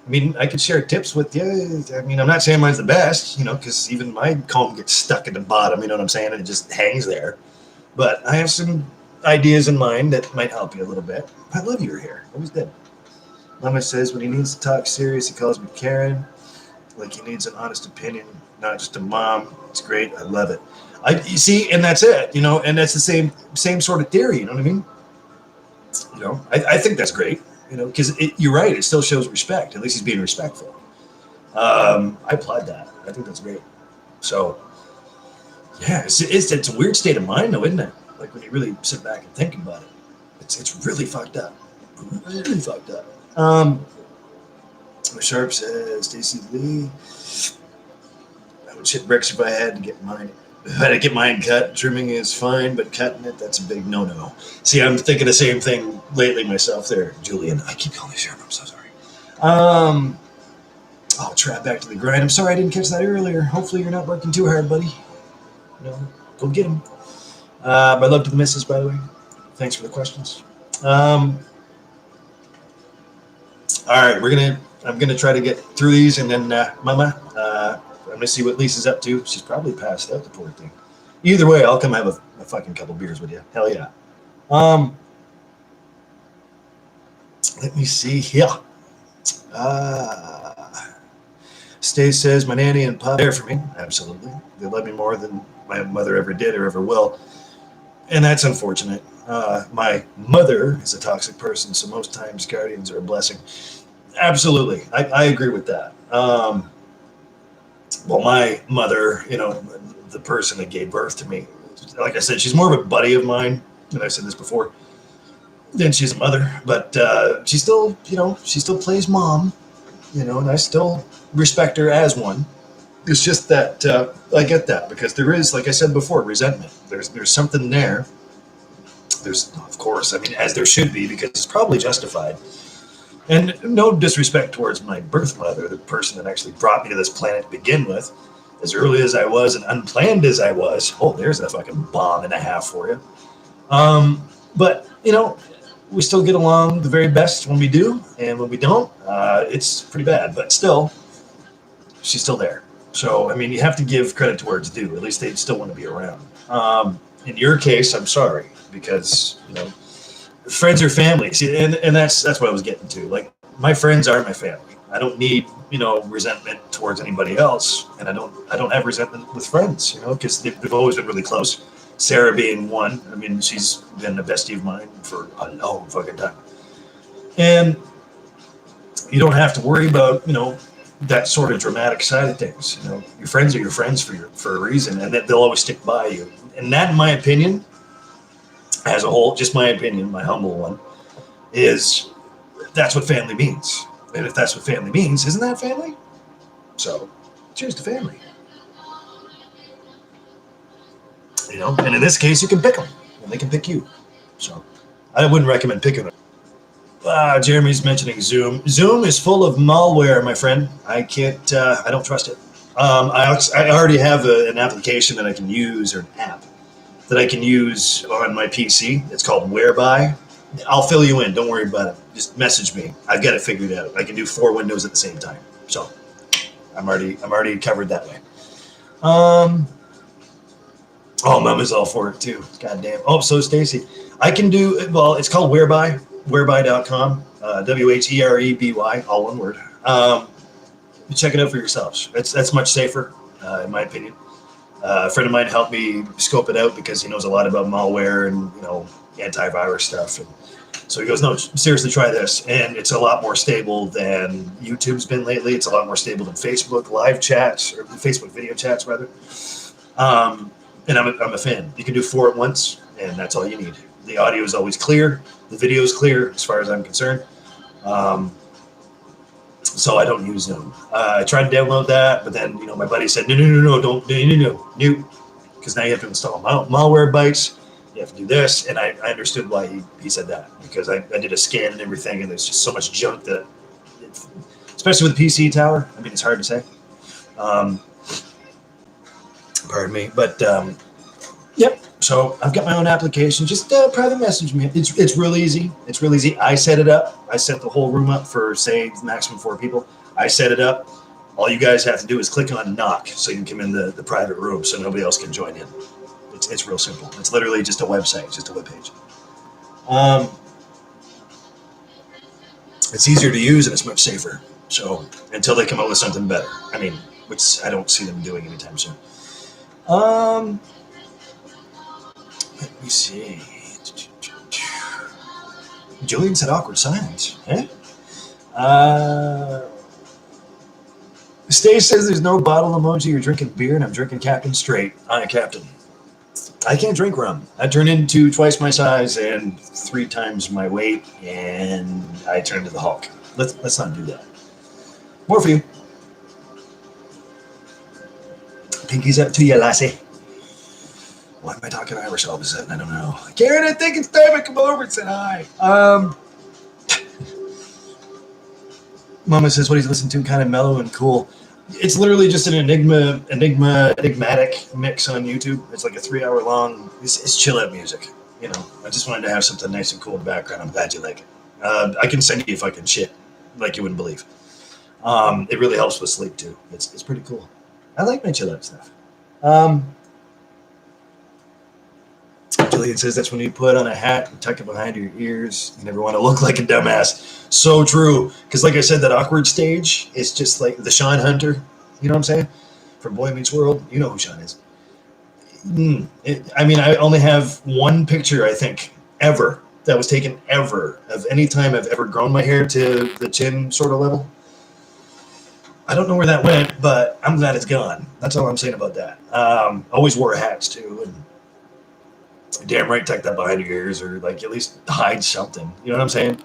I mean, I could share tips with you. I mean, I'm not saying mine's the best, because even my comb gets stuck at the bottom, you know what I'm saying? And it just hangs there. But I have some ideas in mind that might help you a little bit. I love your hair. Always did. Mama says when he needs to talk serious, he calls me Karen. Like he needs an honest opinion, not just a mom. It's great. I love it. You see, and that's it, and that's the same sort of theory, you know what I mean? I think that's great, because you're right. It still shows respect. At least he's being respectful. I applaud that. I think that's great. So, yeah, it's a weird state of mind, though, isn't it? Like when you really sit back and think about it, it's really fucked up. Really fucked up. Sharp says, Stacey Lee, I would shit bricks if I had to get mine. If I had to get mine cut. Trimming is fine, but cutting it, that's a big no-no. See, I'm thinking the same thing lately myself there, Julian. I keep calling you Sharp. I'm so sorry. I'll try back to the grind. I'm sorry I didn't catch that earlier. Hopefully you're not working too hard, buddy. Go get him. My love to the missus, by the way. Thanks for the questions. All right, I'm gonna try to get through these, and then Mama, I'm gonna see what Lisa's up to. She's probably passed out, the poor thing. Either way, I'll come have a fucking couple beers with you. Hell yeah. Let me see here. Stace says my nanny and pop there for me. Absolutely, they love me more than my mother ever did or ever will, and that's unfortunate. My mother is a toxic person, so most times guardians are a blessing. Absolutely, I agree with that. Well, my mother, the person that gave birth to me, like I said, she's more of a buddy of mine, and I've said this before, than she's a mother. But she still plays mom, and I still respect her as one. It's just that I get that because there is, like I said before, resentment. There's something there. There's, of course, I mean, as there should be, because it's probably justified. And no disrespect towards my birth mother, the person that actually brought me to this planet to begin with, as early as I was and unplanned as I was. Oh, there's a fucking bomb and a half for you. But, we still get along the very best when we do. And when we don't, it's pretty bad. But still, she's still there. So, I mean, you have to give credit to where it's due. At least they still want to be around. In your case, I'm sorry, because, friends are family. See, and that's what I was getting to. Like, my friends are my family. I don't need, resentment towards anybody else, and I don't have resentment with friends, because they've always been really close. Sarah being one. I mean, she's been a bestie of mine for a long fucking time, and you don't have to worry about, that sort of dramatic side of things. Your friends are your friends for a reason, and that they'll always stick by you. And that, in my opinion, as a whole, just my opinion, my humble one, is that's what family means. And if that's what family means, isn't that family? So, cheers to family. And in this case, you can pick them, and they can pick you. So, I wouldn't recommend picking them. Jeremy's mentioning Zoom. Zoom is full of malware, my friend. I can't. I don't trust it. I already have an application that I can use, or an app that I can use on my PC. It's called Whereby. I'll fill you in. Don't worry about it. Just message me. I've got it figured out. I can do 4 windows at the same time. So I'm already covered that way. Oh, Mom is all for it too. God damn. Oh, so Stacy, I can do, well, it's called Whereby, whereby.com, Whereby, all one word. Check it out for yourselves. That's much safer, in my opinion. A friend of mine helped me scope it out because he knows a lot about malware and, antivirus stuff. And so he goes, no, seriously, try this. And it's a lot more stable than YouTube's been lately. It's a lot more stable than Facebook live chats, or Facebook video chats, rather. And I'm a fan. You can do 4 at once, and that's all you need. The audio is always clear. The video is clear, as far as I'm concerned. So I don't use Zoom. I tried to download that, but then my buddy said, no, don't, no, because now you have to install malware bytes. You have to do this, and I understood why he said that, because I did a scan and everything, and there's just so much junk that, especially with the PC tower. I mean, it's hard to say. Pardon me, but yep. So I've got my own application. Just private message me. It's real easy. It's real easy. I set it up. I set the whole room up for, say, maximum 4 people. I set it up. All you guys have to do is click on knock, so you can come in the private room, so nobody else can join in. It's real simple. It's literally just a website, just a web page. It's easier to use and it's much safer. So until they come up with something better, which I don't see them doing anytime soon. Let me see. Julian said awkward silence. Stay says there's no bottle emoji. You're drinking beer, and I'm drinking Captain Straight. I am Captain. I can't drink rum. I turn into twice my size and 3 times my weight, and I turn into the Hulk. Let's not do that. More for you. Pinkies up to you, lassie. Why am I talking Irish all of a sudden? I don't know. Karen, I think it's time I come over and say hi. Mama says what he's listening to kind of mellow and cool. It's literally just an enigmatic mix on YouTube. It's like a 3-hour long. It's chill out music. I just wanted to have something nice and cool in the background. I'm glad you like it. I can send you fucking shit like you wouldn't believe. It really helps with sleep too. It's pretty cool. I like my chill out stuff. Julian says that's when you put on a hat and tuck it behind your ears. You never want to look like a dumbass. So true. Because like I said, that awkward stage is just like the Sean Hunter. You know what I'm saying? From Boy Meets World. You know who Sean is. I only have one picture, I think, ever, that was taken ever, of any time I've ever grown my hair to the chin sort of level. I don't know where that went, but I'm glad it's gone. That's all I'm saying about that. Always wore hats too, and damn right tuck that behind your ears, or like at least hide something. You know what I'm saying?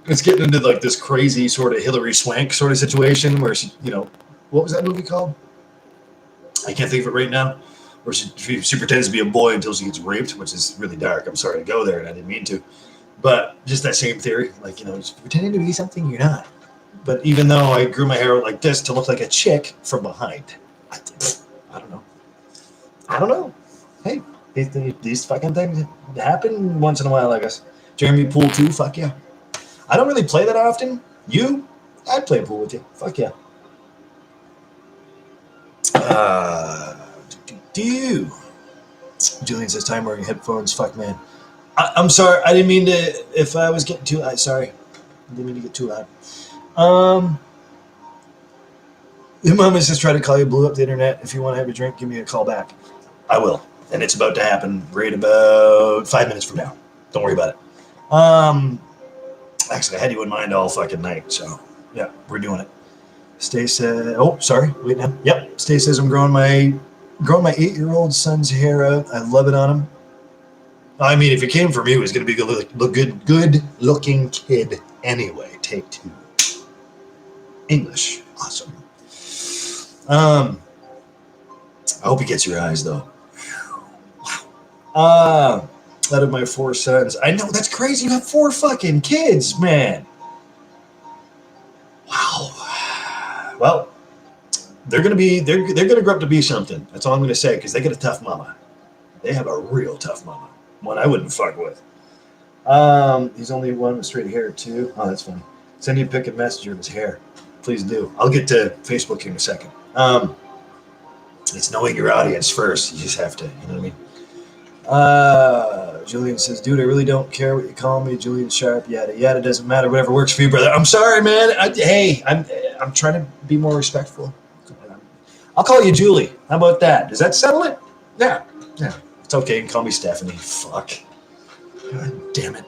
It's getting into like this crazy sort of Hillary Swank sort of situation where she, what was that movie called? I can't think of it right now. Where she pretends to be a boy until she gets raped, which is really dark. I'm sorry to go there, and I didn't mean to. But just that same theory, like, just pretending to be something you're not. But even though I grew my hair like this to look like a chick from behind, I don't know. Hey, these fucking things happen once in a while, I guess. Jeremy, pool too? Fuck yeah. I don't really play that often. You? I'd play pool with you. Fuck yeah. Julian says, time wearing headphones. Fuck, man. I'm sorry. I didn't mean to. If I was getting too loud, sorry. I didn't mean to get too loud. Your mom is just trying to call you, blew up the internet. If you want to have a drink, give me a call back. I will. And it's about to happen right about 5 minutes from now. Don't worry about it. Actually, I had you in mind all fucking night. So, yeah, we're doing it. Stay says, oh, sorry. Wait now. Yep. Stay says, I'm growing my 8-year-old son's hair out. I love it on him. I mean, if it came from you, he's going to be a good-looking kid anyway. Take 2. English. Awesome. I hope he gets your eyes, though. Wow. out of my 4 sons. I know, that's crazy. You have 4 fucking kids, man. Wow. Well, they're gonna grow up to be something. That's all I'm gonna say, because they get a tough mama. They have a real tough mama. One I wouldn't fuck with. He's only one with straight hair too. Oh, that's funny. Send you a pic and messenger of his hair. Please do. I'll get to Facebook here in a second. It's knowing your audience first. You just have to, you know what I mean? Julian says, dude, I really don't care what you call me. Julian Sharp, yada yada. Doesn't matter. Whatever works for you, brother. I'm sorry, man. I'm trying to be more respectful. I'll call you Julie. How about that? Does that settle it? Yeah. It's okay. You can call me Stephanie. Fuck. God damn it.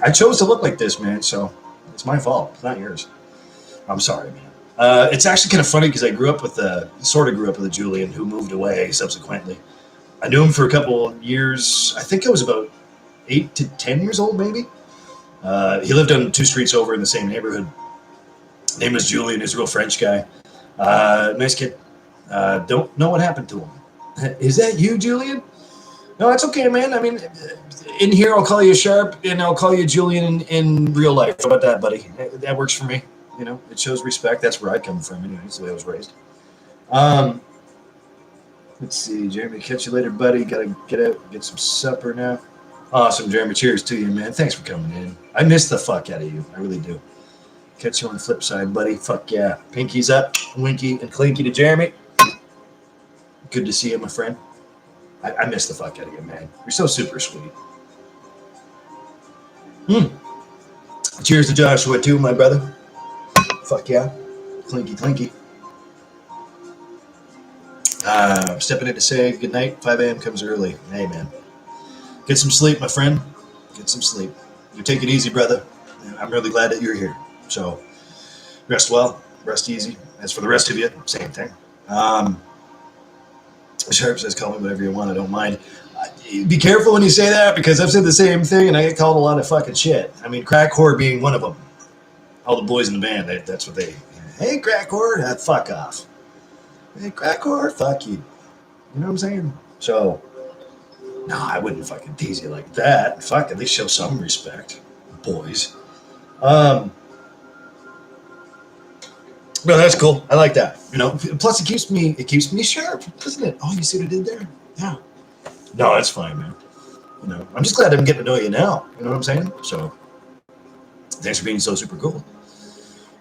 I chose to look like this, man, so it's my fault. It's not yours. I'm sorry, man. It's actually kind of funny because I grew up with a Julian who moved away subsequently. I knew him for a couple years. I think I was about 8 to 10 years old, maybe. He lived on 2 streets over in the same neighborhood. Name was Julian. He's a real French guy. Nice kid. Don't know what happened to him. Is that you, Julian? No, that's okay, man. I mean, in here, I'll call you Sharp, and I'll call you Julian in real life. How about that, buddy? That works for me. You know, it shows respect. That's where I come from, anyway. That's the way I was raised. Let's see. Jeremy, catch you later, buddy. Gotta get out, get some supper now. Awesome, Jeremy. Cheers to you, man. Thanks for coming in. I miss the fuck out of you. I really do. Catch you on the flip side, buddy. Fuck yeah. Pinkies up, winky, and clinky to Jeremy. Good to see you, my friend. I miss the fuck out of you, man. You're so super sweet. Cheers to Joshua, too, my brother. Fuck yeah. Clinky, clinky. Stepping in to say good night. 5 a.m. comes early. Hey, man. Get some sleep, my friend. Get some sleep. You take it easy, brother. I'm really glad that you're here. So, rest well. Rest easy. As for the rest of you, same thing. Sharp says, call me whatever you want. I don't mind. Be careful when you say that, because I've said the same thing and I get called a lot of fucking shit. I mean, crack whore being one of them. All the boys in the band, that's what they... Hey, crack whore, fuck off. Hey, crack whore, fuck you. You know what I'm saying? So, no, I wouldn't fucking tease you like that. Fuck, at least show some respect, boys. Well, that's cool. I like that. You know, plus it keeps me sharp, doesn't it? Oh, you see what I did there? Yeah. No, that's fine, man. You know, I'm just glad I'm getting to know you now. You know what I'm saying? So, thanks for being so super cool.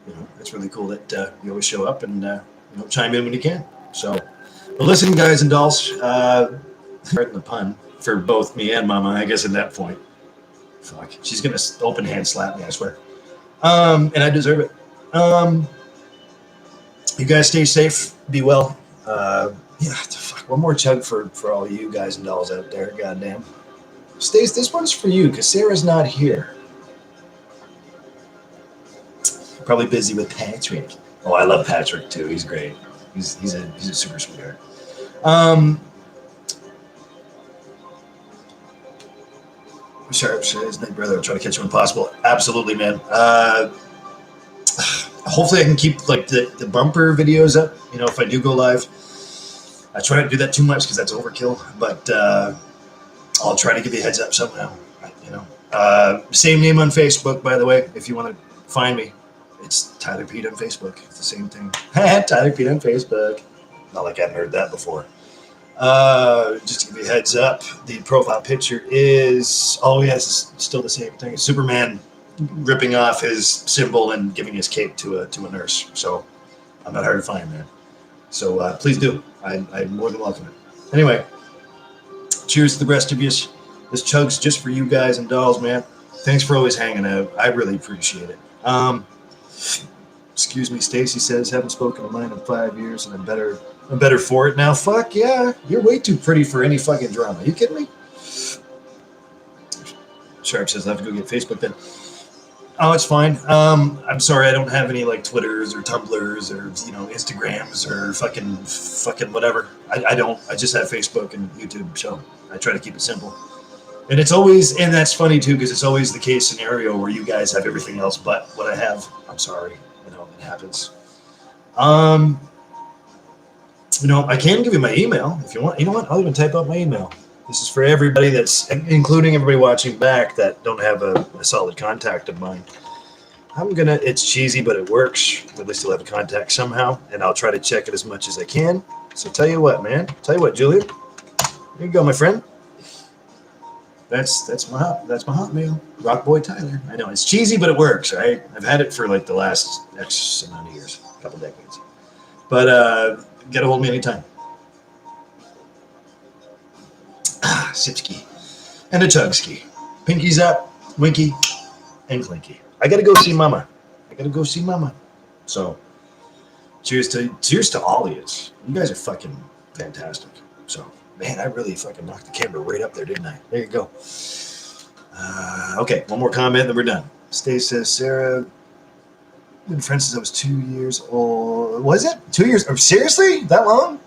You know, it's really cool that you always show up and chime in when you can. So, well, listen, guys and dolls. Pardon the pun for both me and Mama. I guess at that point, fuck, she's gonna open hand slap me. I swear. And I deserve it. You guys stay safe, be well. Fuck, one more chug for all you guys and dolls out there. Goddamn. Stace, this one's for you because Sarah's not here. Probably busy with Patrick. Oh, I love Patrick too. He's great. He's a super sweetheart. Sharp says, "Night, brother. I'll try to catch you when possible." Absolutely, man. Hopefully I can keep like the bumper videos up, you know, if I do go live. I try not to do that too much because that's overkill, but I'll try to give you a heads up somehow, you know. Same name on Facebook, by the way, if you want to find me. It's Tyler Pete on Facebook. It's the same thing. Tyler Pete on Facebook. Not like I haven't heard that before. Just to give you a heads up, the profile picture is, is still the same thing. Superman ripping off his symbol and giving his cape to a nurse. So I'm not hard to find, man. So please do. I'm more than welcome it. Anyway, cheers to the rest of you. This chug's just for you guys and dolls, man. Thanks for always hanging out. I really appreciate it. Excuse me, Stacy says, haven't spoken to mine in 5 years and I'm better for it now. Fuck yeah. You're way too pretty for any fucking drama. Are you kidding me? Sharp says, I'll have to go get Facebook then. Oh, it's fine. I'm sorry, I don't have any like Twitters or Tumblrs or Instagrams or fucking whatever. I don't. I just have Facebook and YouTube, so I try to keep it simple. And it's always, and that's funny too, because it's always the case scenario where you guys have everything else but what I have. I'm sorry, it happens. I can give you my email if you want. You know what? I'll even type out my email. This is for everybody that's, including everybody watching back that don't have a solid contact of mine. It's cheesy, but it works. At least you'll have a contact somehow, and I'll try to check it as much as I can. So tell you what, man. Tell you what, Julian. Here you go, my friend. That's my hotmail. Rock Boy Tyler. I know it's cheesy, but it works, right? I've had it for like the last X amount of years, a couple decades. But get a hold of me anytime. Sipski and a Chugski. Pinkies up, Winky, and Clinky. I gotta go see Mama. So, cheers to all of you. You guys are fucking fantastic. So, man, I really fucking knocked the camera right up there, didn't I? There you go. Okay, one more comment, then we're done. Stay says, Sarah, been friends since I was 2 years old. Was it 2 years? Seriously, that long?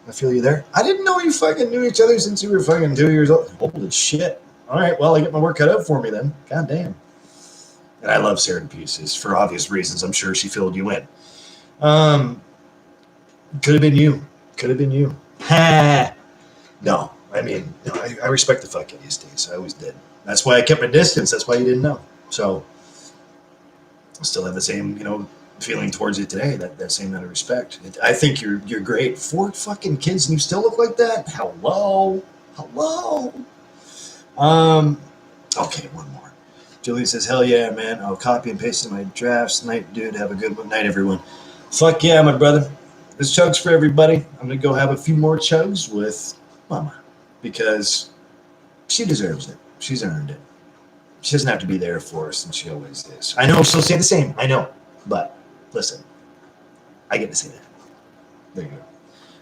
I feel you there. I didn't know you fucking knew each other since you were fucking 2 years old. Holy shit. All right, well, I get my work cut out for me then. God damn. And I love Sarah to pieces for obvious reasons. I'm sure she filled you in. Could have been you. Ha! No, I mean, no, I respect the fuck out of you, Stace. I always did. That's why I kept my distance. That's why you didn't know. So I still have the same, feeling towards you today. That same amount of respect. I think you're great. 4 fucking kids and you still look like that? Hello. Okay, one more. Julie says, hell yeah, man. I'll copy and paste in my drafts. Night, dude. Have a good night, everyone. Fuck yeah, my brother. This chugs for everybody. I'm going to go have a few more chugs with Mama because she deserves it. She's earned it. She doesn't have to be there for us, and she always is. I know she'll say the same. I know. But listen, I get to say that. There you go.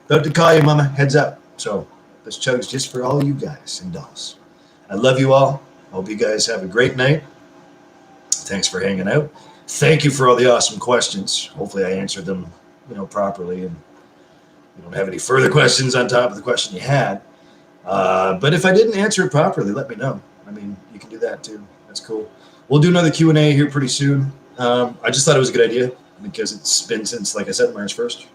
About to call you, Mama. Heads up. So this chug's just for all you guys and dolls. I love you all. Hope you guys have a great night. Thanks for hanging out. Thank you for all the awesome questions. Hopefully I answered them, properly, and you don't have any further questions on top of the question you had. But if I didn't answer it properly, let me know. I mean, you can do that too. That's cool. We'll do another Q&A here pretty soon. I just thought it was a good idea because it's been since, like I said, March 1st.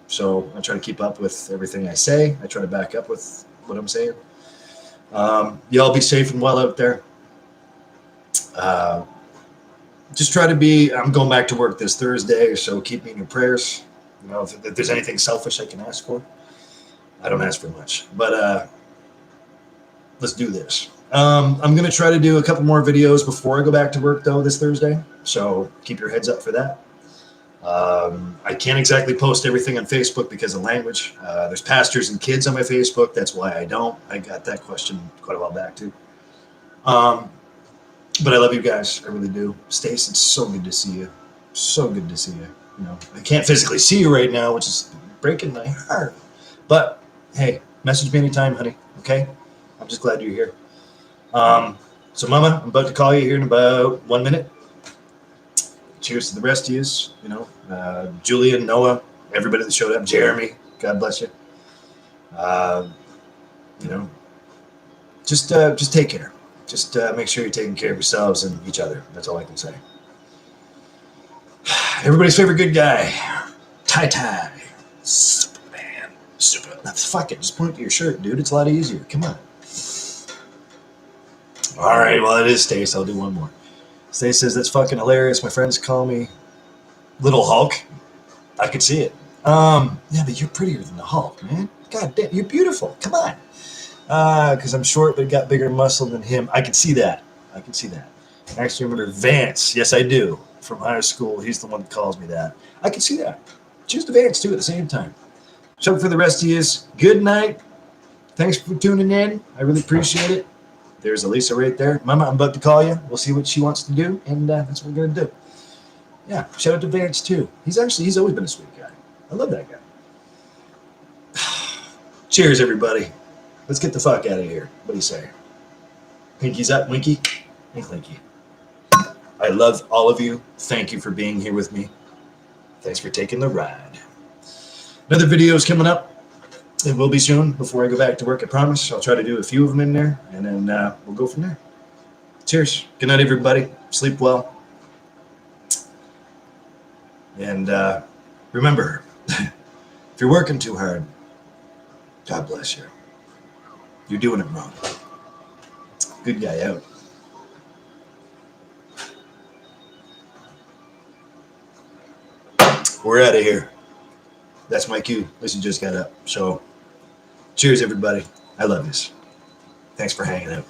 So I try to keep up with everything I say. I try to back up with what I'm saying. Y'all be safe and well out there. Just try to be, I'm going back to work this Thursday, so keep me in your prayers. If there's anything selfish I can ask for, I don't ask for much. But let's do this. I'm going to try to do a couple more videos before I go back to work, though, this Thursday. So keep your heads up for that. I can't exactly post everything on Facebook because of language. There's pastors and kids on my Facebook. That's why I don't. I got that question quite a while back, too. But I love you guys. I really do. Stace, it's so good to see you. So good to see you. I can't physically see you right now, which is breaking my heart. But, hey, message me anytime, honey. Okay? I'm just glad you're here. So, Mama, I'm about to call you here in about 1 minute. Cheers to the rest of you. Julian, Noah, everybody that showed up. Jeremy, God bless you. Just take care. Just make sure you're taking care of yourselves and each other. That's all I can say. Everybody's favorite good guy, Ty. Superman. Fuck it. Just point it to your shirt, dude. It's a lot easier. Come on. All right. Well, it is Stace. I'll do one more. Stace says, that's fucking hilarious. My friends call me Little Hulk. I could see it. Yeah, but you're prettier than the Hulk, man. God damn, you're beautiful. Come on. Because I'm short but got bigger muscle than him. I can see that. I actually remember Vance. Yes, I do. From high school. He's the one that calls me that. I can see that. Choose the Vance, too, at the same time. Chug for the rest of you. Good night. Thanks for tuning in. I really appreciate it. There's Elisa right there. Mama, I'm about to call you. We'll see what she wants to do, and that's what we're going to do. Yeah, shout out to Vance, too. He's always been a sweet guy. I love that guy. Cheers, everybody. Let's get the fuck out of here. What do you say? Pinkies up, Winky, and Clinky. I love all of you. Thank you for being here with me. Thanks for taking the ride. Another video is coming up. It will be soon before I go back to work, I promise. I'll try to do a few of them in there, and then we'll go from there. Cheers. Good night, everybody. Sleep well. And remember, if you're working too hard, God bless you. You're doing it wrong. Good guy out. We're out of here. That's my cue. Listen just got up. So, cheers, everybody. I love this. Thanks for hanging out.